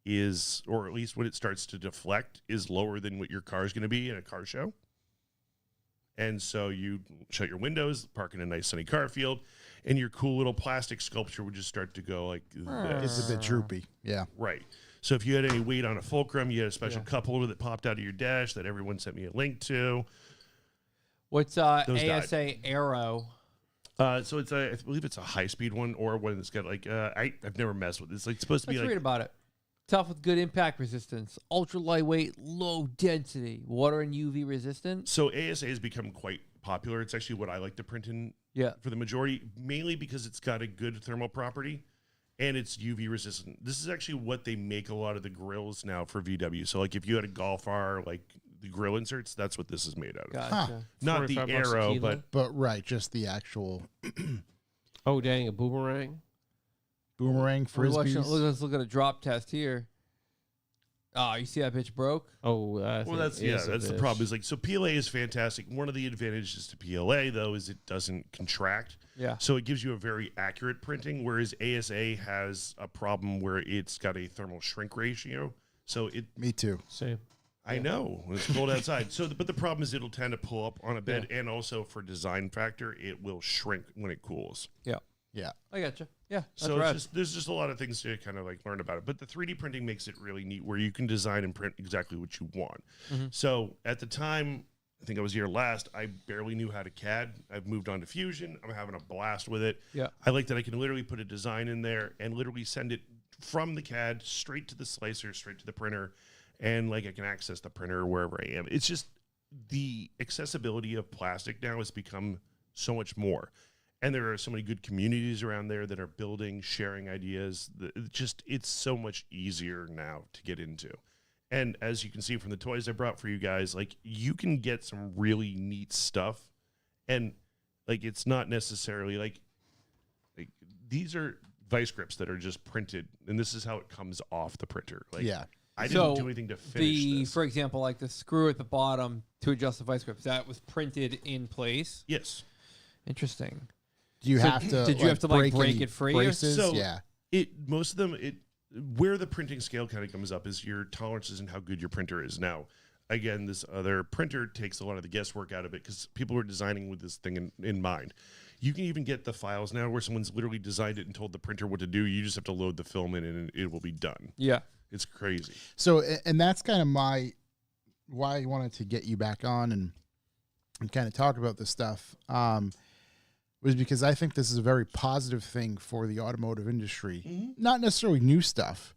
Speaker 4: is, or at least when it starts to deflect, is lower than what your car is going to be in a car show. And so you shut your windows, park in a nice sunny car field, and your cool little plastic sculpture would just start to go like this.
Speaker 1: It's a bit droopy. Yeah.
Speaker 4: Right. So if you had any weight on a fulcrum, you had a special cup holder that popped out of your dash that everyone sent me a link to.
Speaker 3: What's
Speaker 4: Those
Speaker 3: ASA Aero?
Speaker 4: So it's I believe it's a high speed one or one that's got like I've never messed with it. It's like supposed to be
Speaker 3: Let's
Speaker 4: like
Speaker 3: read about it. Tough with good impact resistance, ultra lightweight, low density, water and UV resistant.
Speaker 4: so ASA has become quite popular. It's actually what I like to print in
Speaker 3: Yeah.
Speaker 4: for the majority, mainly because it's got a good thermal property and it's UV resistant. This is actually what they make a lot of the grills now for VW. So like if you had a Golf R, like the grill inserts, that's what this is made out of.
Speaker 3: Gotcha.
Speaker 4: Not the
Speaker 2: 45 bucks a
Speaker 4: Aero,
Speaker 2: kilo?
Speaker 4: but
Speaker 1: But just the actual
Speaker 2: Oh, dang, a boomerang.
Speaker 1: boomerang frisbees.
Speaker 3: Let's look at a drop test here. Oh, you see that bitch broke?
Speaker 2: Oh,
Speaker 4: well, that's the problem. Is like so PLA is fantastic. One of the advantages to PLA though is it doesn't contract.
Speaker 3: Yeah.
Speaker 4: So it gives you a very accurate printing, whereas ASA has a problem where it's got a thermal shrink ratio. So it,
Speaker 1: Me too.
Speaker 2: Same.
Speaker 4: I know it's cold outside. So, but the problem is it'll tend to pull up on a bed, and also for design factor, it will shrink when it cools.
Speaker 3: Yeah.
Speaker 1: Yeah.
Speaker 3: I gotcha. Yeah. That's
Speaker 4: So
Speaker 3: rad.
Speaker 4: there's just a lot of things to kind of like learn about it. But the 3D printing makes it really neat, where you can design and print exactly what you want. So at the time, I think I was here last, I barely knew how to CAD. I've moved on to Fusion. I'm having a blast with it.
Speaker 3: Yeah.
Speaker 4: I like that I can literally put a design in there and literally send it from the CAD straight to the slicer, straight to the printer, and like I can access the printer wherever I am. It's just the accessibility of plastic now has become so much more. And there are so many good communities around there that are building, sharing ideas. It's so much easier now to get into. And as you can see from the toys I brought for you guys, like you can get some really neat stuff. And like it's not necessarily like these are vice grips that are just printed, and this is how it comes off the printer. Like
Speaker 1: Yeah.
Speaker 4: I didn't do anything to finish this.
Speaker 3: For example, like the screw at the bottom to adjust the vice grips, that was printed in place.
Speaker 4: Yes.
Speaker 3: Interesting.
Speaker 1: Do you
Speaker 3: So
Speaker 1: have to?
Speaker 3: did you have to, like, break
Speaker 1: any
Speaker 3: it free or-
Speaker 1: braces?
Speaker 4: So
Speaker 1: yeah.
Speaker 4: Most of them where the printing scale kind of comes up is your tolerances and how good your printer is. Now, again, this other printer takes a lot of the guesswork out of it because people are designing with this thing in mind. You can even get the files now where someone's literally designed it and told the printer what to do. You just have to load the film in and it will be done.
Speaker 3: Yeah.
Speaker 4: It's crazy.
Speaker 1: So, and that's kind of why I wanted to get you back on and kind of talk about this stuff. Was because I think this is a very positive thing for the automotive industry. Not necessarily new stuff,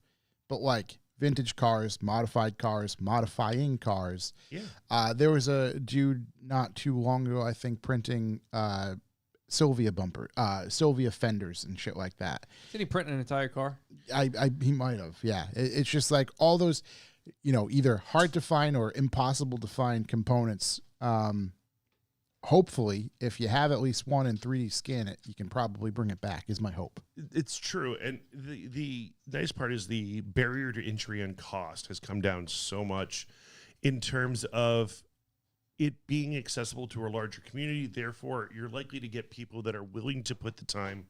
Speaker 1: but like vintage cars, modified cars, modifying cars.
Speaker 4: Yeah.
Speaker 1: There was a dude not too long ago, I think, printing Sylvia fenders and shit like that.
Speaker 3: Did he print an entire car?
Speaker 1: He might have. Yeah. It's just like all those, either hard to find or impossible to find components. Hopefully, if you have at least one in 3D scan it, you can probably bring it back, is my hope.
Speaker 4: It's true. And the nice part is the barrier to entry and cost has come down so much in terms of it being accessible to a larger community. Therefore, you're likely to get people that are willing to put the time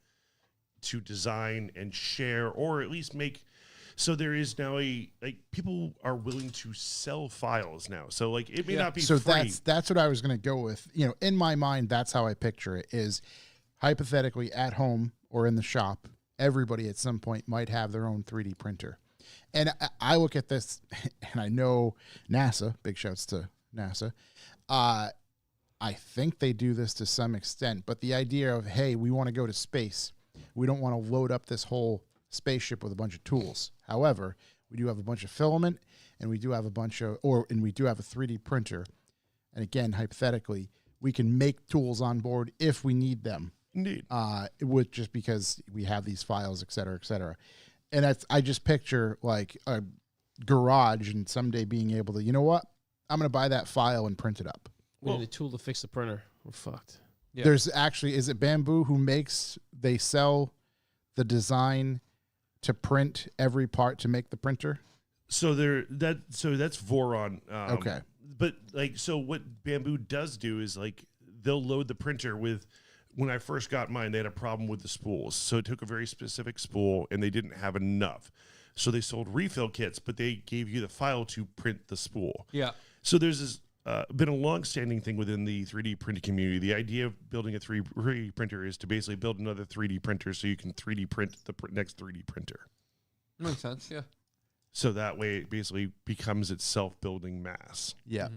Speaker 4: to design and share, or at least make. So there is now people are willing to sell files now. So like it may not be
Speaker 1: so
Speaker 4: free.
Speaker 1: that's what I was going to go with. In my mind, that's how I picture it is hypothetically at home or in the shop, everybody at some point might have their own 3D printer. And I look at this and I know NASA, big shouts to NASA. I think they do this to some extent, but the idea of, hey, we want to go to space. We don't want to load up this whole spaceship with a bunch of tools. However, we do have a bunch of filament, and we do have we do have a 3D printer. And again, hypothetically, we can make tools on board if we need them.
Speaker 4: Indeed.
Speaker 1: Just because we have these files, et cetera, et cetera. And I just picture like a garage and someday being able to, you know what? I'm going to buy that file and print it up.
Speaker 2: We need a tool to fix the printer. We're fucked.
Speaker 3: Yeah.
Speaker 1: There's actually, is it Bamboo they sell the design to print every part to make the printer?
Speaker 4: So that's Voron.
Speaker 1: Okay.
Speaker 4: but like, so what Bamboo does do is like they'll load the printer with. When I first got mine, they had a problem with the spools, so it took a very specific spool, and they didn't have enough. So they sold refill kits, but they gave you the file to print the spool.
Speaker 3: Yeah.
Speaker 4: So there's this been a long-standing thing within the 3D printing community. The idea of building a 3D printer is to basically build another 3D printer so you can 3D print the next 3D printer.
Speaker 3: Makes sense. Yeah.
Speaker 4: So that way it basically becomes its self-building mass.
Speaker 1: Yeah.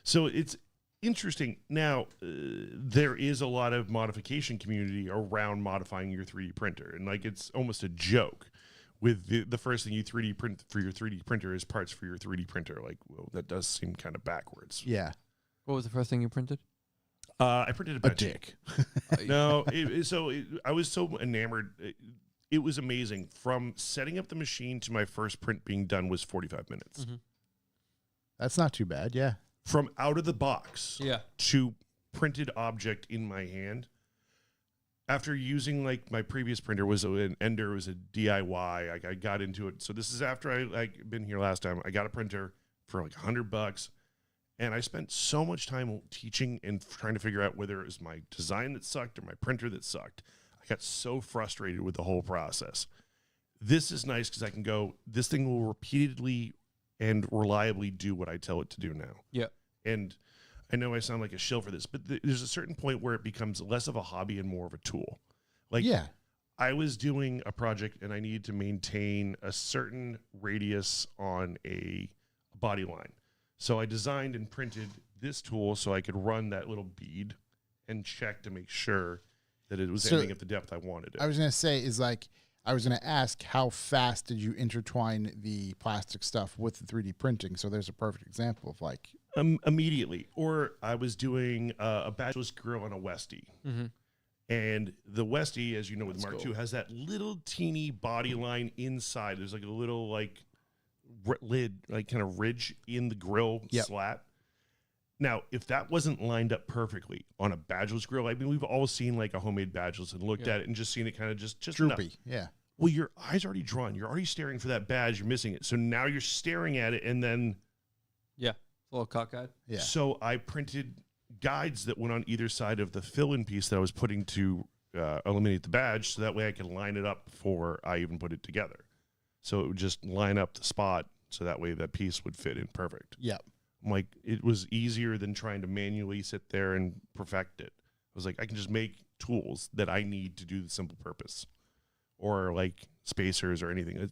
Speaker 4: So it's interesting. Now, there is a lot of modification community around modifying your 3D printer. And like, it's almost a joke with the first thing you 3D print for your 3D printer is parts for your 3D printer. Like, well, that does seem kind of backwards.
Speaker 1: Yeah.
Speaker 3: What was the first thing you printed?
Speaker 4: I printed a
Speaker 1: A
Speaker 4: bench.
Speaker 1: dick.
Speaker 4: No, I was so enamored. It was amazing. From setting up the machine to my first print being done was 45 minutes.
Speaker 3: Mm-hmm.
Speaker 1: That's not too bad. Yeah.
Speaker 4: From out of the box
Speaker 3: Yeah.
Speaker 4: to printed object in my hand. After using like my previous printer was an Ender, was a DIY. I got into it. So this is after I like been here last time. I got a printer for like $100, and I spent so much time teaching and trying to figure out whether it was my design that sucked or my printer that sucked. I got so frustrated with the whole process. This is nice because I can go, this thing will repeatedly and reliably do what I tell it to do now.
Speaker 3: Yeah.
Speaker 4: And I know I sound like a shill for this, but there's a certain point where it becomes less of a hobby and more of a tool. Like,
Speaker 1: Yeah.
Speaker 4: I was doing a project and I needed to maintain a certain radius on a body line. So I designed and printed this tool so I could run that little bead and check to make sure that it was ending at the depth I wanted it.
Speaker 1: I was going to say I was going to ask, how fast did you intertwine the plastic stuff with the 3D printing? So there's a perfect example of like.
Speaker 4: Immediately. Or I was doing a badgeless grill on a Westie.
Speaker 3: Mm-hmm.
Speaker 4: And the Westie, as you know, with
Speaker 1: That's
Speaker 4: Mark
Speaker 1: cool.
Speaker 4: II, has that little teeny body line inside. There's like a little like lid, like kind of ridge in the grill slat. Now, if that wasn't lined up perfectly on a badgeless grill, I mean, we've all seen like a homemade badgeless and looked at it and just seen it kind of just
Speaker 1: Droopy.
Speaker 4: enough.
Speaker 1: Yeah.
Speaker 4: Well, your eye's already drawn. You're already staring for that badge. You're missing it. So now you're staring at it, and then
Speaker 3: Yeah. A little cockeyed.
Speaker 1: Yeah.
Speaker 4: so I printed guides that went on either side of the fill-in piece that I was putting to eliminate the badge, so that way I could line it up before I even put it together. So it would just line up the spot, so that way that piece would fit in perfect.
Speaker 1: Yep.
Speaker 4: I'm like, it was easier than trying to manually sit there and perfect it. I was like, I can just make tools that I need to do the simple purpose, or like spacers or anything.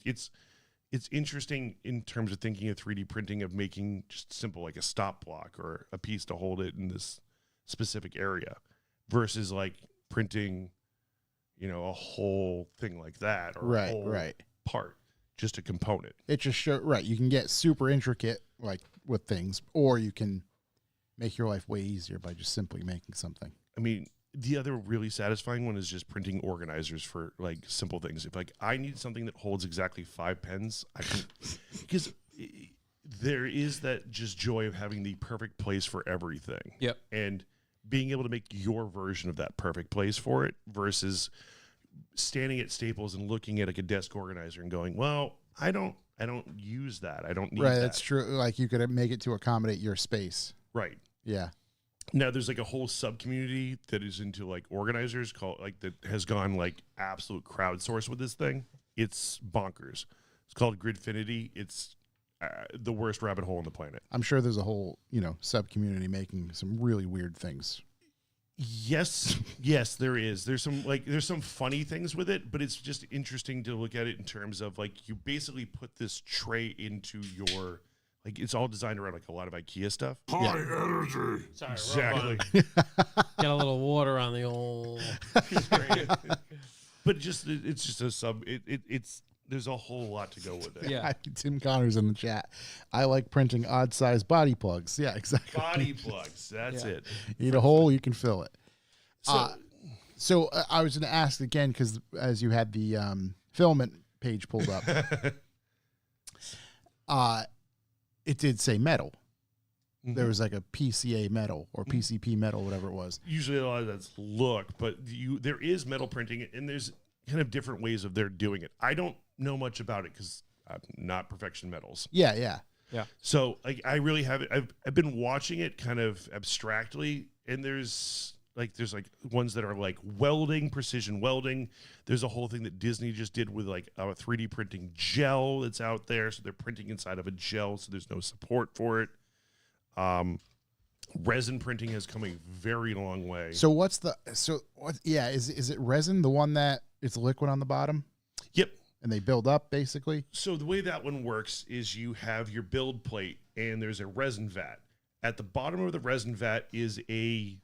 Speaker 4: It's interesting in terms of thinking of 3D printing, of making just simple, like a stop block or a piece to hold it in this specific area, versus like printing, a whole thing like that, or a whole part, just a component.
Speaker 1: It just show you can get super intricate like with things, or you can make your life way easier by just simply making something.
Speaker 4: I mean, the other really satisfying one is just printing organizers for like simple things. If like I need something that holds exactly 5 pens, I can, because there is that just joy of having the perfect place for everything.
Speaker 3: Yep.
Speaker 4: And being able to make your version of that perfect place for it, versus standing at Staples and looking at like a desk organizer and going, well, I don't use that. I don't need that.
Speaker 1: That's true. Like you could make it to accommodate your space.
Speaker 4: Right.
Speaker 1: Yeah.
Speaker 4: Now there's like a whole sub community that is into like organizers called like that has gone like absolute crowdsource with this thing. It's bonkers. It's called Gridfinity. It's the worst rabbit hole on the planet.
Speaker 1: I'm sure there's a whole, sub community making some really weird things.
Speaker 4: Yes, there is. There's some funny things with it, but it's just interesting to look at it in terms of like you basically put this tray into your, like it's all designed around like a lot of IKEA stuff.
Speaker 1: High
Speaker 4: energy.
Speaker 2: Sorry,
Speaker 4: Exactly.
Speaker 2: Get a little water on the old screen.
Speaker 4: But it's just a sub. It's there's a whole lot to go with it.
Speaker 3: Yeah.
Speaker 1: Tim Connors in the chat. I like printing odd sized body plugs. Yeah, exactly.
Speaker 4: Body plugs. That's
Speaker 3: Yeah.
Speaker 4: it.
Speaker 1: You need a hole, you can fill it.
Speaker 4: So
Speaker 1: So I was going to ask again, because as you had the filament page pulled up, it did say metal. There was like a PCA metal or PCP metal, whatever it was.
Speaker 4: usually a lot of that's look, but there is metal printing, and there's kind of different ways of their doing it. I don't know much about it because I'm not Perfection Metals.
Speaker 1: Yeah, yeah.
Speaker 3: Yeah.
Speaker 4: So like I really haven't. I've been watching it kind of abstractly, and there's ones that are like welding, precision welding. There's a whole thing that Disney just did with like a 3D printing gel that's out there. So they're printing inside of a gel, so there's no support for it. Resin printing has come a very long way.
Speaker 1: So what? Yeah, is it resin, the one that it's liquid on the bottom?
Speaker 4: Yep.
Speaker 1: And they build up basically.
Speaker 4: So the way that one works is you have your build plate, and there's a resin vat. At the bottom of the resin vat is a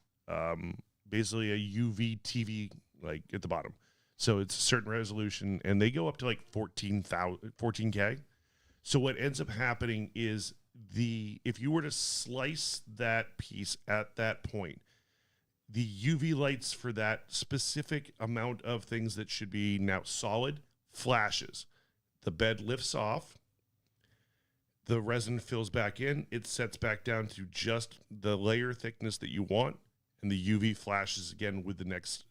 Speaker 4: basically a UV TV, like at the bottom. So it's a certain resolution, and they go up to like 14K. So what ends up happening is if you were to slice that piece at that point, the UV lights for that specific amount of things that should be now solid flashes. The bed lifts off. The resin fills back in. It sets back down to just the layer thickness that you want, and the UV flashes again with the next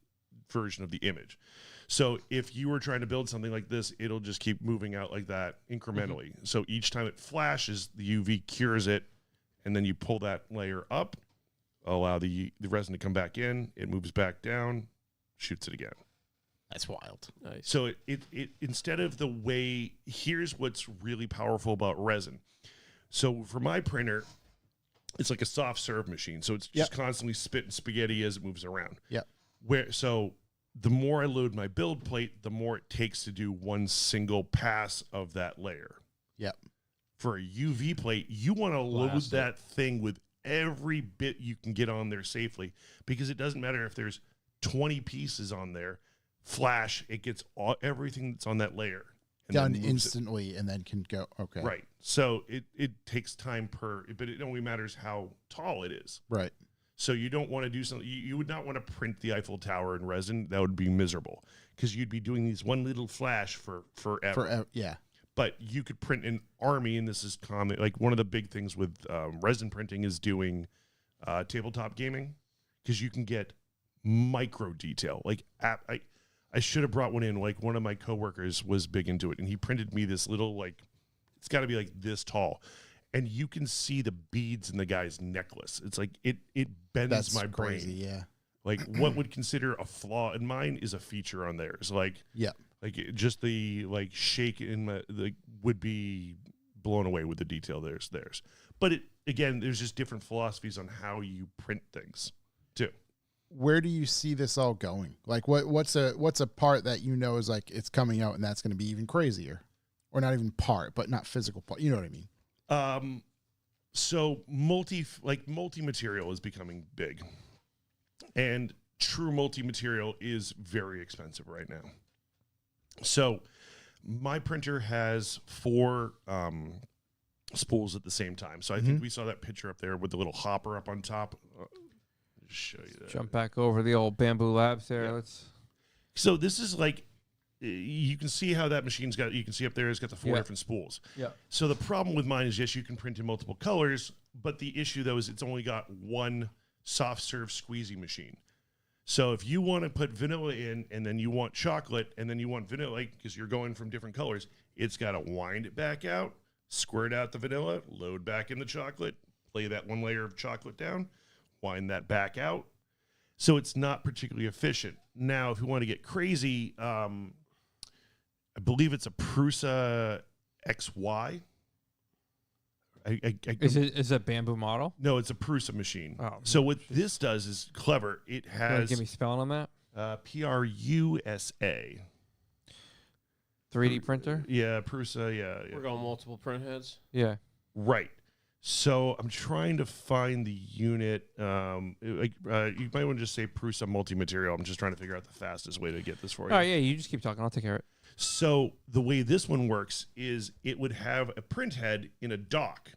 Speaker 4: version of the image. So if you were trying to build something like this, it'll just keep moving out like that incrementally. Mm-hmm. So each time it flashes, the UV cures it, and then you pull that layer up, allow the resin to come back in, it moves back down, shoots it again.
Speaker 2: That's wild. Nice.
Speaker 4: So it instead of the way, here's what's really powerful about resin. So for my printer, it's like a soft serve machine. So it's just constantly spitting spaghetti as it moves around.
Speaker 1: Yeah.
Speaker 4: So the more I load my build plate, the more it takes to do one single pass of that layer.
Speaker 1: Yep.
Speaker 4: For a UV plate, you want to load that thing with every bit you can get on there safely, because it doesn't matter if there's 20 pieces on there. Flash, it gets everything that's on that layer and
Speaker 1: done instantly, and then can go. Okay.
Speaker 4: Right. So it takes time but it only matters how tall it is.
Speaker 1: Right.
Speaker 4: So you don't want to do something. You would not want to print the Eiffel Tower in resin. That would be miserable, because you'd be doing these one little flash for forever.
Speaker 1: Yeah.
Speaker 4: But you could print an army, and this is common. Like one of the big things with resin printing is doing tabletop gaming, because you can get micro detail. Like I should have brought one in. Like one of my coworkers was big into it, and he printed me this little, like, it's got to be like this tall, and you can see the beads in the guy's necklace. It's like it bends
Speaker 1: That's
Speaker 4: my
Speaker 1: crazy,
Speaker 4: brain.
Speaker 1: Yeah.
Speaker 4: Like what would consider a flaw in mine is a feature on theirs. Like just the like shake in my would be blown away with the detail theirs. But again, there's just different philosophies on how you print things too.
Speaker 1: Where do you see this all going? Like what's a part that you know is like it's coming out and that's going to be even crazier, or not even part, but not physical part. You know what I mean?
Speaker 4: So multi-material is becoming big, and true multi-material is very expensive right now. So my printer has 4 spools at the same time. So I think we saw that picture up there with the little hopper up on top. Show you that.
Speaker 3: Jump back over the old Bamboo Labs there.
Speaker 4: Yeah.
Speaker 3: Let's.
Speaker 4: So this is like, you can see how that machine's got. You can see up there, it's got the 4 different spools.
Speaker 3: Yeah.
Speaker 4: So the problem with mine is, yes, you can print in multiple colors, but the issue though is it's only got one soft serve squeezy machine. So if you want to put vanilla in, and then you want chocolate, and then you want vanilla, because you're going from different colors, it's got to wind it back out, squirt out the vanilla, load back in the chocolate, lay that one layer of chocolate down, wind that back out. So it's not particularly efficient. Now, if you want to get crazy, I believe it's a Prusa XY.
Speaker 3: Is it a Bamboo model?
Speaker 4: No, it's a Prusa machine.
Speaker 3: Oh,
Speaker 4: so what this does is clever. It has
Speaker 3: give me spelling on that.
Speaker 4: Prusa.
Speaker 3: 3D printer.
Speaker 4: Yeah, Prusa. Yeah.
Speaker 2: We're going multiple print heads.
Speaker 3: Yeah.
Speaker 4: Right. So I'm trying to find the unit. You might want to just say Prusa multi-material. I'm just trying to figure out the fastest way to get this for you.
Speaker 3: Oh yeah, you just keep talking. I'll take care of it.
Speaker 4: So the way this one works is it would have a print head in a dock.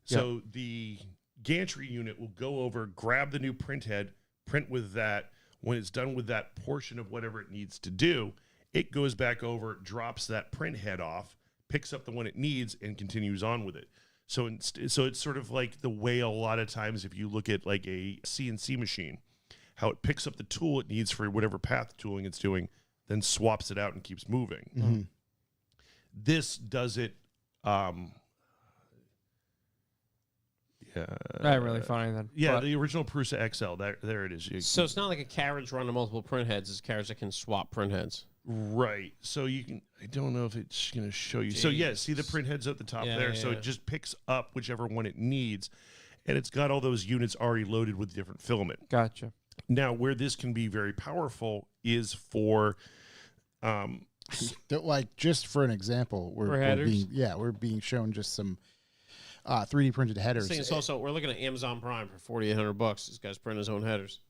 Speaker 4: So the gantry unit will go over, grab the new print head, print with that. When it's done with that portion of whatever it needs to do, it goes back over, drops that print head off, picks up the one it needs, and continues on with it. So it's sort of like the way a lot of times if you look at like a CNC machine, how it picks up the tool it needs for whatever path tooling it's doing, then swaps it out and keeps moving.
Speaker 1: Mm-hmm.
Speaker 4: This does it.
Speaker 3: I didn't really find anything.
Speaker 4: Yeah,
Speaker 3: but
Speaker 4: the original Prusa XL. There it is.
Speaker 2: So it's not like a carriage run to multiple print heads. It's a carriage that can swap print heads.
Speaker 4: Right. So you can. I don't know if it's going to show you. So yeah, see the print heads at the top there. So it just picks up whichever one it needs, and it's got all those units already loaded with different filament.
Speaker 3: Gotcha.
Speaker 4: Now, where this can be very powerful is for,
Speaker 1: Like, just for an example, we're being shown just some 3D printed headers.
Speaker 2: It's also, we're looking at Amazon Prime for $4,800. This guy's printing his own headers.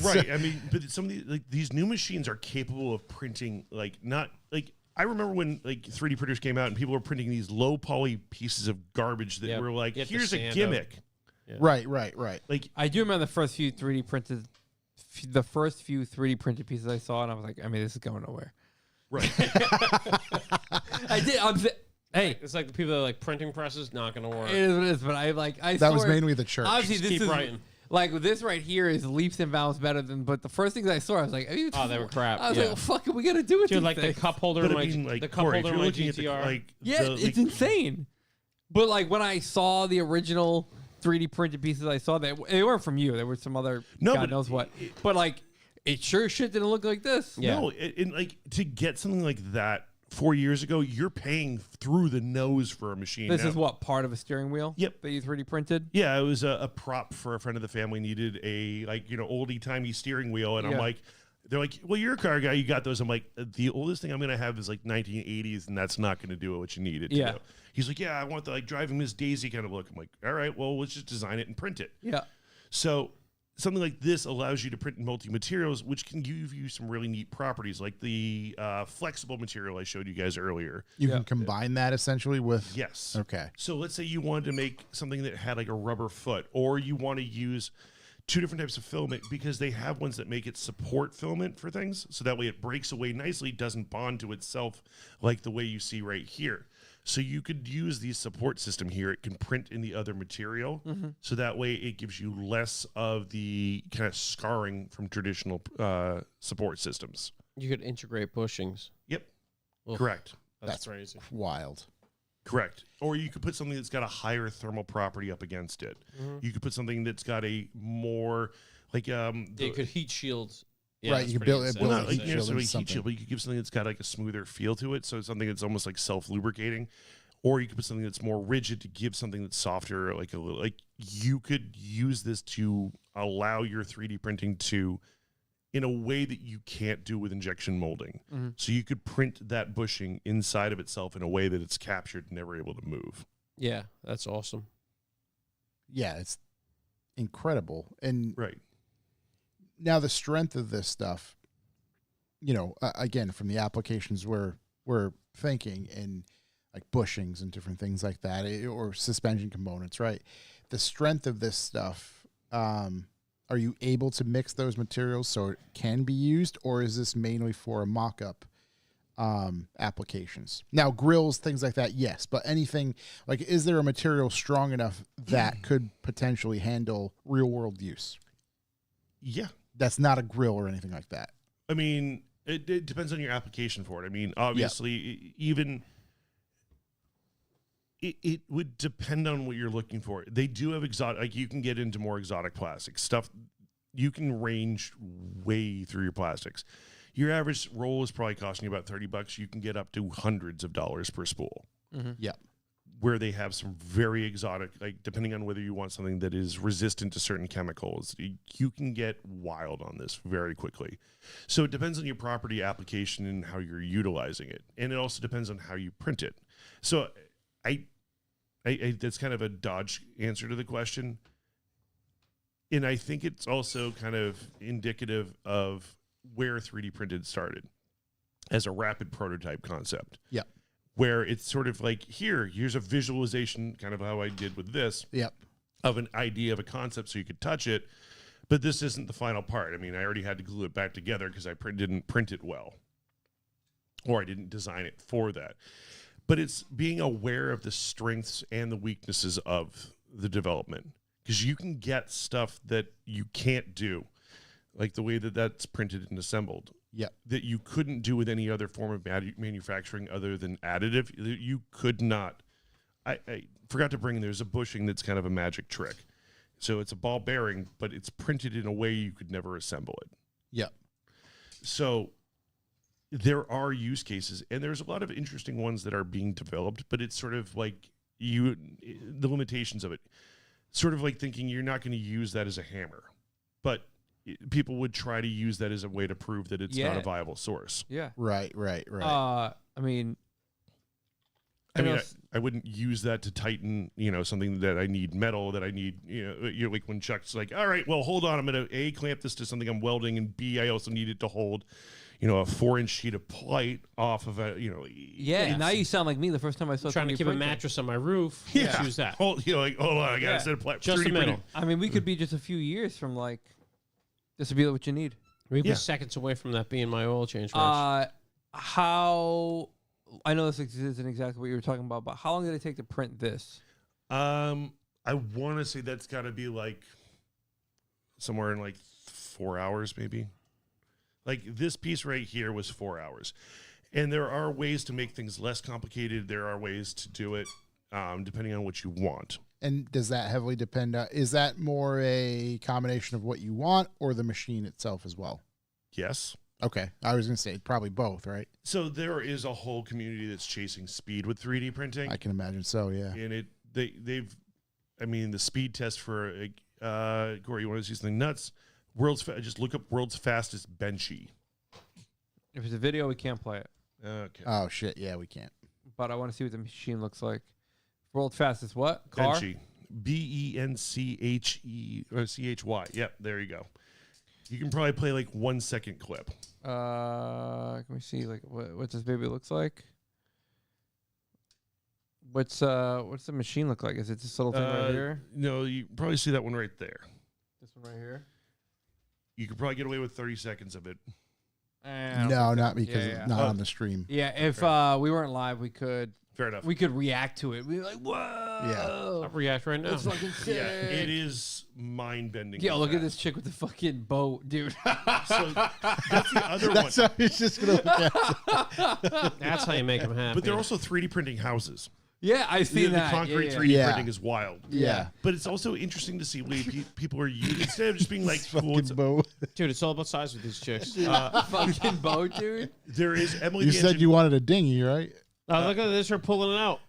Speaker 4: right. I mean, but some of these, like, these new machines are capable of printing, like, not like, I remember when like 3D printers came out and people were printing these low poly pieces of garbage that were like, here's a gimmick.
Speaker 2: Yeah.
Speaker 1: Right.
Speaker 4: Like,
Speaker 3: I do remember the first few 3D printed pieces I saw, and I was like, I mean, this is going nowhere.
Speaker 4: right.
Speaker 3: I did. Hey,
Speaker 2: It's like the people that are like printing presses, not going to work.
Speaker 3: it is what it is, but
Speaker 1: That was mainly the church.
Speaker 3: Obviously,
Speaker 2: Just
Speaker 3: this
Speaker 2: keep
Speaker 3: is
Speaker 2: writing.
Speaker 3: like this right here is leaps and bounds better than. But the first things I saw, I was like,
Speaker 2: Oh, they were crap.
Speaker 3: I was like, what the fuck are we gonna do with
Speaker 2: Dude,
Speaker 3: these
Speaker 2: like
Speaker 3: things?
Speaker 2: the cup holder,
Speaker 4: But
Speaker 2: in
Speaker 4: I
Speaker 2: my,
Speaker 4: mean, like,
Speaker 2: the cup
Speaker 4: Corey, if
Speaker 2: holder in
Speaker 4: you're
Speaker 2: my
Speaker 4: looking at the,
Speaker 2: GTR.
Speaker 4: like,
Speaker 3: Yeah, it's insane. But like when I saw the original 3D printed pieces, I saw that they weren't from you. There were some other
Speaker 4: No,
Speaker 3: God
Speaker 4: but
Speaker 3: knows what. But like, it sure shit didn't look like this.
Speaker 2: Yeah.
Speaker 4: No, like to get something like that 4 years ago, you're paying through the nose for a machine.
Speaker 3: This
Speaker 4: now.
Speaker 3: is what, part of a steering wheel?
Speaker 4: Yep.
Speaker 3: That you 3D printed?
Speaker 4: Yeah, it was a prop for a friend of the family needed a oldie timey steering wheel, and I'm
Speaker 3: Yeah.
Speaker 4: like, they're like, well, you're a car guy, you got those. I'm like, the oldest thing I'm gonna have is like 1980s, and that's not gonna do what you needed.
Speaker 3: Yeah.
Speaker 4: To do. He's like, yeah, I want the like driving Miss Daisy kind of look. I'm like, all right, well, let's just design it and print it.
Speaker 3: Yeah.
Speaker 4: So something like this allows you to print in multi-materials, which can give you some really neat properties, like the flexible material I showed you guys earlier.
Speaker 1: You can combine that essentially with.
Speaker 4: Yes.
Speaker 1: Okay.
Speaker 4: So let's say you wanted to make something that had like a rubber foot, or you want to use two different types of filament because they have ones that make it support filament for things. So that way it breaks away nicely, doesn't bond to itself like the way you see right here. So you could use the support system here. It can print in the other material. So that way it gives you less of the kind of scarring from traditional support systems.
Speaker 2: You could integrate bushings.
Speaker 4: Yep.
Speaker 2: Oof.
Speaker 4: Correct.
Speaker 2: That's crazy.
Speaker 1: Wild.
Speaker 4: Correct. Or you could put something that's got a higher thermal property up against it. You could put something that's got a more like
Speaker 2: You could heat shield. Yeah,
Speaker 1: Right,
Speaker 2: that's
Speaker 1: you could
Speaker 2: pretty
Speaker 1: build it-
Speaker 2: insane.
Speaker 1: build
Speaker 4: well,
Speaker 1: it
Speaker 4: not
Speaker 1: heat
Speaker 4: like
Speaker 1: shield
Speaker 4: necessarily
Speaker 1: into
Speaker 4: heat
Speaker 1: something.
Speaker 4: shield, but you could give something that's got like a smoother feel to it. So something that's almost like self-lubricating. Or you could put something that's more rigid to give something that's softer, like a little, like you could use this to allow your 3D printing to in a way that you can't do with injection molding. So you could print that bushing inside of itself in a way that it's captured and never able to move.
Speaker 2: Yeah, that's awesome.
Speaker 1: Yeah, it's incredible. And
Speaker 4: Right.
Speaker 1: now the strength of this stuff, again, from the applications we're thinking and like bushings and different things like that, or suspension components, right? The strength of this stuff, are you able to mix those materials so it can be used, or is this mainly for mock-up applications? Now, grills, things like that, yes, but anything like, is there a material strong enough that could potentially handle real-world use?
Speaker 4: Yeah.
Speaker 1: That's not a grill or anything like that.
Speaker 4: I mean, it depends on your application for it. I mean, obviously, it would depend on what you're looking for. They do have exotic, like you can get into more exotic plastic stuff. You can range way through your plastics. Your average roll is probably costing you about $30. You can get up to hundreds of dollars per spool.
Speaker 1: Yeah.
Speaker 4: Where they have some very exotic, like depending on whether you want something that is resistant to certain chemicals, you can get wild on this very quickly. So it depends on your property application and how you're utilizing it. And it also depends on how you print it. So I that's kind of a dodge answer to the question. And I think it's also kind of indicative of where 3D printed started as a rapid prototype concept.
Speaker 1: Yeah.
Speaker 4: Where it's sort of like, here's a visualization, kind of how I did with this,
Speaker 1: Yep.
Speaker 4: of an idea of a concept so you could touch it. But this isn't the final part. I mean, I already had to glue it back together because I didn't print it well. Or I didn't design it for that. But it's being aware of the strengths and the weaknesses of the development. Because you can get stuff that you can't do, like the way that that's printed and assembled.
Speaker 1: Yep.
Speaker 4: That you couldn't do with any other form of manufacturing other than additive. You could not I forgot to bring. There's a bushing that's kind of a magic trick. So it's a ball bearing, but it's printed in a way you could never assemble it.
Speaker 1: Yep.
Speaker 4: So there are use cases, and there's a lot of interesting ones that are being developed, but it's sort of like the limitations of it. Sort of like thinking you're not going to use that as a hammer, but people would try to use that as a way to prove that it's not a viable source.
Speaker 3: Yeah.
Speaker 1: Right.
Speaker 3: I mean,
Speaker 4: I wouldn't use that to tighten, something that I need metal, that I need, you're like when Chuck's like, all right, well, hold on. I'm going to A, clamp this to something I'm welding, and B, I also need it to hold, a 4-inch sheet of plate off of a,
Speaker 3: Yeah, now you sound like me the first time I saw
Speaker 2: trying to keep a mattress on my roof.
Speaker 4: Yeah.
Speaker 2: Choose that.
Speaker 4: Hold on, I got to set a plate.
Speaker 2: Just the middle.
Speaker 3: I mean, we could be just a few years from like, this would be what you need.
Speaker 2: We'd be seconds away from that being my oil change match.
Speaker 3: How, I know this isn't exactly what you were talking about, but how long did it take to print this?
Speaker 4: I want to say that's got to be like somewhere in like 4 hours, maybe. Like this piece right here was 4 hours. And there are ways to make things less complicated. There are ways to do it depending on what you want.
Speaker 1: And does that heavily depend on, is that more a combination of what you want or the machine itself as well?
Speaker 4: Yes.
Speaker 1: Okay. I was going to say probably both, right?
Speaker 4: So there is a whole community that's chasing speed with 3D printing.
Speaker 1: I can imagine so, yeah.
Speaker 4: And the speed test for, Corey, you want to see something nuts? Just look up world's fastest benchy.
Speaker 3: If it's a video, we can't play it.
Speaker 4: Okay.
Speaker 1: Oh, shit. Yeah, we can't.
Speaker 3: But I want to see what the machine looks like. World's fastest what? Car?
Speaker 4: Benchy. BENCHE or CHY. Yep, there you go. You can probably play like 1 second clip.
Speaker 3: Can we see like what this baby looks like? What's the machine look like? Is it this little thing right here?
Speaker 4: No, you can probably see that one right there.
Speaker 3: This one right here?
Speaker 4: You could probably get away with 30 seconds of it.
Speaker 1: No, not because
Speaker 3: Yeah.
Speaker 1: not on the stream.
Speaker 3: Yeah, if we weren't live, we could
Speaker 4: Fair enough.
Speaker 3: react to it. We'd be like, whoa.
Speaker 2: I'll react right now.
Speaker 3: That's fucking sick.
Speaker 4: Yeah, it is mind-bending.
Speaker 3: Yeah, look at this chick with the fucking boat, dude.
Speaker 4: So that's the other one.
Speaker 1: That's how he's just going to look at it.
Speaker 2: That's how you make them happy.
Speaker 4: But they're also 3D printing houses.
Speaker 3: Yeah, I've seen
Speaker 4: The
Speaker 3: that.
Speaker 4: concrete
Speaker 3: yeah,
Speaker 4: 3D
Speaker 1: Yeah.
Speaker 4: printing is wild.
Speaker 1: Yeah.
Speaker 4: But it's also interesting to see what people are using. Instead of just being like, cool,
Speaker 1: Fucking bow.
Speaker 2: Dude, it's all about size with these chicks.
Speaker 3: fucking boat, dude.
Speaker 4: there is Emily
Speaker 1: You
Speaker 4: the
Speaker 1: said you wanted a dinghy, right?
Speaker 2: Look at this, her pulling it out.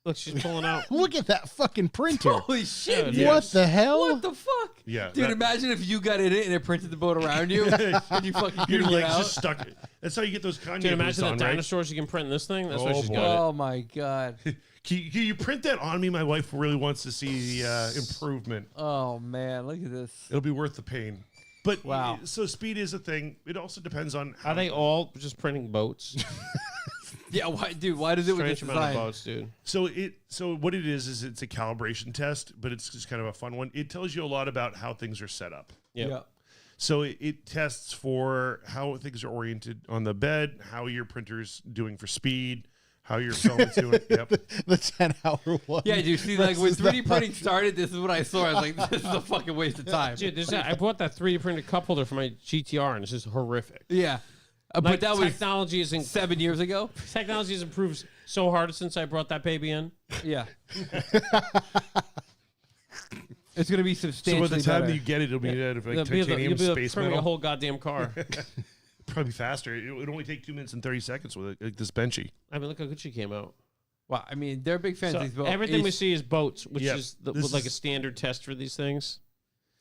Speaker 2: Look, she's pulling out.
Speaker 1: Look at that fucking printer.
Speaker 3: Holy shit,
Speaker 2: Dude,
Speaker 3: dude.
Speaker 1: What the hell?
Speaker 3: What the fuck?
Speaker 4: Yeah.
Speaker 3: Dude,
Speaker 4: that-
Speaker 3: imagine if you got in it and it printed the boat around you and you fucking
Speaker 4: Your
Speaker 3: couldn't get
Speaker 4: legs
Speaker 3: out.
Speaker 4: just stuck. That's how you get those Kanye
Speaker 2: Dude,
Speaker 4: boots
Speaker 2: imagine the
Speaker 4: on, right?
Speaker 2: dinosaurs you can print in this thing. That's why
Speaker 4: Oh,
Speaker 2: she's
Speaker 4: boy.
Speaker 2: got it.
Speaker 3: Oh my god.
Speaker 4: Can you print that on me? My wife really wants to see the improvement.
Speaker 3: Oh man, look at this.
Speaker 4: It'll be worth the pain. But
Speaker 3: Wow.
Speaker 4: So speed is a thing. It also depends on how
Speaker 2: Are they all just printing boats?
Speaker 3: Yeah, why, dude? Why does it with this
Speaker 2: Strange amount of
Speaker 3: design?
Speaker 2: boats, dude.
Speaker 4: So what it is it's a calibration test, but it's just kind of a fun one. It tells you a lot about how things are set up.
Speaker 2: Yep.
Speaker 3: Yeah.
Speaker 4: So it tests for how things are oriented on the bed, how your printer's doing for speed, how your phone is doing. Yep.
Speaker 1: The 10-hour one.
Speaker 3: Yeah, dude. See, like when
Speaker 1: versus the
Speaker 3: 3D printing started, this is what I saw. I was like, this is a fucking waste of time.
Speaker 2: Dude, I bought that 3D printed cup holder for my GTR, and it's just horrific.
Speaker 3: Yeah.
Speaker 2: Like,
Speaker 3: But that was
Speaker 2: technology is
Speaker 3: 7 years ago.
Speaker 2: technology has improved so hard since I brought that baby in.
Speaker 3: Yeah. It's going to be
Speaker 4: So
Speaker 3: substantially
Speaker 4: by the time
Speaker 3: better.
Speaker 4: that you get it, it'll be out of like
Speaker 2: You'll
Speaker 4: titanium
Speaker 2: be able to
Speaker 4: space
Speaker 2: print me a
Speaker 4: metal.
Speaker 2: whole goddamn car.
Speaker 4: Probably faster. It would only take 2 minutes and 30 seconds with like this benchy.
Speaker 2: I mean, look how good she came out.
Speaker 3: Wow. I mean, they're big fans
Speaker 2: So
Speaker 3: of these boats.
Speaker 2: everything we see is boats, which
Speaker 4: Yep.
Speaker 2: is
Speaker 4: This
Speaker 2: like a
Speaker 4: is-
Speaker 2: standard test for these things.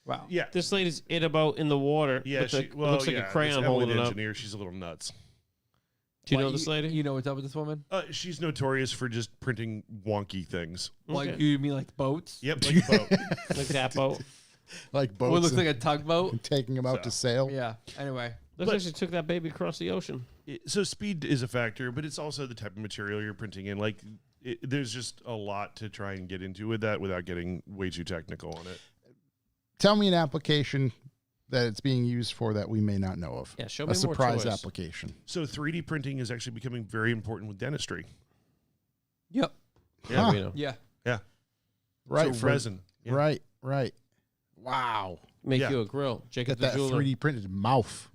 Speaker 3: Wow.
Speaker 4: Yeah.
Speaker 2: This lady's in a boat in the water.
Speaker 4: Yeah,
Speaker 2: looks like,
Speaker 4: well,
Speaker 2: looks like
Speaker 4: yeah,
Speaker 2: a crayon
Speaker 4: this
Speaker 2: holding
Speaker 4: Emily
Speaker 2: it
Speaker 4: the
Speaker 2: up.
Speaker 4: engineer, she's a little nuts.
Speaker 2: Do you
Speaker 3: Why,
Speaker 2: know this lady?
Speaker 3: You know what's up with this woman?
Speaker 4: She's notorious for just printing wonky things.
Speaker 3: Like,
Speaker 2: Okay.
Speaker 3: you mean like boats?
Speaker 4: Yep, like a boat.
Speaker 2: Like that boat.
Speaker 1: Like boats.
Speaker 3: What looks
Speaker 1: and,
Speaker 3: like a tugboat?
Speaker 1: and taking them out to sail.
Speaker 3: Yeah. Anyway.
Speaker 2: Looks
Speaker 4: But-
Speaker 2: like she took that baby across the ocean.
Speaker 4: So speed is a factor, but it's also the type of material you're printing in. Like, there's just a lot to try and get into with that without getting way too technical on it.
Speaker 1: Tell me an application that it's being used for that we may not know of.
Speaker 2: Yeah, show
Speaker 1: A
Speaker 2: me more
Speaker 1: surprise
Speaker 2: choice.
Speaker 1: application.
Speaker 4: So 3D printing is actually becoming very important with dentistry.
Speaker 3: Yep.
Speaker 2: Yeah,
Speaker 1: Huh.
Speaker 2: we know.
Speaker 3: Yeah.
Speaker 4: Yeah.
Speaker 1: Right.
Speaker 4: So
Speaker 1: for-
Speaker 4: resin. Yeah.
Speaker 1: Right. Wow.
Speaker 2: Make
Speaker 4: Yeah.
Speaker 2: you a grill. Jacob
Speaker 1: Get
Speaker 2: the
Speaker 1: that
Speaker 2: jeweler.
Speaker 1: 3D printed mouth.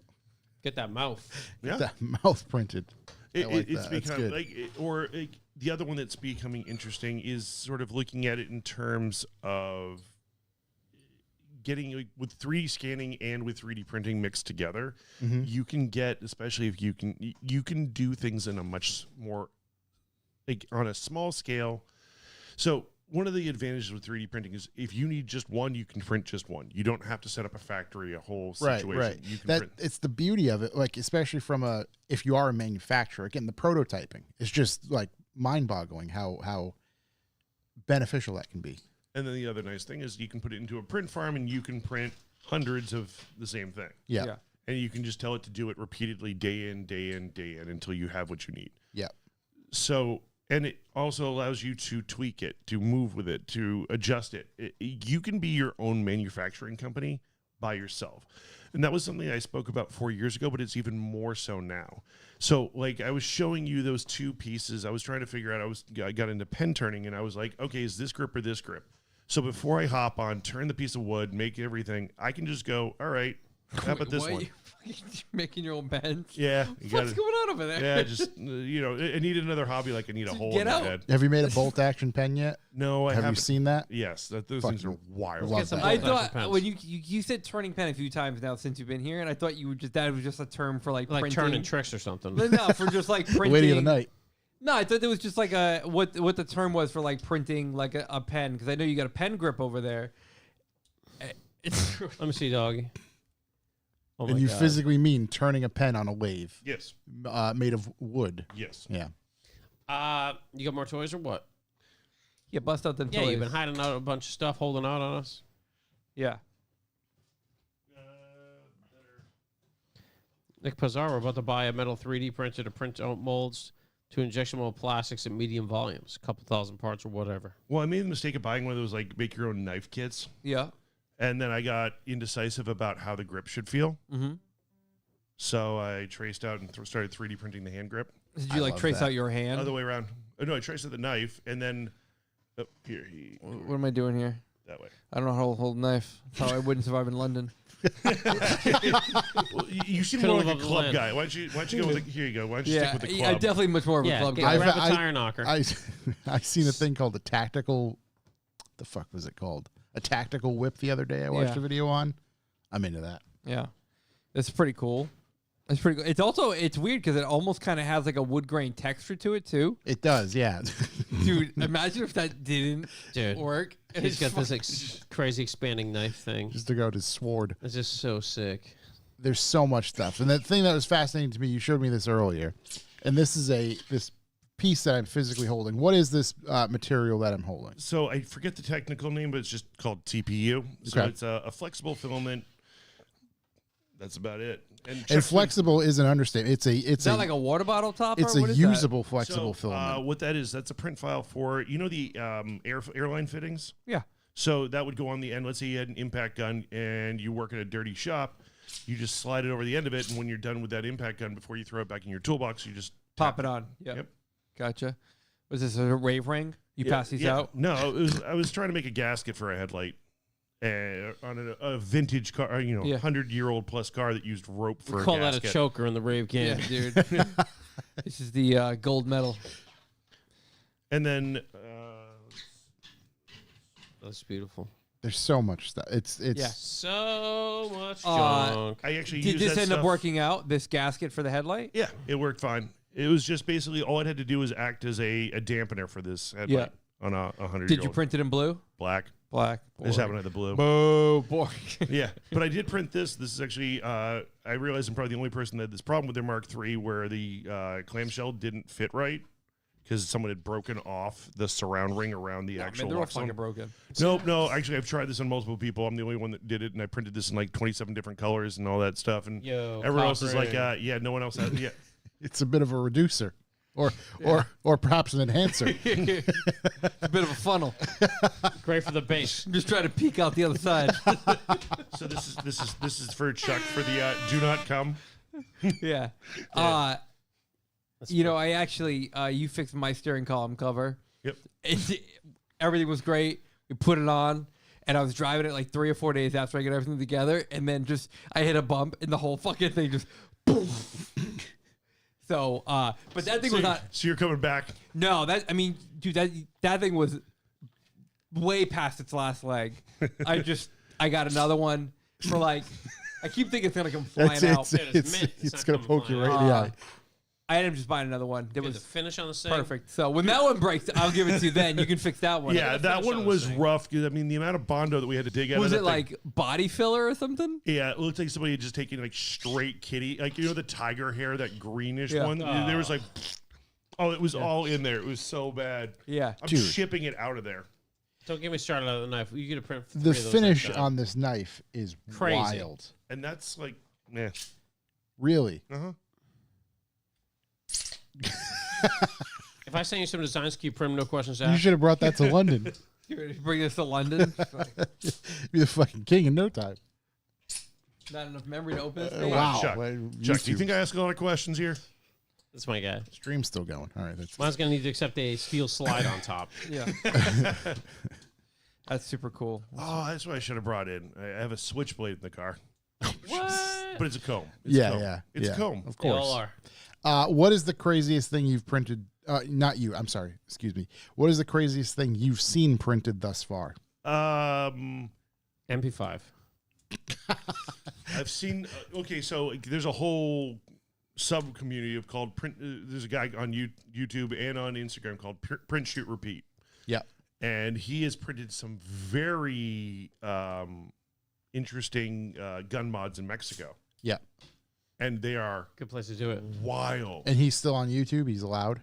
Speaker 2: Get that mouth.
Speaker 4: Yeah.
Speaker 1: That mouth printed. I like
Speaker 4: It's
Speaker 1: that. That's
Speaker 4: become
Speaker 1: good.
Speaker 4: like, the other one that's becoming interesting is sort of looking at it in terms of getting with 3D scanning and with 3D printing mixed together. You can get, especially if you can do things in a much more like on a small scale. So one of the advantages with 3D printing is if you need just one, you can print just one. You don't have to set up a factory, a whole situation.
Speaker 1: Right.
Speaker 4: You can
Speaker 1: That
Speaker 4: print.
Speaker 1: it's the beauty of it, like especially from if you are a manufacturer, again, the prototyping is just like mind-boggling how beneficial that can be.
Speaker 4: And then the other nice thing is you can put it into a print farm and you can print hundreds of the same thing.
Speaker 1: Yeah.
Speaker 4: And you can just tell it to do it repeatedly day in, day in, day in until you have what you need.
Speaker 1: Yeah.
Speaker 4: So, and it also allows you to tweak it, to move with it, to adjust it. You can be your own manufacturing company by yourself. And that was something I spoke about 4 years ago, but it's even more so now. So, like, I was showing you those two pieces. I was trying to figure out, I got into pen turning, and I was like, okay, is this grip or this grip? So before I hop on, turn the piece of wood, make everything, I can just go, all right, how about this
Speaker 3: Why
Speaker 4: one?
Speaker 3: Are you making your own pens?
Speaker 4: Yeah.
Speaker 3: What's going on over there?
Speaker 4: Yeah, just, I need another hobby like I need a hole
Speaker 3: Get
Speaker 4: in my
Speaker 3: out.
Speaker 4: head.
Speaker 1: Have you made a bolt action pen yet?
Speaker 4: No, I
Speaker 1: Have you
Speaker 4: haven't.
Speaker 1: seen that?
Speaker 4: Yes, those
Speaker 1: Fucking
Speaker 4: things are wild.
Speaker 1: love
Speaker 2: Get some
Speaker 1: that.
Speaker 3: I
Speaker 2: bolt action
Speaker 3: thought
Speaker 2: pens.
Speaker 3: when you said turning pen a few times now since you've been here, and I thought you would that was just a term for like printing.
Speaker 2: turning tricks or something.
Speaker 3: No, for just like printing.
Speaker 1: Lady of the night.
Speaker 3: No, I thought it was just like what the term was for like printing like a pen, because I know you got a pen grip over there.
Speaker 2: Let me see, doggy. Oh
Speaker 1: And
Speaker 2: my
Speaker 1: you
Speaker 2: God.
Speaker 1: physically mean turning a pen on a lathe
Speaker 4: Yes,
Speaker 1: made of wood.
Speaker 4: yes.
Speaker 1: Yeah.
Speaker 2: You got more toys or what?
Speaker 3: Yeah, bust out the
Speaker 2: Yeah,
Speaker 3: toys.
Speaker 2: you've been hiding out a bunch of stuff, holding out on us.
Speaker 3: Yeah.
Speaker 2: Nick Pizarro about to buy a metal 3D printer to print out molds to injection mold plastics in medium volumes, a couple thousand parts or whatever.
Speaker 4: Well, I made the mistake of buying one of those like make your own knife kits,
Speaker 3: Yeah.
Speaker 4: and then I got indecisive about how the grip should feel.
Speaker 3: Mm-hmm.
Speaker 4: So I traced out and started 3D printing the hand grip.
Speaker 3: Did
Speaker 1: I
Speaker 3: you like
Speaker 1: love
Speaker 3: trace
Speaker 1: that.
Speaker 3: out your hand?
Speaker 4: Other way around. Oh, no, I traced out the knife, and then
Speaker 3: What am I doing here?
Speaker 4: that way.
Speaker 3: I don't know how to hold a knife. That's how I wouldn't survive in London.
Speaker 4: Well, you seem
Speaker 2: Couldn't
Speaker 4: more
Speaker 2: live
Speaker 4: like
Speaker 2: up
Speaker 4: a
Speaker 2: the
Speaker 4: club
Speaker 2: land.
Speaker 4: guy. Why don't you go with here you go. Why don't you
Speaker 3: Yeah,
Speaker 4: stick with the
Speaker 3: I'm
Speaker 4: club?
Speaker 3: definitely much more of a
Speaker 2: Yeah,
Speaker 3: club
Speaker 2: get,
Speaker 3: guy.
Speaker 2: grab a
Speaker 1: I've-
Speaker 2: tire knocker.
Speaker 1: I seen a thing called the tactical. The fuck was it called? A tactical whip the other day. I watched
Speaker 3: Yeah.
Speaker 1: a video on. I'm into that.
Speaker 3: Yeah, it's pretty cool. It's pretty cool. It's weird because it almost kind of has like a wood grain texture to it too.
Speaker 1: It does, yeah.
Speaker 3: Dude, imagine if that didn't
Speaker 2: Dude,
Speaker 3: work.
Speaker 2: he's got this
Speaker 3: fucking-
Speaker 2: crazy expanding knife thing.
Speaker 1: Just to go to sword.
Speaker 2: It's just so sick.
Speaker 1: There's so much stuff, and the thing that was fascinating to me. You showed me this earlier, and this is this piece that I'm physically holding. What is this material that I'm holding?
Speaker 4: So I forget the technical name, but it's just called TPU. So
Speaker 1: Okay.
Speaker 4: it's a flexible filament. That's about it.
Speaker 1: And flexible is an understatement. It's
Speaker 3: Is that like a water bottle topper?
Speaker 1: it's
Speaker 3: What
Speaker 1: a
Speaker 3: is that?
Speaker 1: usable flexible filament.
Speaker 4: What that is, that's a print file for the airline fittings.
Speaker 3: Yeah.
Speaker 4: So that would go on the end. Let's say you had an impact gun and you work at a dirty shop. You just slide it over the end of it, and when you're done with that impact gun, before you throw it back in your toolbox, you just
Speaker 3: Pop it on. Yep.
Speaker 4: Yep.
Speaker 3: Gotcha. Was this a rave ring? You pass these out?
Speaker 4: No, I was trying to make a gasket for a headlight on a vintage car,
Speaker 3: Yeah.
Speaker 4: 100-year-old plus car that used rope for
Speaker 2: We
Speaker 4: a
Speaker 2: call
Speaker 4: gasket.
Speaker 2: that a choker in the rave
Speaker 3: Yeah,
Speaker 2: game.
Speaker 3: dude. This is the gold medal.
Speaker 4: And then
Speaker 2: That's beautiful.
Speaker 1: There's so much stuff. It's
Speaker 3: Yeah.
Speaker 2: So much
Speaker 3: Uh,
Speaker 2: junk.
Speaker 4: I actually
Speaker 3: Did
Speaker 4: used
Speaker 3: this
Speaker 4: that
Speaker 3: end up
Speaker 4: stuff-
Speaker 3: working out, this gasket for the headlight?
Speaker 4: Yeah, it worked fine. It was just basically all it had to do was act as a dampener for this headlight on a 100-year-old.
Speaker 3: Did you print it in blue?
Speaker 4: black?
Speaker 3: Black.
Speaker 4: I just happened to have the blue.
Speaker 3: Boo, boy.
Speaker 4: Yeah, but I did print this. This is actually, I realized I'm probably the only person that had this problem with their Mark III where the clamshell didn't fit right because someone had broken off the surround ring around the actual
Speaker 3: they're all
Speaker 4: lock zone.
Speaker 3: fucking broken.
Speaker 4: No. Actually, I've tried this on multiple people. I'm the only one that did it, and I printed this in like 27 different colors and all that stuff. And
Speaker 2: Yo,
Speaker 4: everyone else is like,
Speaker 2: cock
Speaker 4: yeah, no one else has. Yeah,
Speaker 1: it's a bit of a reducer, or perhaps an enhancer.
Speaker 3: It's a bit of a funnel.
Speaker 2: Great for the base.
Speaker 3: I'm just trying to peek out the other side.
Speaker 4: so this is for Chuck for the do not come.
Speaker 3: Yeah. I actually, you fixed my steering column cover.
Speaker 4: Yep.
Speaker 3: Everything was great. We put it on, and I was driving it like 3 or 4 days after I got everything together, and then I hit a bump, and the whole fucking thing just, boom. So, but that thing was not.
Speaker 4: So you're coming back.
Speaker 3: No, dude, that thing was way past its last leg. I got another one for like. I keep thinking it's gonna come flying out.
Speaker 1: It's gonna poke you right in the eye.
Speaker 3: I ended up just buying another one. That
Speaker 2: Get
Speaker 3: was
Speaker 2: the finish on the same.
Speaker 3: perfect. So when that one breaks, I'll give it to you. Then you can fix that one.
Speaker 4: Yeah, that one was rough. Because I mean, the amount of Bondo that we had to dig out.
Speaker 3: Was
Speaker 4: of
Speaker 3: it
Speaker 4: that thing-
Speaker 3: like body filler or something?
Speaker 4: Yeah, it looked like somebody had just taken like straight kitty, like the tiger hair, that greenish
Speaker 3: Yeah.
Speaker 4: one. There was like, it was all in there. It was so bad.
Speaker 3: Yeah.
Speaker 4: I'm
Speaker 1: Dude.
Speaker 4: shipping it out of there.
Speaker 2: Don't get me started on the knife. You get a print.
Speaker 1: The finish on this knife is
Speaker 2: Crazy.
Speaker 1: wild.
Speaker 4: And that's like, yeah.
Speaker 1: Really.
Speaker 4: Uh-huh.
Speaker 2: If I send you some designs, keep print, no questions
Speaker 1: You
Speaker 2: asked.
Speaker 1: should have brought that to London.
Speaker 3: You ready to bring this to London?
Speaker 1: Be the fucking king in no time.
Speaker 3: Not enough memory to open this.
Speaker 1: Wow.
Speaker 4: Chuck,
Speaker 1: Well,
Speaker 4: Chuck, do you
Speaker 1: YouTube.
Speaker 4: think I asked a lot of questions here?
Speaker 2: That's my guy.
Speaker 1: Stream's still going. All right. That's
Speaker 2: Mine's gonna need to accept a steel slide on top.
Speaker 3: Yeah. That's super cool.
Speaker 4: Oh, that's what I should have brought in. I have a switchblade in the car,
Speaker 2: What?
Speaker 4: but it's a comb. It's a
Speaker 1: yeah,
Speaker 4: comb.
Speaker 1: yeah.
Speaker 4: It's
Speaker 1: yeah,
Speaker 4: a comb.
Speaker 1: Of
Speaker 2: They all
Speaker 1: course.
Speaker 2: are.
Speaker 1: What is the craziest thing you've printed? Not you. I'm sorry. Excuse me. What is the craziest thing you've seen printed thus far?
Speaker 2: MP5.
Speaker 4: I've seen. Okay, so there's a whole sub community of called print. There's a guy on YouTube and on Instagram called Print Shoot Repeat,
Speaker 1: Yeah.
Speaker 4: and he has printed some very interesting gun mods in Mexico,
Speaker 1: Yeah.
Speaker 4: and they are
Speaker 2: Good place to do it.
Speaker 4: wild.
Speaker 1: And he's still on YouTube. He's allowed.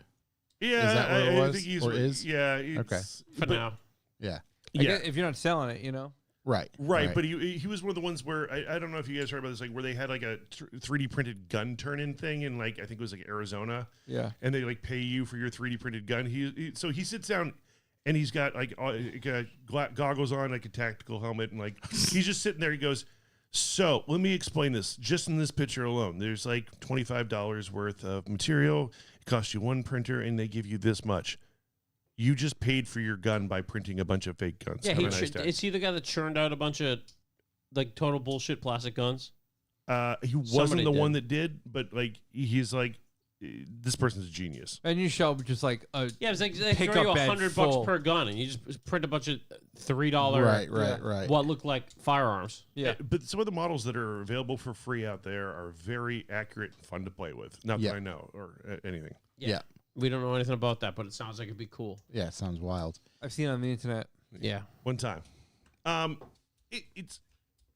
Speaker 4: Yeah,
Speaker 1: Is that what it
Speaker 4: I
Speaker 1: was,
Speaker 4: think he's,
Speaker 1: or is?
Speaker 4: Yeah. It's,
Speaker 2: For now.
Speaker 1: Yeah.
Speaker 3: I
Speaker 4: Yeah.
Speaker 3: guess if you're not selling it, you know.
Speaker 1: Right.
Speaker 4: Right, but he was one of the ones where I don't know if you guys heard about this, like where they had like a 3D printed gun turn-in thing in like I think it was like Arizona,
Speaker 3: Yeah.
Speaker 4: and they like pay you for your 3D printed gun. So he sits down and he's got like goggles on, like a tactical helmet, and like he's just sitting there. He goes, "So let me explain this. Just in this picture alone, there's like $25 worth of material. It costs you one printer, and they give you this much." You just paid for your gun by printing a bunch of fake guns.
Speaker 2: Yeah,
Speaker 4: Have a nice day.
Speaker 2: is he the guy that churned out a bunch of like total bullshit plastic guns?
Speaker 4: He wasn't
Speaker 2: Somebody
Speaker 4: the
Speaker 2: did.
Speaker 4: one that did, but like he's like, this person's a genius.
Speaker 3: And you show just like a
Speaker 2: Yeah, it's like they
Speaker 3: Pick
Speaker 2: throw you
Speaker 3: up bed
Speaker 2: $100
Speaker 3: full.
Speaker 2: per gun, and you just print a bunch of $3
Speaker 1: Right.
Speaker 2: what look like firearms.
Speaker 3: yeah.
Speaker 4: But some of the models that are available for free out there are very accurate and fun to play with. Not
Speaker 1: Yeah.
Speaker 4: that I know or anything.
Speaker 1: Yeah.
Speaker 2: We don't know anything about that, but it sounds like it'd be cool.
Speaker 1: Yeah. It sounds wild.
Speaker 3: I've seen it on the internet.
Speaker 2: Yeah.
Speaker 4: One time, it's.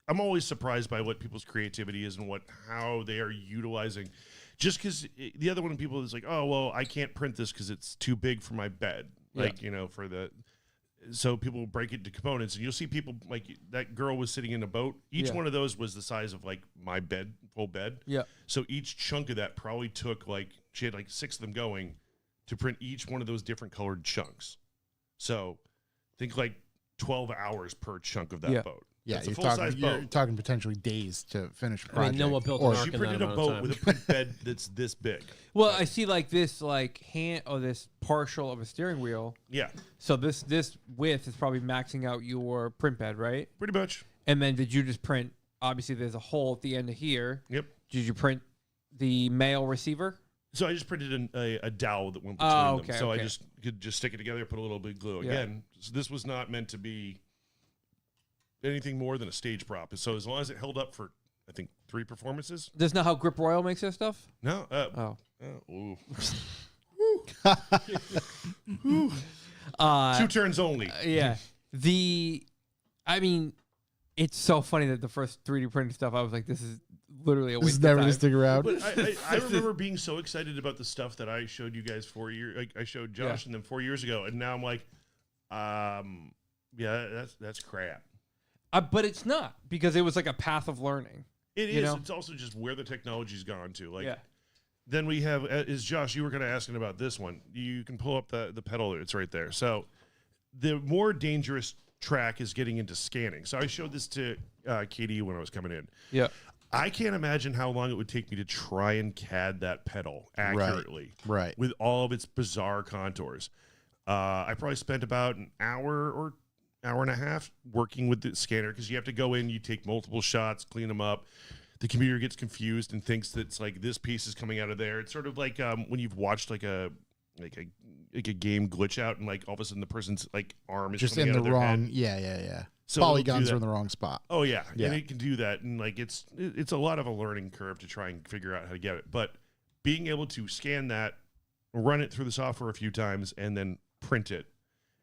Speaker 4: I'm always surprised by what people's creativity is and how they are utilizing. Just because the other one, people is like, oh well, I can't print this because it's too big for my bed. Like for the. So people will break it into components, and you'll see people like that girl was sitting in a boat. Each
Speaker 3: Yeah.
Speaker 4: one of those was the size of like my bed, full bed.
Speaker 3: Yeah.
Speaker 4: So each chunk of that probably took like she had like 6 of them going to print each one of those different colored chunks. So think like 12 hours per chunk of that
Speaker 3: Yeah.
Speaker 4: boat.
Speaker 1: Yeah.
Speaker 4: That's a
Speaker 1: You're
Speaker 4: full-size
Speaker 1: talking
Speaker 4: boat.
Speaker 1: potentially days to finish a
Speaker 2: I
Speaker 1: project.
Speaker 2: mean, Noah built
Speaker 1: Or-
Speaker 2: an ark
Speaker 4: She
Speaker 2: in that
Speaker 4: printed a
Speaker 2: amount of
Speaker 4: boat
Speaker 2: time.
Speaker 4: with a print bed that's this big.
Speaker 3: Well, I see like this hand or this partial of a steering wheel.
Speaker 4: Yeah,
Speaker 3: So this width is probably maxing out your print bed, right?
Speaker 4: pretty much.
Speaker 3: And then did you just print? Obviously, there's a hole at the end of here.
Speaker 4: Yep.
Speaker 3: Did you print the male receiver?
Speaker 4: So I just printed a dowel that went between
Speaker 3: Oh,
Speaker 4: them.
Speaker 3: okay,
Speaker 4: So I
Speaker 3: okay.
Speaker 4: just could just stick it together, put a little bit of glue.
Speaker 3: Yeah.
Speaker 4: Again, so this was not meant to be anything more than a stage prop. So as long as it held up for, I think, 3 performances.
Speaker 3: That's not how Grip Royal makes their stuff.
Speaker 4: No.
Speaker 3: Oh.
Speaker 4: Ooh.
Speaker 3: 2
Speaker 4: 2 turns only.
Speaker 3: Yeah. I mean, it's so funny that the first 3D printed stuff, I was like, this is literally a
Speaker 1: This
Speaker 3: waste
Speaker 1: is
Speaker 3: of
Speaker 1: never
Speaker 3: time.
Speaker 1: to stick around.
Speaker 4: But I remember being so excited about the stuff that I showed you guys 4 years. Like I showed Josh and them 4 years ago, and now I'm like, yeah, that's crap.
Speaker 3: But it's not, because it was like a path of learning.
Speaker 4: It
Speaker 3: You
Speaker 4: is.
Speaker 3: know?
Speaker 4: It's also just where the technology's gone to. Like,
Speaker 3: Yeah.
Speaker 4: then we have is Josh. You were going to ask about this one. You can pull up the pedal. It's right there. So the more dangerous track is getting into scanning. So I showed this to Katie when I was coming in.
Speaker 3: Yeah.
Speaker 4: I can't imagine how long it would take me to try and CAD that pedal accurately,
Speaker 1: Right.
Speaker 4: with all of its bizarre contours. I probably spent about an hour or hour and a half working with the scanner because you have to go in, you take multiple shots, clean them up. the computer gets confused and thinks that it's like this piece is coming out of there. It's sort of like when you've watched like a game glitch out and like all of a sudden the person's like arm is
Speaker 1: Just
Speaker 4: coming
Speaker 1: in
Speaker 4: out
Speaker 1: the
Speaker 4: of their
Speaker 1: wrong.
Speaker 4: head.
Speaker 1: Yeah.
Speaker 4: So it'll do
Speaker 1: Polygons
Speaker 4: that.
Speaker 1: are in the wrong spot.
Speaker 4: Oh yeah,
Speaker 1: Yeah.
Speaker 4: and it can do that, and like it's a lot of a learning curve to try and figure out how to get it. But being able to scan that, run it through the software a few times, and then print it.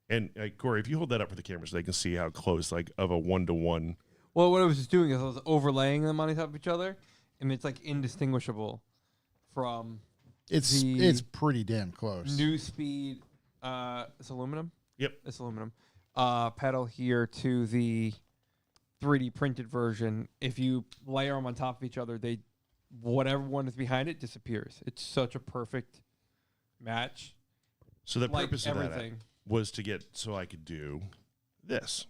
Speaker 4: And Corey, if you hold that up for the camera so they can see how close, like of a 1-to-1.
Speaker 3: Well, what I was just doing is I was overlaying them on top of each other, and it's like indistinguishable from
Speaker 1: It's pretty damn close.
Speaker 3: New Speed. It's aluminum.
Speaker 4: Yep.
Speaker 3: It's aluminum. Pedal here to the 3D printed version. If you layer them on top of each other, whatever one is behind it disappears. It's such a perfect match.
Speaker 4: So the
Speaker 3: Like
Speaker 4: purpose of
Speaker 3: everything.
Speaker 4: that was to get so I could do this.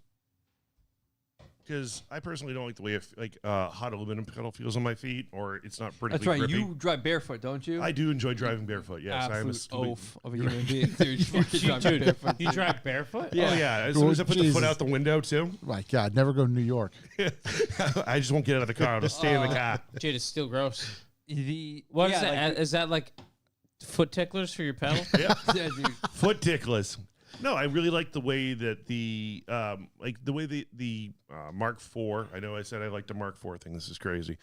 Speaker 4: Because I personally don't like the way hot aluminum pedal feels on my feet, or it's not pretty.
Speaker 3: That's right.
Speaker 4: Grippy.
Speaker 3: You drive barefoot, don't you?
Speaker 4: I do enjoy driving barefoot. Yes, I am a
Speaker 3: Absolute oaf of a human being. Dude, you fucking drive barefoot.
Speaker 2: You drive barefoot?
Speaker 3: Yeah.
Speaker 4: Oh yeah, as soon as I put the
Speaker 1: Jesus.
Speaker 4: foot out the window too,
Speaker 1: My God, never go to New York.
Speaker 4: I just won't get out of the car. I'll just stay in the car.
Speaker 2: Dude, it's still gross.
Speaker 3: What
Speaker 2: Is that?
Speaker 3: like,
Speaker 2: Is that like foot ticklers for your pedal?
Speaker 4: Yeah.
Speaker 3: yeah, dude.
Speaker 4: Foot ticklers. No, I really like the way that the Mark IV. I know I said I liked the Mark IV thing. This is crazy.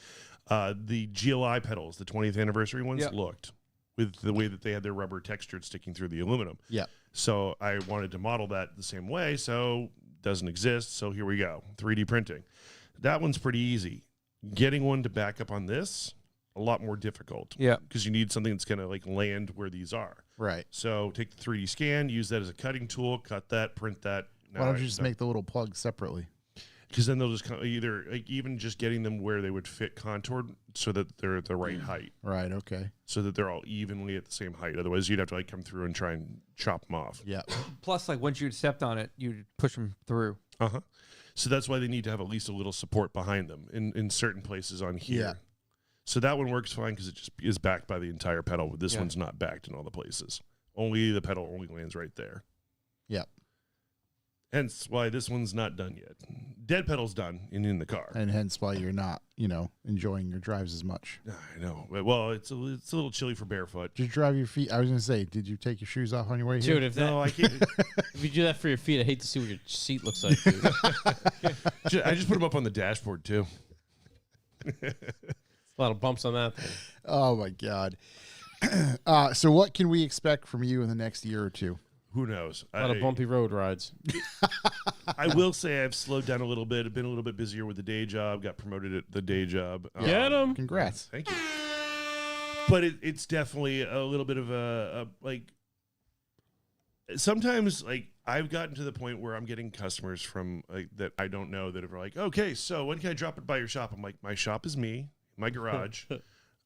Speaker 4: The GLI pedals, the 20th anniversary ones,
Speaker 3: Yep.
Speaker 4: looked with the way that they had their rubber textured sticking through the aluminum.
Speaker 1: Yeah.
Speaker 4: So I wanted to model that the same way. So doesn't exist. So here we go. 3D printing. That one's pretty easy. Getting one to back up on this, a lot more difficult.
Speaker 3: Yeah.
Speaker 4: Because you need something that's going to like land where these are.
Speaker 1: Right.
Speaker 4: So take the 3D scan, use that as a cutting tool, cut that, print that.
Speaker 1: Why don't you just make the little plug separately?
Speaker 4: Because then they'll just either like even just getting them where they would fit contoured so that they're at the right height,
Speaker 1: Right. Okay.
Speaker 4: so that they're all evenly at the same height. Otherwise, you'd have to like come through and try and chop them off.
Speaker 1: Yeah.
Speaker 3: Plus, like once you stepped on it, you'd push them through.
Speaker 4: So that's why they need to have at least a little support behind them in certain places on here.
Speaker 1: Yeah.
Speaker 4: So that one works fine because it just is backed by the entire pedal. But this
Speaker 3: Yeah.
Speaker 4: one's not backed in all the places. Only the pedal only lands right there.
Speaker 1: Yep.
Speaker 4: Hence why this one's not done yet. Dead pedal's done and in the car.
Speaker 1: And hence why you're not, enjoying your drives as much.
Speaker 4: I know. Well, it's a little chilly for barefoot.
Speaker 1: Did you drive your feat? I was going to say, did you take your shoes off on your way here?
Speaker 2: Dude, if
Speaker 4: No, I can't.
Speaker 2: if you do that for your feet, I hate to see what your seat looks like. Dude.
Speaker 4: I just put them up on the dashboard too.
Speaker 2: A lot of bumps on that thing.
Speaker 1: Oh, my God. So what can we expect from you in the next year or two?
Speaker 4: Who knows?
Speaker 2: A lot of bumpy road rides.
Speaker 4: I will say I've slowed down a little bit. I've been a little bit busier with the day job. Got promoted at the day job.
Speaker 2: Get him.
Speaker 1: Congrats.
Speaker 4: Thank you. But it's definitely a little bit of a like. Sometimes like I've gotten to the point where I'm getting customers from like that I don't know that are like, okay, so when can I drop it by your shop? I'm like, my shop is me, my garage.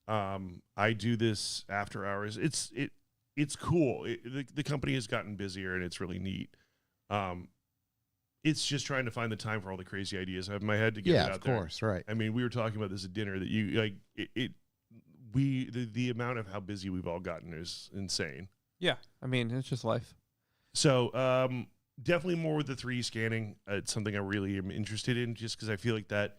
Speaker 4: I do this after hours. It's cool. The company has gotten busier and it's really neat. It's just trying to find the time for all the crazy ideas I have in my head to get it out
Speaker 1: of
Speaker 4: there.
Speaker 1: course. Right.
Speaker 4: I mean, we were talking about this at dinner that you like the amount of how busy we've all gotten is insane.
Speaker 3: Yeah. I mean, it's just life.
Speaker 4: So definitely more with the 3D scanning. It's something I really am interested in just because I feel like that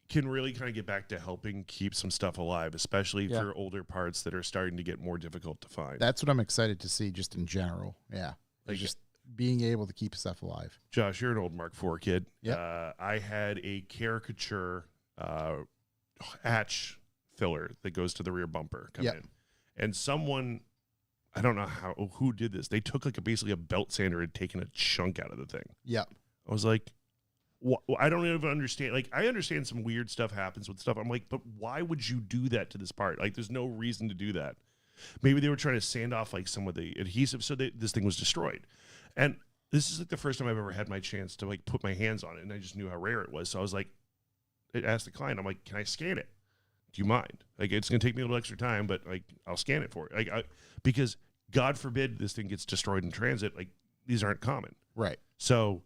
Speaker 4: can really kind of get back to helping keep some stuff alive, especially for older parts that are starting to get more difficult to find.
Speaker 1: That's what I'm excited to see just in general. Yeah.
Speaker 4: Like,
Speaker 1: Just being able to keep stuff alive.
Speaker 4: Josh, you're an old Mark IV kid.
Speaker 1: Yep.
Speaker 4: I had a caricature hatch filler that goes to the rear bumper come
Speaker 1: Yep.
Speaker 4: in. And someone, I don't know who did this. They took basically a belt sander and taken a chunk out of the thing.
Speaker 1: Yep.
Speaker 4: I was like, I don't even understand. Like, I understand some weird stuff happens with stuff. I'm like, but why would you do that to this part? Like, there's no reason to do that. Maybe they were trying to sand off like some of the adhesive so this thing was destroyed. And this is like the first time I've ever had my chance to like put my hands on it, and I just knew how rare it was. So I was like, I asked the client, I'm like, can I scan it? Do you mind? Like, it's gonna take me a little extra time, but like, I'll scan it for you. Like, because God forbid this thing gets destroyed in transit. Like, these aren't common.
Speaker 1: Right.
Speaker 4: So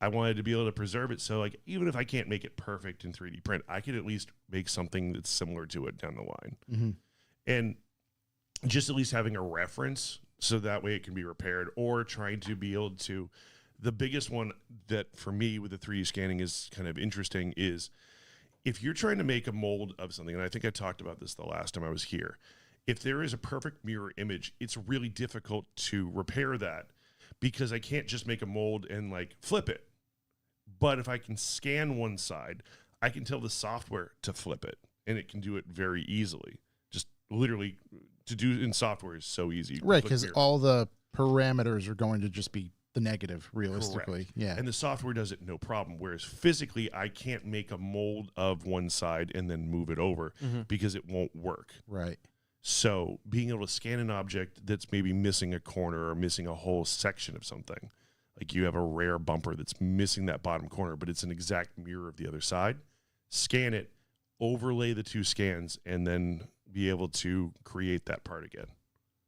Speaker 4: I wanted to be able to preserve it. So like, even if I can't make it perfect in 3D print, I could at least make something that's similar to it down the line.
Speaker 1: Mm-hmm.
Speaker 4: And just at least having a reference so that way it can be repaired, or trying to be able to, the biggest one that for me with the 3D scanning is kind of interesting is if you're trying to make a mold of something, and I think I talked about this the last time I was here, if there is a perfect mirror image, it's really difficult to repair that because I can't just make a mold and like flip it. But if I can scan one side, I can tell the software to flip it, and it can do it very easily. Just literally to do in software is so easy.
Speaker 1: Right, because all the parameters are going to just be the negative, realistically.
Speaker 4: Correct.
Speaker 1: Yeah.
Speaker 4: And the software does it no problem. Whereas physically, I can't make a mold of one side and then move it over because it won't work.
Speaker 1: Right.
Speaker 4: So being able to scan an object that's maybe missing a corner or missing a whole section of something, like you have a rare bumper that's missing that bottom corner, but it's an exact mirror of the other side, scan it, overlay the two scans, and then be able to create that part again.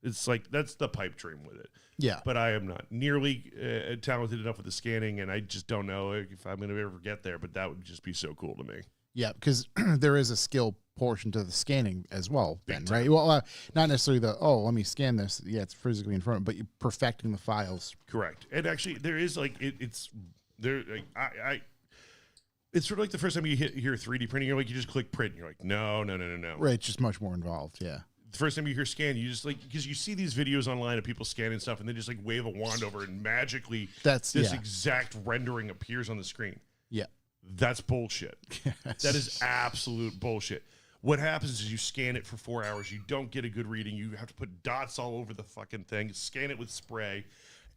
Speaker 4: It's like, that's the pipe dream with it.
Speaker 1: Yeah.
Speaker 4: But I am not nearly talented enough with the scanning, and I just don't know if I'm going to ever get there, but that would just be so cool to me.
Speaker 1: Yeah, because there is a skill portion to the scanning as well,
Speaker 4: Big
Speaker 1: Ben,
Speaker 4: time.
Speaker 1: right? Well, not necessarily let me scan this. Yeah, it's physically in front, but you're perfecting the files.
Speaker 4: Correct. And actually, there is like, it's there. Like, it's sort of like the first time you hear 3D printing, you're like, you just click print, and you're like, no.
Speaker 1: Right, it's just much more involved, yeah.
Speaker 4: The first time you hear scan, you just like, because you see these videos online of people scanning stuff and they just like wave a wand over and magically this exact rendering appears on the screen.
Speaker 1: Yeah.
Speaker 4: That's bullshit. That is absolute bullshit. What happens is you scan it for 4 hours. You don't get a good reading. You have to put dots all over the fucking thing, scan it with spray,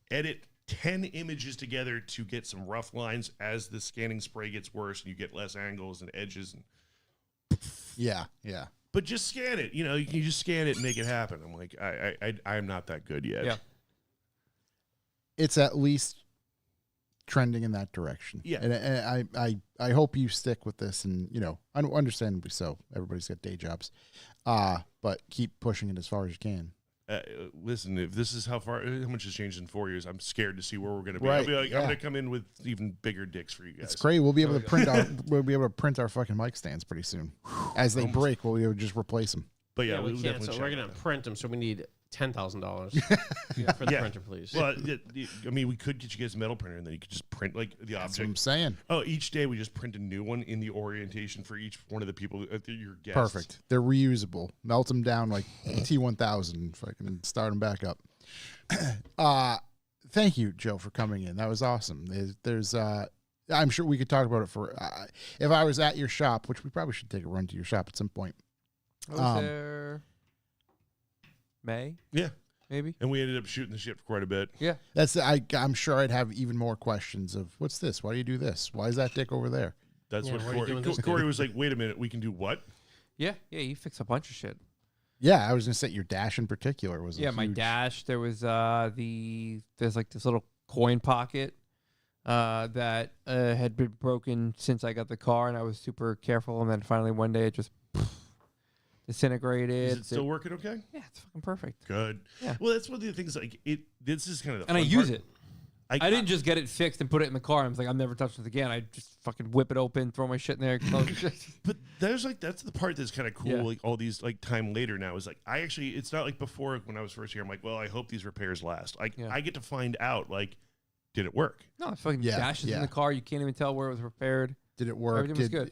Speaker 4: edit 10 images together to get some rough lines as the scanning spray gets worse and you get less angles and edges. And
Speaker 1: Yeah.
Speaker 4: but just scan it. You know, you can just scan it and make it happen. I'm like, I'm not that good yet.
Speaker 3: Yeah.
Speaker 1: It's at least trending in that direction.
Speaker 4: Yeah.
Speaker 1: And I hope you stick with this, and, you know, understandably so. Everybody's got day jobs. But keep pushing it as far as you can.
Speaker 4: Listen, if this is how much has changed in 4 years, I'm scared to see where we're going to be.
Speaker 1: Right,
Speaker 4: I'll be like,
Speaker 1: yeah.
Speaker 4: I'm going to come in with even bigger dicks for you guys.
Speaker 1: It's great. We'll be able to print our fucking mic stands pretty soon. As they break, we'll be able to just replace them.
Speaker 4: But yeah,
Speaker 2: we
Speaker 4: we'll
Speaker 2: can't.
Speaker 4: definitely
Speaker 2: So
Speaker 4: check
Speaker 2: we're
Speaker 4: it
Speaker 2: gonna
Speaker 4: out.
Speaker 2: print them. So we need $10,000 for the printer, please.
Speaker 4: Well, I mean, we could get you guys a metal printer, and then you could just print like the
Speaker 1: That's what I'm
Speaker 4: object.
Speaker 1: saying.
Speaker 4: Oh, each day we just print a new one in the orientation for each one of the people, your guests.
Speaker 1: Perfect. They're reusable. Melt them down like T1000 if I can start them back up. Thank you, Joe, for coming in. That was awesome. There's I'm sure we could talk about it for if I was at your shop, which we probably should take a run to your shop at some point.
Speaker 3: I was there May,
Speaker 4: Yeah,
Speaker 3: maybe.
Speaker 4: and we ended up shooting the shit for quite a bit.
Speaker 3: Yeah.
Speaker 1: I'm sure I'd have even more questions of what's this? Why do you do this? Why is that dick over there?
Speaker 4: That's
Speaker 2: Yeah,
Speaker 4: what
Speaker 2: why are you doing this,
Speaker 4: Corey was like. Wait a minute, we can do what?
Speaker 3: Yeah. You fix a bunch of shit.
Speaker 1: Yeah, I was gonna say your dash in particular was
Speaker 3: Yeah, my dash. There was there's like this little coin pocket that had been broken since I got the car, and I was super careful. And then finally one day it just disintegrated.
Speaker 4: Is it still working okay?
Speaker 3: Yeah, it's fucking perfect.
Speaker 4: Good.
Speaker 3: Yeah.
Speaker 4: Well, that's one of the things. Like this is kind of the
Speaker 3: And I
Speaker 4: fun
Speaker 3: use
Speaker 4: part.
Speaker 3: it. I didn't just get it fixed and put it in the car. I was like, I'm never touching it again. I just fucking whip it open, throw my shit in there. Close it.
Speaker 4: But that's the part that's kind of cool.
Speaker 3: Yeah.
Speaker 4: Like all these like time later now is like it's not like before when I was first here. I'm like, well, I hope these repairs last. Like I get to find out like, did it work?
Speaker 3: No, it's fucking
Speaker 1: Yeah,
Speaker 3: dashes in the car. You can't even tell where it was repaired.
Speaker 1: Did it work?
Speaker 3: Everything was good.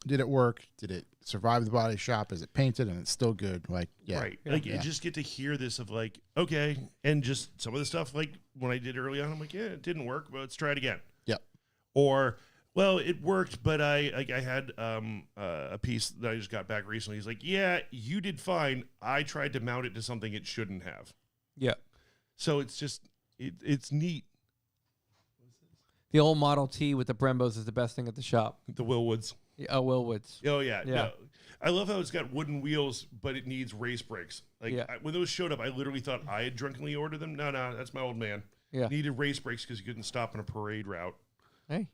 Speaker 1: Did it work? Did it survive the body shop? Is it painted and it's still good? Like, yeah.
Speaker 4: Right. Like you just get to hear this of like, okay, and just some of the stuff like when I did early on, I'm like, yeah, it didn't work, but let's try it again.
Speaker 1: Yep.
Speaker 4: Or, well, it worked, but I had a piece that I just got back recently. He's like, yeah, you did fine. I tried to mount it to something it shouldn't have.
Speaker 3: Yeah.
Speaker 4: So it's just it's neat.
Speaker 3: The old Model T with the Brembos is the best thing at the shop.
Speaker 4: The Willwoods.
Speaker 3: Yeah, Willwoods.
Speaker 4: Oh yeah.
Speaker 3: Yeah.
Speaker 4: No. I love how it's got wooden wheels, but it needs race brakes. Like when those showed up, I literally thought I had drunkenly ordered them. No, that's my old man.
Speaker 3: Yeah.
Speaker 4: Needed race brakes because he couldn't stop on a parade route.
Speaker 3: Hey,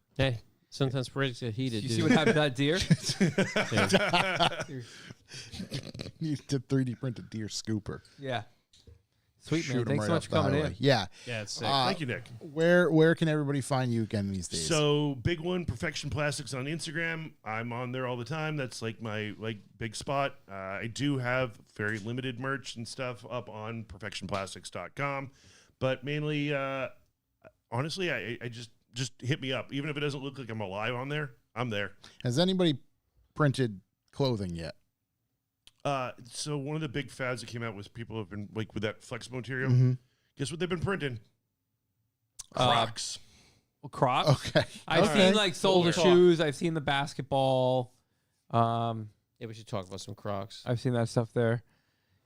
Speaker 2: Sometimes brakes get heated.
Speaker 3: you see what happened to that deer?
Speaker 1: You did 3D print a deer scooper.
Speaker 3: Yeah. Sweet,
Speaker 1: Shoot
Speaker 3: man.
Speaker 1: 'em
Speaker 3: Thanks
Speaker 1: right
Speaker 3: so much
Speaker 1: off
Speaker 3: for
Speaker 1: the
Speaker 3: coming
Speaker 1: highway.
Speaker 3: in.
Speaker 1: Yeah.
Speaker 2: Yeah, it's sick.
Speaker 4: Thank you, Nick.
Speaker 1: Where can everybody find you again these days?
Speaker 4: So big one, Perfection Plastics on Instagram. I'm on there all the time. That's like my big spot. I do have very limited merch and stuff up on perfectionplastics.com, but mainly, honestly, I just hit me up. Even if it doesn't look like I'm alive on there, I'm there.
Speaker 1: Has anybody printed clothing yet?
Speaker 4: So one of the big fads that came out was people have been like with that flexible material.
Speaker 1: Mhm.
Speaker 4: Guess what they've been printing? Crocs.
Speaker 3: Crocs.
Speaker 1: Okay.
Speaker 3: I've
Speaker 1: Okay.
Speaker 3: seen like soldier
Speaker 2: Cool.
Speaker 3: shoes. I've seen the basketball.
Speaker 2: Yeah, we should talk about some Crocs.
Speaker 3: I've seen that stuff there.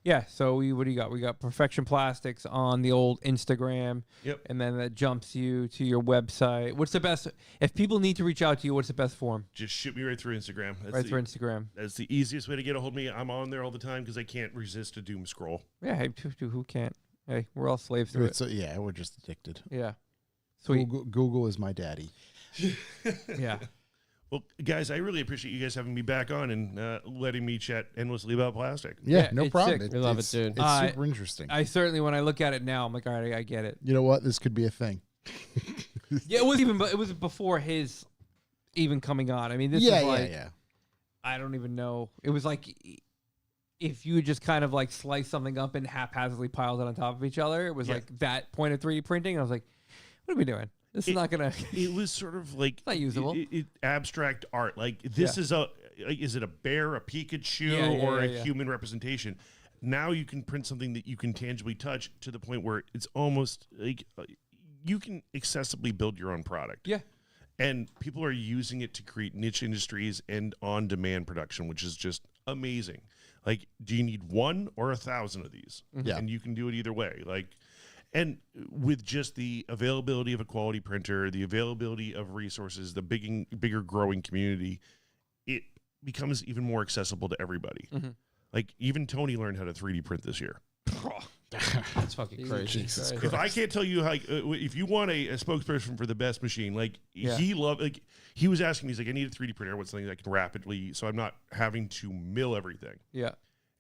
Speaker 3: Yeah. So what do you got? We got Perfection Plastics on the old Instagram.
Speaker 4: Yep.
Speaker 3: And then that jumps you to your website. What's the best? If people need to reach out to you, what's the best form?
Speaker 4: Just shoot me right through Instagram.
Speaker 3: Right through Instagram.
Speaker 4: That's the easiest way to get a hold of me. I'm on there all the time because I can't resist a doom scroll.
Speaker 3: Yeah. Hey, who can't? Hey, we're all slaves to it.
Speaker 1: Yeah, we're just addicted.
Speaker 3: Yeah. Sweet.
Speaker 1: Google is my daddy.
Speaker 3: Yeah.
Speaker 4: Well, guys, I really appreciate you guys having me back on and letting me chat endlessly about plastic.
Speaker 1: Yeah,
Speaker 3: Yeah,
Speaker 1: no
Speaker 3: it's
Speaker 1: problem.
Speaker 3: sick.
Speaker 2: We love it,
Speaker 1: It's-
Speaker 2: dude.
Speaker 1: It's super interesting.
Speaker 3: I certainly, when I look at it now, I'm like, all right, I get it.
Speaker 1: You know what? This could be a thing.
Speaker 3: Yeah, it was before his even coming on. I mean, this
Speaker 1: Yeah,
Speaker 3: is like,
Speaker 1: yeah.
Speaker 3: I don't even know. It was like if you just kind of like slice something up and haphazardly piled it on top of each other. It was like that point of 3D printing. I was like, what are we doing? This is not gonna.
Speaker 4: It was sort of like
Speaker 3: not usable.
Speaker 4: Abstract art. Like this is is it a bear, a Pikachu, or a human representation? Now you can print something that you can tangibly touch to the point where it's almost like you can accessibly build your own product.
Speaker 3: Yeah.
Speaker 4: And people are using it to create niche industries and on-demand production, which is just amazing. Like, do you need 1 or 1,000 of these?
Speaker 1: Yeah.
Speaker 4: And you can do it either way. Like, and with just the availability of a quality printer, the availability of resources, the bigger growing community, it becomes even more accessible to everybody.
Speaker 3: Mm-hmm.
Speaker 4: Like, even Tony learned how to 3D print this year.
Speaker 2: That's fucking crazy.
Speaker 1: Jesus
Speaker 3: Christ.
Speaker 4: If I can't tell you, like, if you want a spokesperson for the best machine, like he was asking me, he's like, I need a 3D printer, what's something that can rapidly, so I'm not having to mill everything.
Speaker 3: Yeah.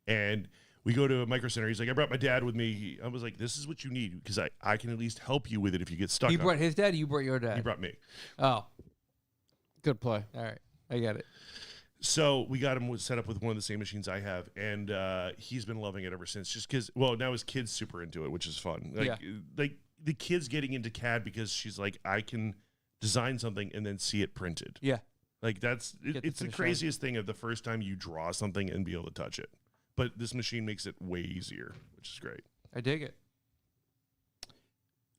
Speaker 4: And we go to a Micro Center. He's like, I brought my dad with me. I was like, this is what you need because I can at least help you with it if you get stuck.
Speaker 3: He brought his dad. You brought your dad.
Speaker 4: He brought me.
Speaker 3: Oh,
Speaker 2: Good play.
Speaker 3: all right. I get it.
Speaker 4: So we got him set up with one of the same machines I have, and he's been loving it ever since. Just because, well, now his kid's super into it, which is fun. Like the kid's getting into CAD because she's like, I can design something and then see it printed.
Speaker 3: Yeah.
Speaker 4: Like it's the
Speaker 3: finish line.
Speaker 4: craziest thing of the first time you draw something and be able to touch it. But this machine makes it way easier, which is great.
Speaker 3: I dig it.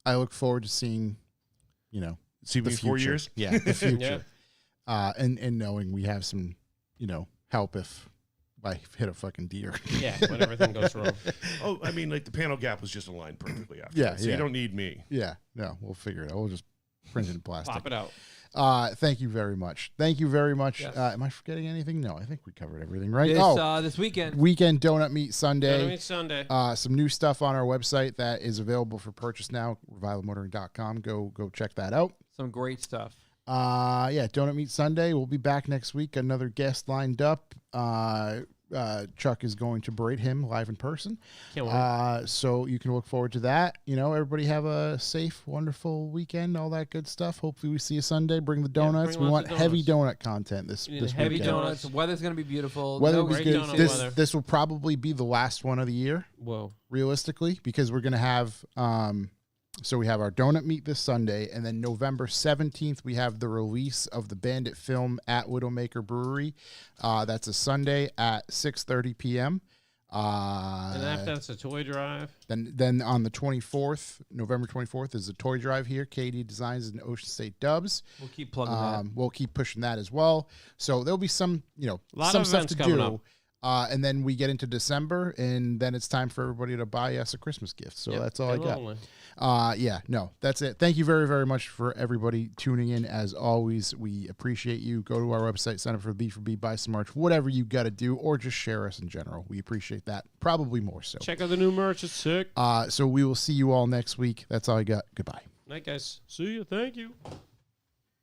Speaker 1: I look forward to seeing,
Speaker 4: See me
Speaker 1: the
Speaker 4: in 4
Speaker 1: future.
Speaker 4: years.
Speaker 1: Yeah, the future. And knowing we have some, help if I hit a fucking deer.
Speaker 2: Yeah, when everything goes wrong.
Speaker 4: Oh, I mean, like the panel gap was just aligned perfectly after.
Speaker 1: Yeah,
Speaker 4: that, so
Speaker 1: yeah.
Speaker 4: you don't need me.
Speaker 1: Yeah, no, we'll figure it out. We'll just print it in plastic.
Speaker 2: Pop it out.
Speaker 1: Thank you very much. Thank you very much.
Speaker 3: Yes.
Speaker 1: Am I forgetting anything? No, I think we covered everything, right?
Speaker 3: This weekend.
Speaker 1: Weekend Donut Meet Sunday.
Speaker 2: Donut Meet Sunday.
Speaker 1: Some new stuff on our website that is available for purchase now, revivalmotoring.com. Go check that out.
Speaker 3: Some great stuff.
Speaker 1: Donut Meet Sunday. We'll be back next week. Another guest lined up. Chuck is going to berate him live in person.
Speaker 2: Can't wait.
Speaker 1: So you can look forward to that. Everybody have a safe, wonderful weekend, all that good stuff. Hopefully we see you Sunday. Bring the donuts.
Speaker 2: bring
Speaker 1: we
Speaker 2: lots
Speaker 1: want
Speaker 2: of
Speaker 1: heavy
Speaker 2: donuts.
Speaker 1: donut content this
Speaker 2: We need
Speaker 3: Heavy
Speaker 1: weekend.
Speaker 3: donuts. Weather's gonna be beautiful.
Speaker 1: Weather
Speaker 3: No
Speaker 1: was
Speaker 2: great
Speaker 1: good.
Speaker 2: donut
Speaker 1: This
Speaker 2: weather.
Speaker 1: this will probably be the last one of the year,
Speaker 2: Whoa.
Speaker 1: realistically, because we're gonna have so we have our donut meet this Sunday, and then November 17th we have the release of the Bandit film at Widowmaker Brewery. That's a Sunday at 6:30 p.m.
Speaker 2: And after that's a toy drive.
Speaker 1: Then on the 24th, November 24th, is a toy drive here. KD Designs and Ocean State Dubs.
Speaker 3: We'll keep plugging that.
Speaker 1: We'll keep pushing that as well. So there'll be some,
Speaker 2: Lot
Speaker 1: some
Speaker 2: of
Speaker 1: stuff
Speaker 2: events
Speaker 1: to
Speaker 2: coming
Speaker 1: do.
Speaker 2: up.
Speaker 1: And then we get into December, and then it's time for everybody to buy us a Christmas gift. So that's all I got.
Speaker 2: Lonely.
Speaker 1: That's it. Thank you very, very much for everybody tuning in. As always, we appreciate you. Go to our website, sign up for B4B, buy some merch, whatever you got to do, or just share us in general. We appreciate that. Probably more so.
Speaker 2: Check out the new merch. It's sick.
Speaker 1: So we will see you all next week. That's all I got. Goodbye.
Speaker 2: Night, guys. See you. Thank you.